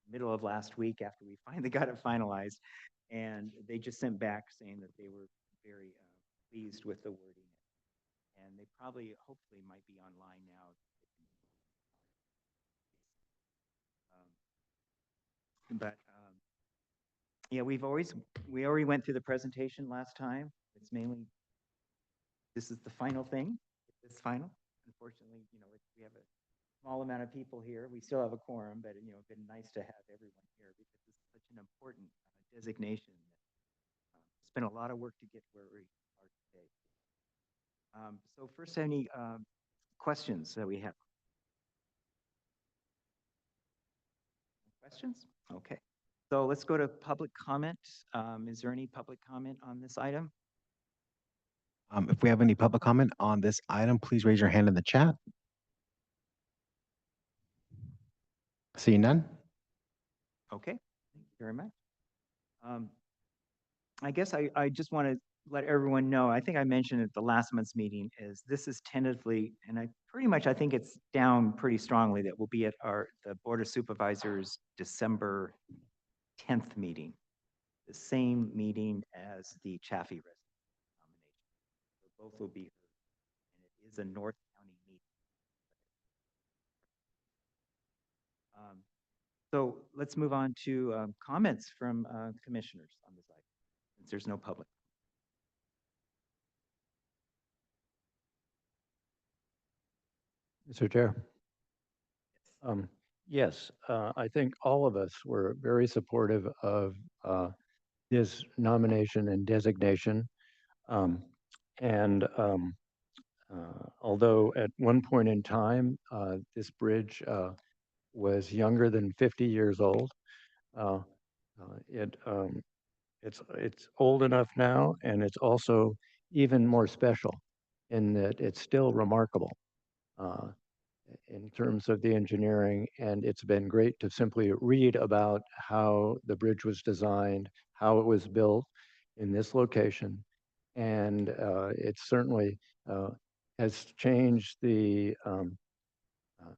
middle of last week after we finally got it finalized. And they just sent back saying that they were very pleased with the wording. And they probably, hopefully, might be online now. Yeah, we already went through the presentation last time. It's mainly, this is the final thing. It's final. Unfortunately, we have a small amount of people here. We still have a quorum, but it's been nice to have everyone here because this is such an important designation. It's been a lot of work to get where we are today. So first, any questions that we have? Questions? Okay. So let's go to public comment. Is there any public comment on this item? If we have any public comment on this item, please raise your hand in the chat. Seeing none? Okay, thank you very much. I guess I just want to let everyone know, I think I mentioned at the last month's meeting, is this is tentatively, and I think it's down pretty strongly that we'll be at the Board of Supervisors December 10th meeting, the same meeting as the Chaffee resident nomination. So both will be heard, and it is a North County meeting. So let's move on to comments from commissioners on this item, since there's no public. Mr. Chair. Yes, I think all of us were very supportive of his nomination and designation. Although at one point in time, this bridge was younger than 50 years old, it's old enough now, and it's also even more special in that it's still remarkable in terms of the engineering. And it's been great to simply read about how the bridge was designed, how it was built in this location. And it certainly has changed the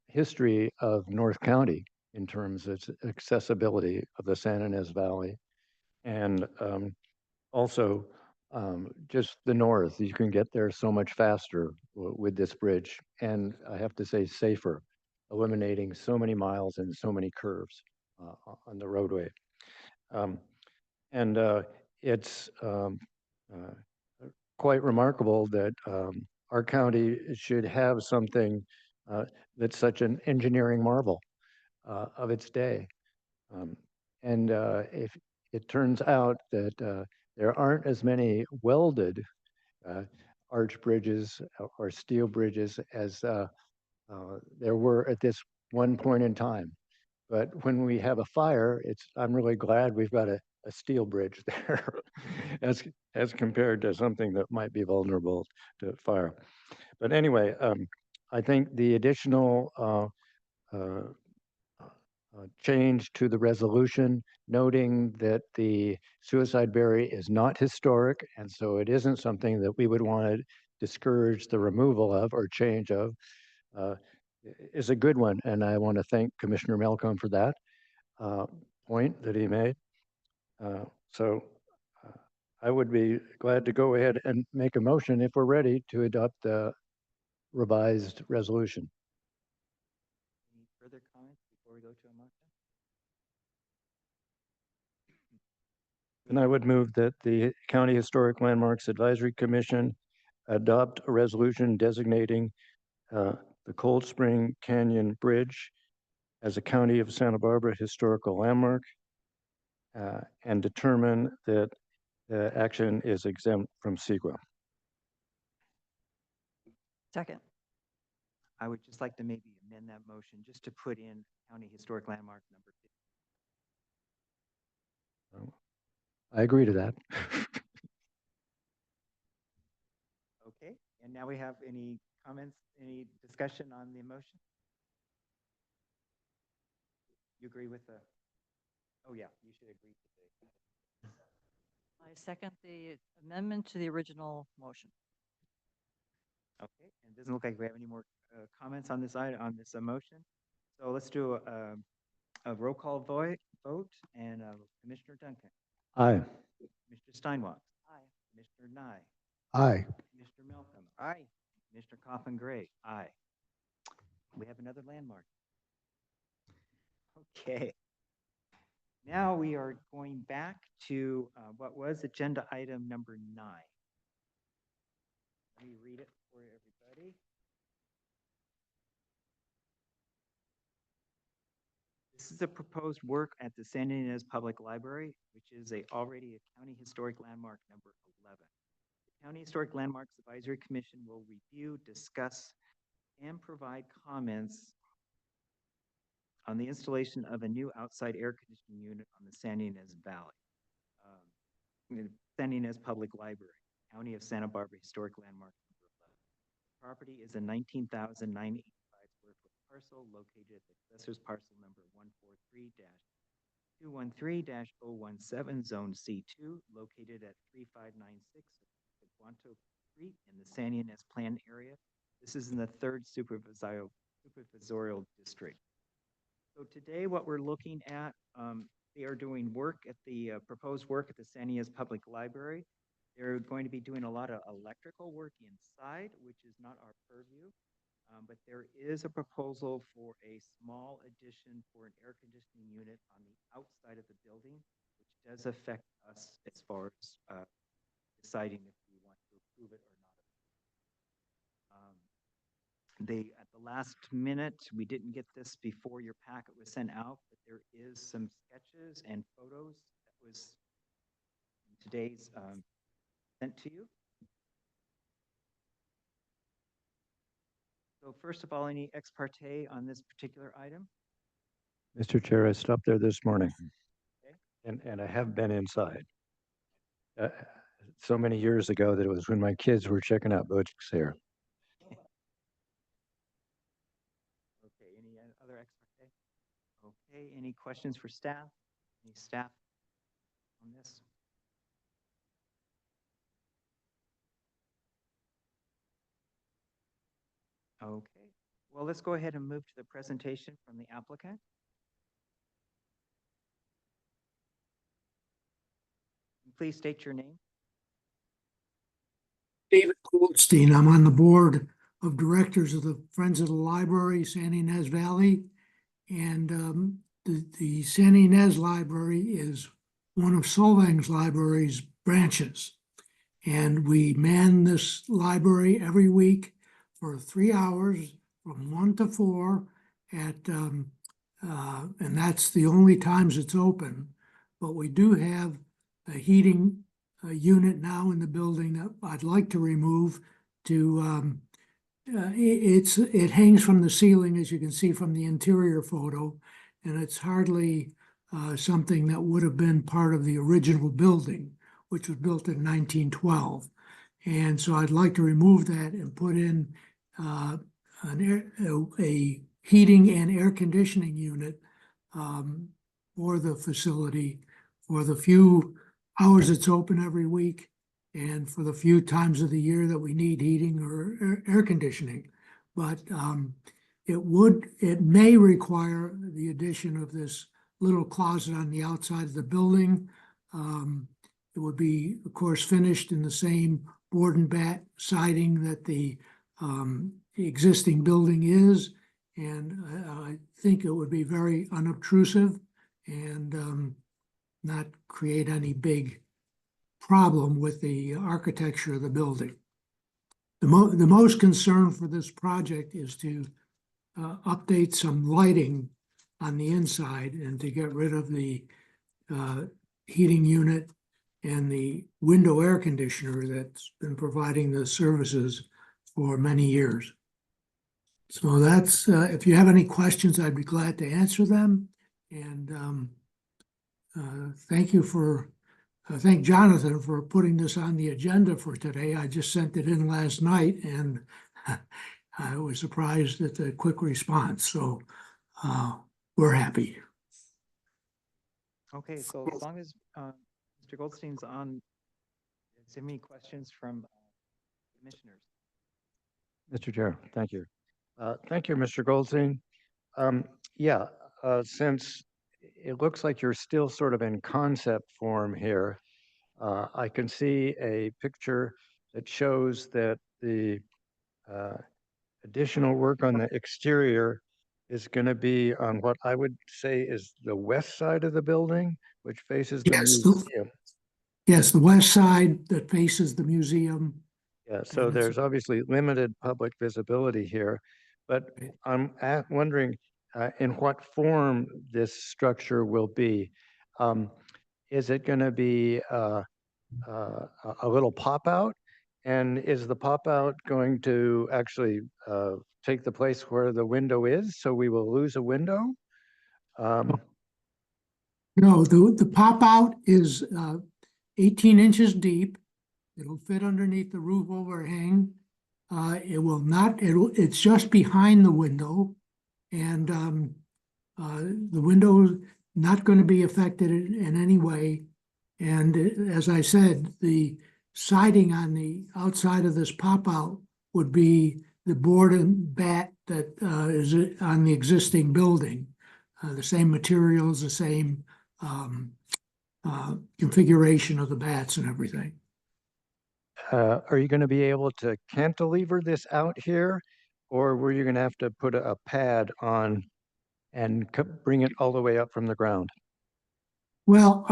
history of North County in terms of accessibility of the San Ynez Valley. And also just the north, you can get there so much faster with this bridge. And I have to say safer, eliminating so many miles and so many curves on the roadway. It's quite remarkable that our county should have something that's such an engineering marvel of its day. If it turns out that there aren't as many welded arch bridges or steel bridges as there were at this one point in time. But when we have a fire, I'm really glad we've got a steel bridge there as compared to something that might be vulnerable to fire. But anyway, I think the additional change to the resolution, noting that the Suicide Berry is not historic, and so it isn't something that we would want to discourage the removal of or change of, is a good one. And I want to thank Commissioner Malcolm for that point that he made. I would be glad to go ahead and make a motion if we're ready to adopt the revised resolution. Any further comments before we go to a motion? And I would move that the County Historic Landmarks Advisory Commission adopt a resolution designating the Cold Spring Canyon Bridge as a County of Santa Barbara historical landmark and determine that the action is exempt from SEQA. Second. I would just like to maybe amend that motion just to put in County Historic Landmark number 50. I agree to that. Okay, and now we have any comments, any discussion on the motion? You agree with the, oh yeah, you should agree to the. I second the amendment to the original motion. Okay, and it doesn't look like we have any more comments on this item, on this motion. So let's do a roll call vote, and Commissioner Duncan. Aye. Mr. Steinwalk. Aye. Mr. Nye. Aye. Mr. Malcolm. Aye. Mr. Coffin Gray. Aye. We have another landmark. Okay. Now we are going back to what was agenda item number 9. Let me read it for everybody. This is a proposed work at the San Ynez Public Library, which is already a County Historic Landmark number 11. The County Historic Landmarks Advisory Commission will review, discuss, and provide comments on the installation of a new outside air conditioning unit on the San Ynez Valley. San Ynez Public Library, County of Santa Barbara Historic Landmark number 11. Property is a 19,985 square foot parcel located at the assessor's parcel number 143-213-017, zone C2, located at 3596 Guanto Street in the San Ynez Plan area. This is in the 3rd supervisorial district. So today what we're looking at, they are doing work at the proposed work at the San Ynez Public Library. They're going to be doing a lot of electrical work inside, which is not our purview. But there is a proposal for a small addition for an air conditioning unit on the outside of the building, which does affect us as far as deciding if we want to approve it or not. At the last minute, we didn't get this before your packet was sent out, but there is some sketches and photos that was in today's sent to you. So first of all, any ex parte on this particular item? Mr. Chair, I stopped there this morning. Okay. And I have been inside. So many years ago that it was when my kids were checking out Bojack's here. Okay, any other ex parte? Okay, any questions for staff? Any staff on this? Okay, well, let's go ahead and move to the presentation from the applicant. Please state your name. David Goldstein. I'm on the board of directors of the Friends of the Library, San Ynez Valley. And the San Ynez Library is one of Solvang's library's branches. And we man this library every week for 3 hours from 1 to 4 and that's the only times it's open. But we do have a heating unit now in the building that I'd like to remove to, it hangs from the ceiling, as you can see from the interior photo, and it's hardly something that would have been part of the original building, which was built in 1912. And so I'd like to remove that and put in a heating and air conditioning unit for the facility for the few hours it's open every week and for the few times of the year that we need heating or air conditioning. But it may require the addition of this little closet on the outside of the building. It would be, of course, finished in the same board and bat siding that the existing building is. And I think it would be very unobtrusive and not create any big problem with the architecture of the building. The most concern for this project is to update some lighting on the inside and to get rid of the heating unit and the window air conditioner that's been providing the services for many years. So that's, if you have any questions, I'd be glad to answer them. And thank Jonathan for putting this on the agenda for today. I just sent it in last night and I was surprised at the quick response. So we're happy. Okay, so as long as Mr. Goldstein's on, is there any questions from commissioners? Mr. Chair, thank you. Thank you, Mr. Goldstein. Since it looks like you're still sort of in concept form here, I can see a picture that shows that the additional work on the exterior is going to be on what I would say is the west side of the building, which faces the museum. Yes, the west side that faces the museum. Yeah, so there's obviously limited public visibility here, but I'm wondering in what form this structure will be. Is it going to be a little pop out? And is the pop out going to actually take the place where the window is? So we will lose a window? No, the pop out is 18 inches deep. It'll fit underneath the roof overhang. It will not, it's just behind the window. And the window not going to be affected in any way. And as I said, the siding on the outside of this pop out would be the board and bat that is on the existing building. The same materials, the same configuration of the bats and everything. Are you going to be able to cantilever this out here? Or were you going to have to put a pad on and bring it all the way up from the ground? Well,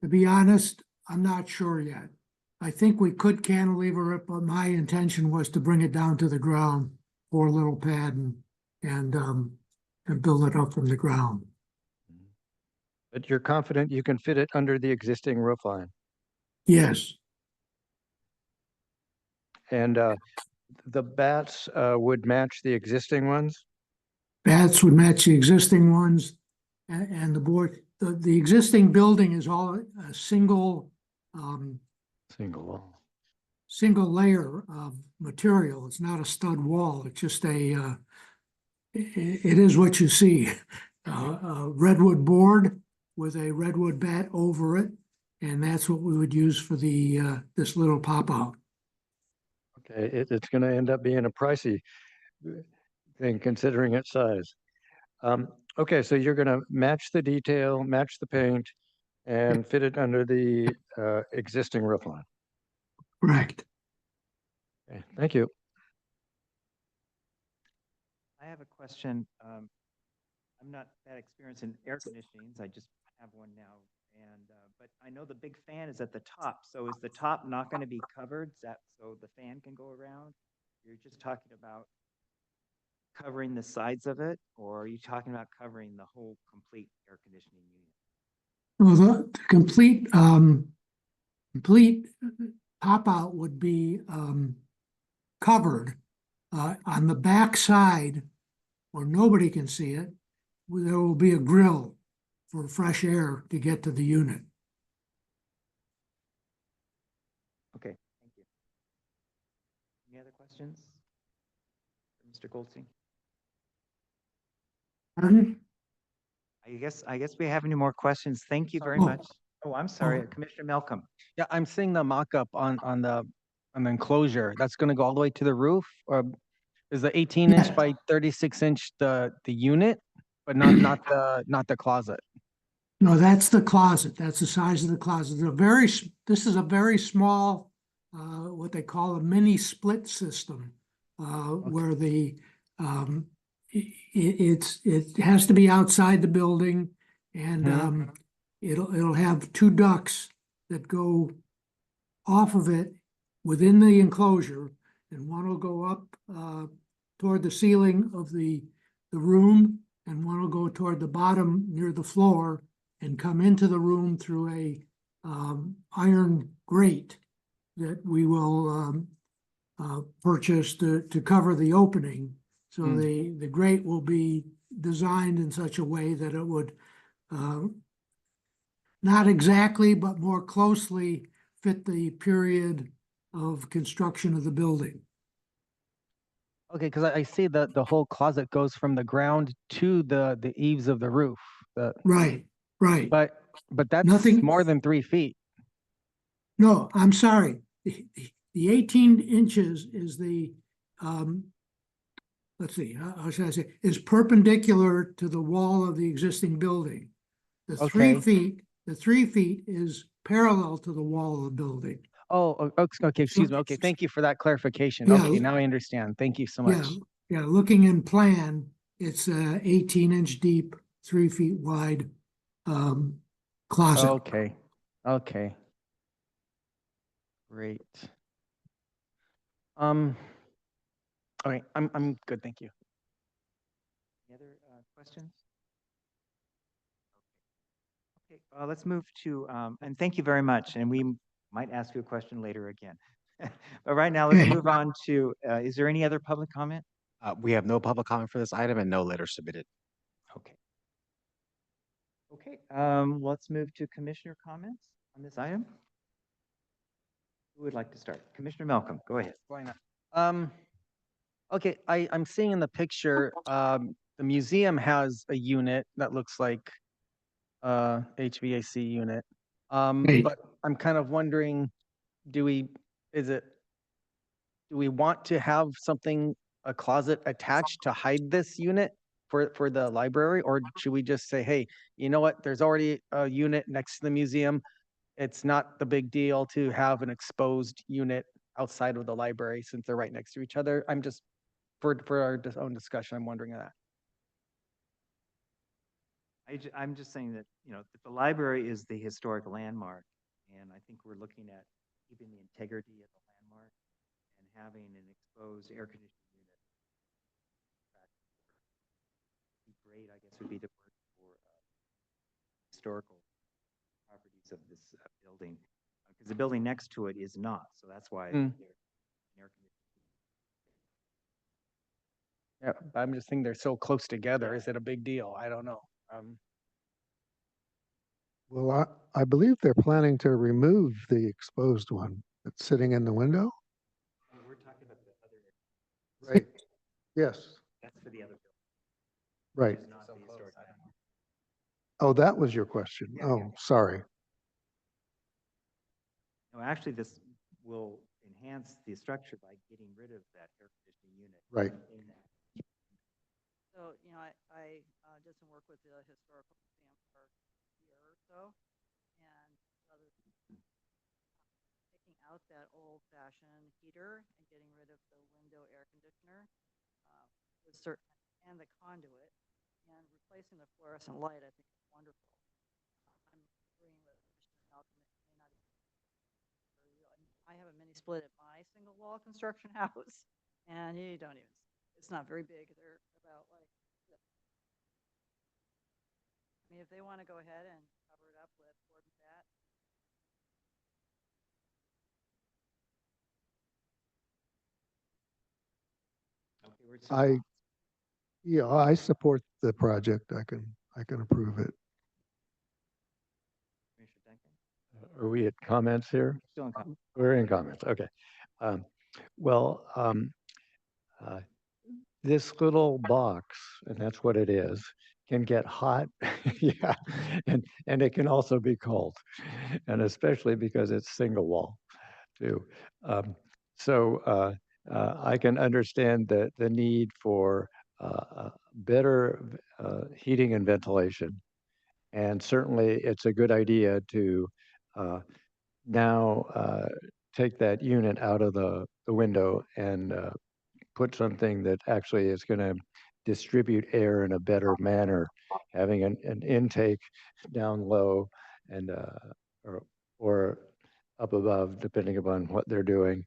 to be honest, I'm not sure yet. I think we could cantilever it, but my intention was to bring it down to the ground, pour a little pad and build it up from the ground. But you're confident you can fit it under the existing roof line? Yes. And the bats would match the existing ones? Bats would match the existing ones and the board. The existing building is all a single Single layer of material. It's not a stud wall. It's just it is what you see. A redwood board with a redwood bat over it. And that's what we would use for the this little pop out. Okay, it's going to end up being a pricey thing considering its size. Okay, so you're going to match the detail, match the paint, and fit it under the existing roof line. Correct. Okay, thank you. I have a question. I'm not that experienced in air conditionings. I just have one now. And, but I know the big fan is at the top. So is the top not going to be covered? Is that so the fan can go around? You're just talking about covering the sides of it, or are you talking about covering the whole complete air conditioning unit? Well, the complete pop out would be covered on the back side where nobody can see it. There will be a grill for fresh air to get to the unit. Okay, thank you. Any other questions? For Mr. Goldstein? Pardon? I guess we have any more questions. Thank you very Oh. much. Oh, I'm sorry, Commissioner Malcolm. Yeah, I'm seeing the mock-up on the enclosure. That's gonna go all the way to the roof, or is the 18-inch Yeah. by 36-inch the unit, but not the closet? No, that's the closet. That's the size of the closet. This is a very small, what they call a mini split system, where the it has to be outside the building, and it'll have two ducts that go off of it within the enclosure, and one will go up toward the ceiling of the room, and one will go toward the bottom near the floor and come into the room through a iron grate that we will purchase to cover the opening. So the grate will be designed in such a way that it would not exactly, but more closely fit the period of construction of the building. Okay, because I see that the whole closet goes from the ground to the eaves of the roof. Right, right. But that's Nothing- more than 3 feet. No, I'm sorry. The 18 inches is the, let's see, how should I say, is perpendicular to the wall of the existing building. The 3 Okay. the 3 feet is parallel to the wall of the building. Okay, excuse me. Okay, thank you for that clarification. Yeah. Okay, now I understand. Thank you so much. Yeah, yeah, looking in plan, it's a 18-inch deep, 3 feet wide closet. Okay. Great. All right, I'm good, thank you. Any other questions? Okay, let's move to, and thank you very much. And we might ask you a question later again. But right now, let's Okay. move on to, is there any other public comment? We have no public comment for this item and no letter submitted. Okay, Okay, let's move to commissioner comments on this item. Who would like to start? Commissioner Malcolm, go ahead. Why not? Okay, I'm seeing in the picture, the museum has a unit that looks like HVAC unit. Right. But I'm kind of wondering, do we want to have something, a closet attached to hide this unit for the library? Or should we just say, hey, you know what, there's already a unit next to the museum. It's not the big deal to have an exposed unit outside of the library since they're right next to each other. I'm just, for our own discussion, I'm wondering that. I'm just saying that, you know, that the library is the historic landmark, and I think we're looking at keeping the integrity of the landmark and having an exposed air conditioning unit. Be great, I guess, would be the word for historical properties of this building, because the building next to it is not, so that's why Mm. they're an air conditioning. Yeah, but I'm just thinking they're so close together. Is it a big deal? I don't know. Well, I believe they're planning to remove the exposed one that's sitting in the window. We're talking about the other, Right. Yes, that's for the other building, right. which is not the historic landmark. Oh, that was your question. Yeah, Oh, yeah. sorry. No, actually, this will enhance the structure by getting rid of that air conditioning unit. Right. in that. So, you know, I did some work with the historical museum for a year or so. And other than taking out that old fashioned heater and getting rid of the window air conditioner, was certain, and the conduit, and replacing the fluorescent light, I think is wonderful. I'm agreeing with Commissioner Malcolm, it may not even be very real. I have a mini split at my single wall construction house, and you don't even, it's not very big. They're about like this. I mean, if they want to go ahead and cover it up with board and bat. Okay, we're still on. Yeah, I support the project. I can approve it. Commissioner Duncan? Are we at comments here? Still in comment. We're in comments, okay. Um, Well, this little box, and that's what it is, can get hot, yeah, and it can also be cold, and especially because it's single wall too. So I can understand the need for better heating and ventilation, and certainly it's a good idea to now take that unit out of the window and put something that actually is going to distribute air in a better manner, having an intake down low and or up above, depending upon what they're doing,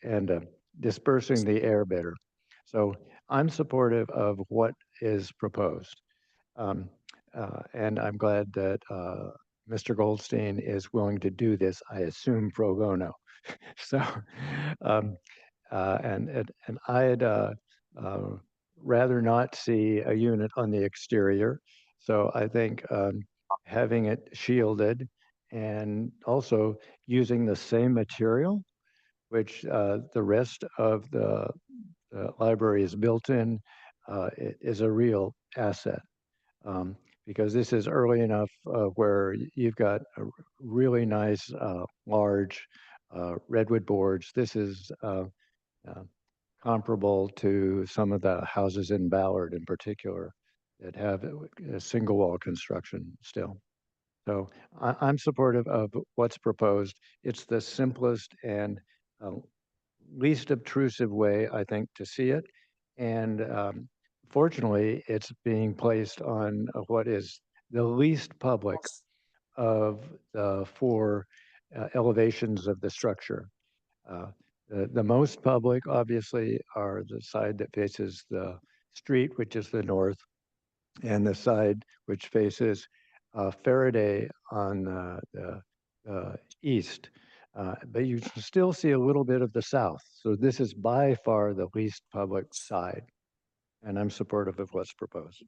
and dispersing the air better. So I'm supportive of what is proposed. And I'm glad that Mr. Goldstein is willing to do this, I assume pro bono. So, and I'd rather not see a unit on the exterior. So I think having it shielded and also using the same material, which the rest of the library is built in, is a real asset. Because this is early enough where you've got a really nice large redwood boards. This is comparable to some of the houses in Ballard in particular that have a single wall construction still. So I'm supportive of what's proposed. It's the simplest and least obtrusive way, I think, to see it. And fortunately, it's being placed on what is the least public of the four elevations of the structure. The most public, obviously, are the side that faces the street, which is the north, and the side which faces Faraday on the east. But you can still see a little bit of the south. So this is by far the least public side. And I'm supportive of what's proposed.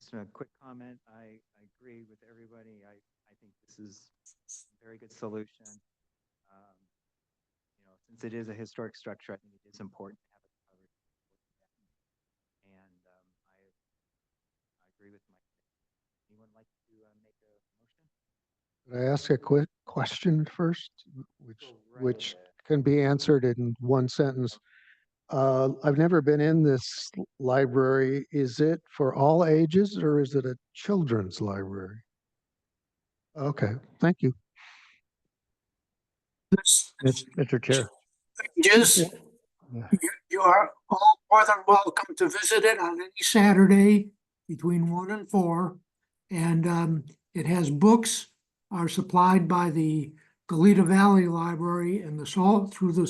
Just a quick comment. I agree with everybody. I think this is a very good solution. Since it is a historic structure, I think it is important to have it covered. And I agree with Mike. Anyone like to make a motion? Could I ask a quick question first, which can be answered in one sentence? I've never been in this library. Is it for all ages or is it a children's library? Okay, thank you. Mr. Chair. Just, Yeah. you are all more than welcome to visit it on any Saturday between 1 and 4. And it has books are supplied by the Goleta Valley Library and through the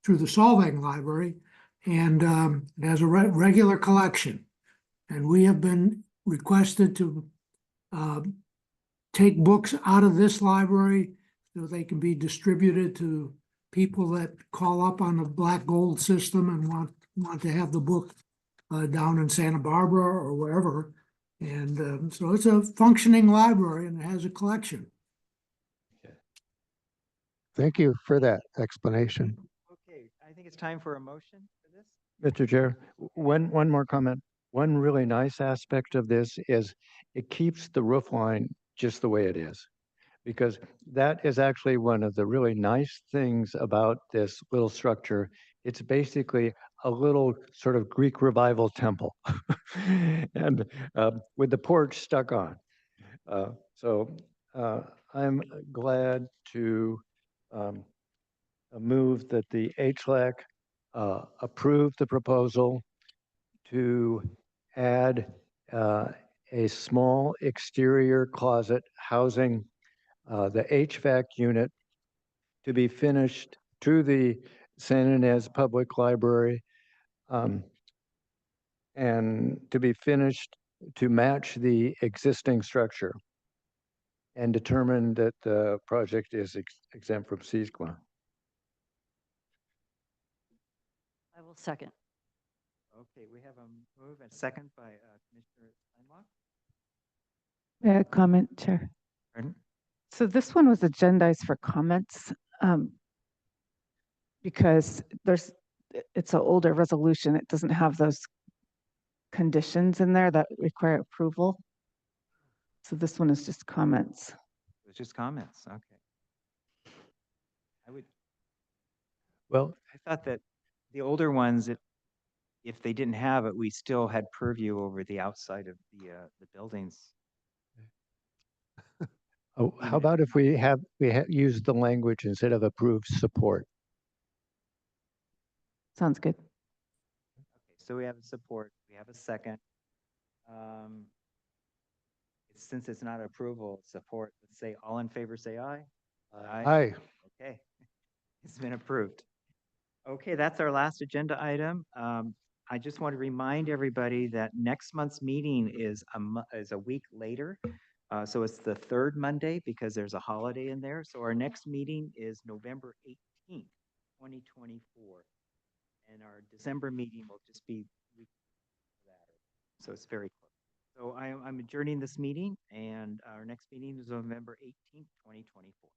Solvang Library. And it has a regular collection. And we have been requested to take books out of this library so they can be distributed to people that call up on the Black Gold system and want to have the book down in Santa Barbara or wherever. And so it's a functioning library and it has a collection. Thank you for that explanation. Okay, I think it's time for a motion for this. Mr. Chair, one more comment. One really nice aspect of this is it keeps the roof line just the way it is. Because that is actually one of the really nice things about this little structure. It's basically a little sort of Greek revival temple and with the porch stuck on. So I'm glad to move that the HLAC approve the proposal to add a small exterior closet housing the HVAC unit to be finished to the San Ynez Public Library and to be finished to match the existing structure and determine that the project is exempt from CEQA. I will second. Okay, we have a move and second by Commissioner Steinbach. May I comment, Chair? Pardon? So this one was agendized for comments because it's an older resolution. It doesn't have those conditions in there that require approval. So this one is just comments. It's just comments. Okay. Well, I thought that the older ones, if they didn't have it, we still had purview over the outside of the buildings. oh, how about if we use the language instead of approved support? Sounds good. Okay, so we have support, we have a second. Since it's not approval, support, let's say all in favor, say aye. Aye. Okay, it's been approved. Okay, that's our last agenda item. I just want to remind everybody that next month's meeting is a week later. So it's the third Monday because there's a holiday in there. So our next meeting is November 18th, 2024. And our December meeting will just be week after that. So it's very close. So I'm adjourning this meeting and our next meeting is November 18th, 2024.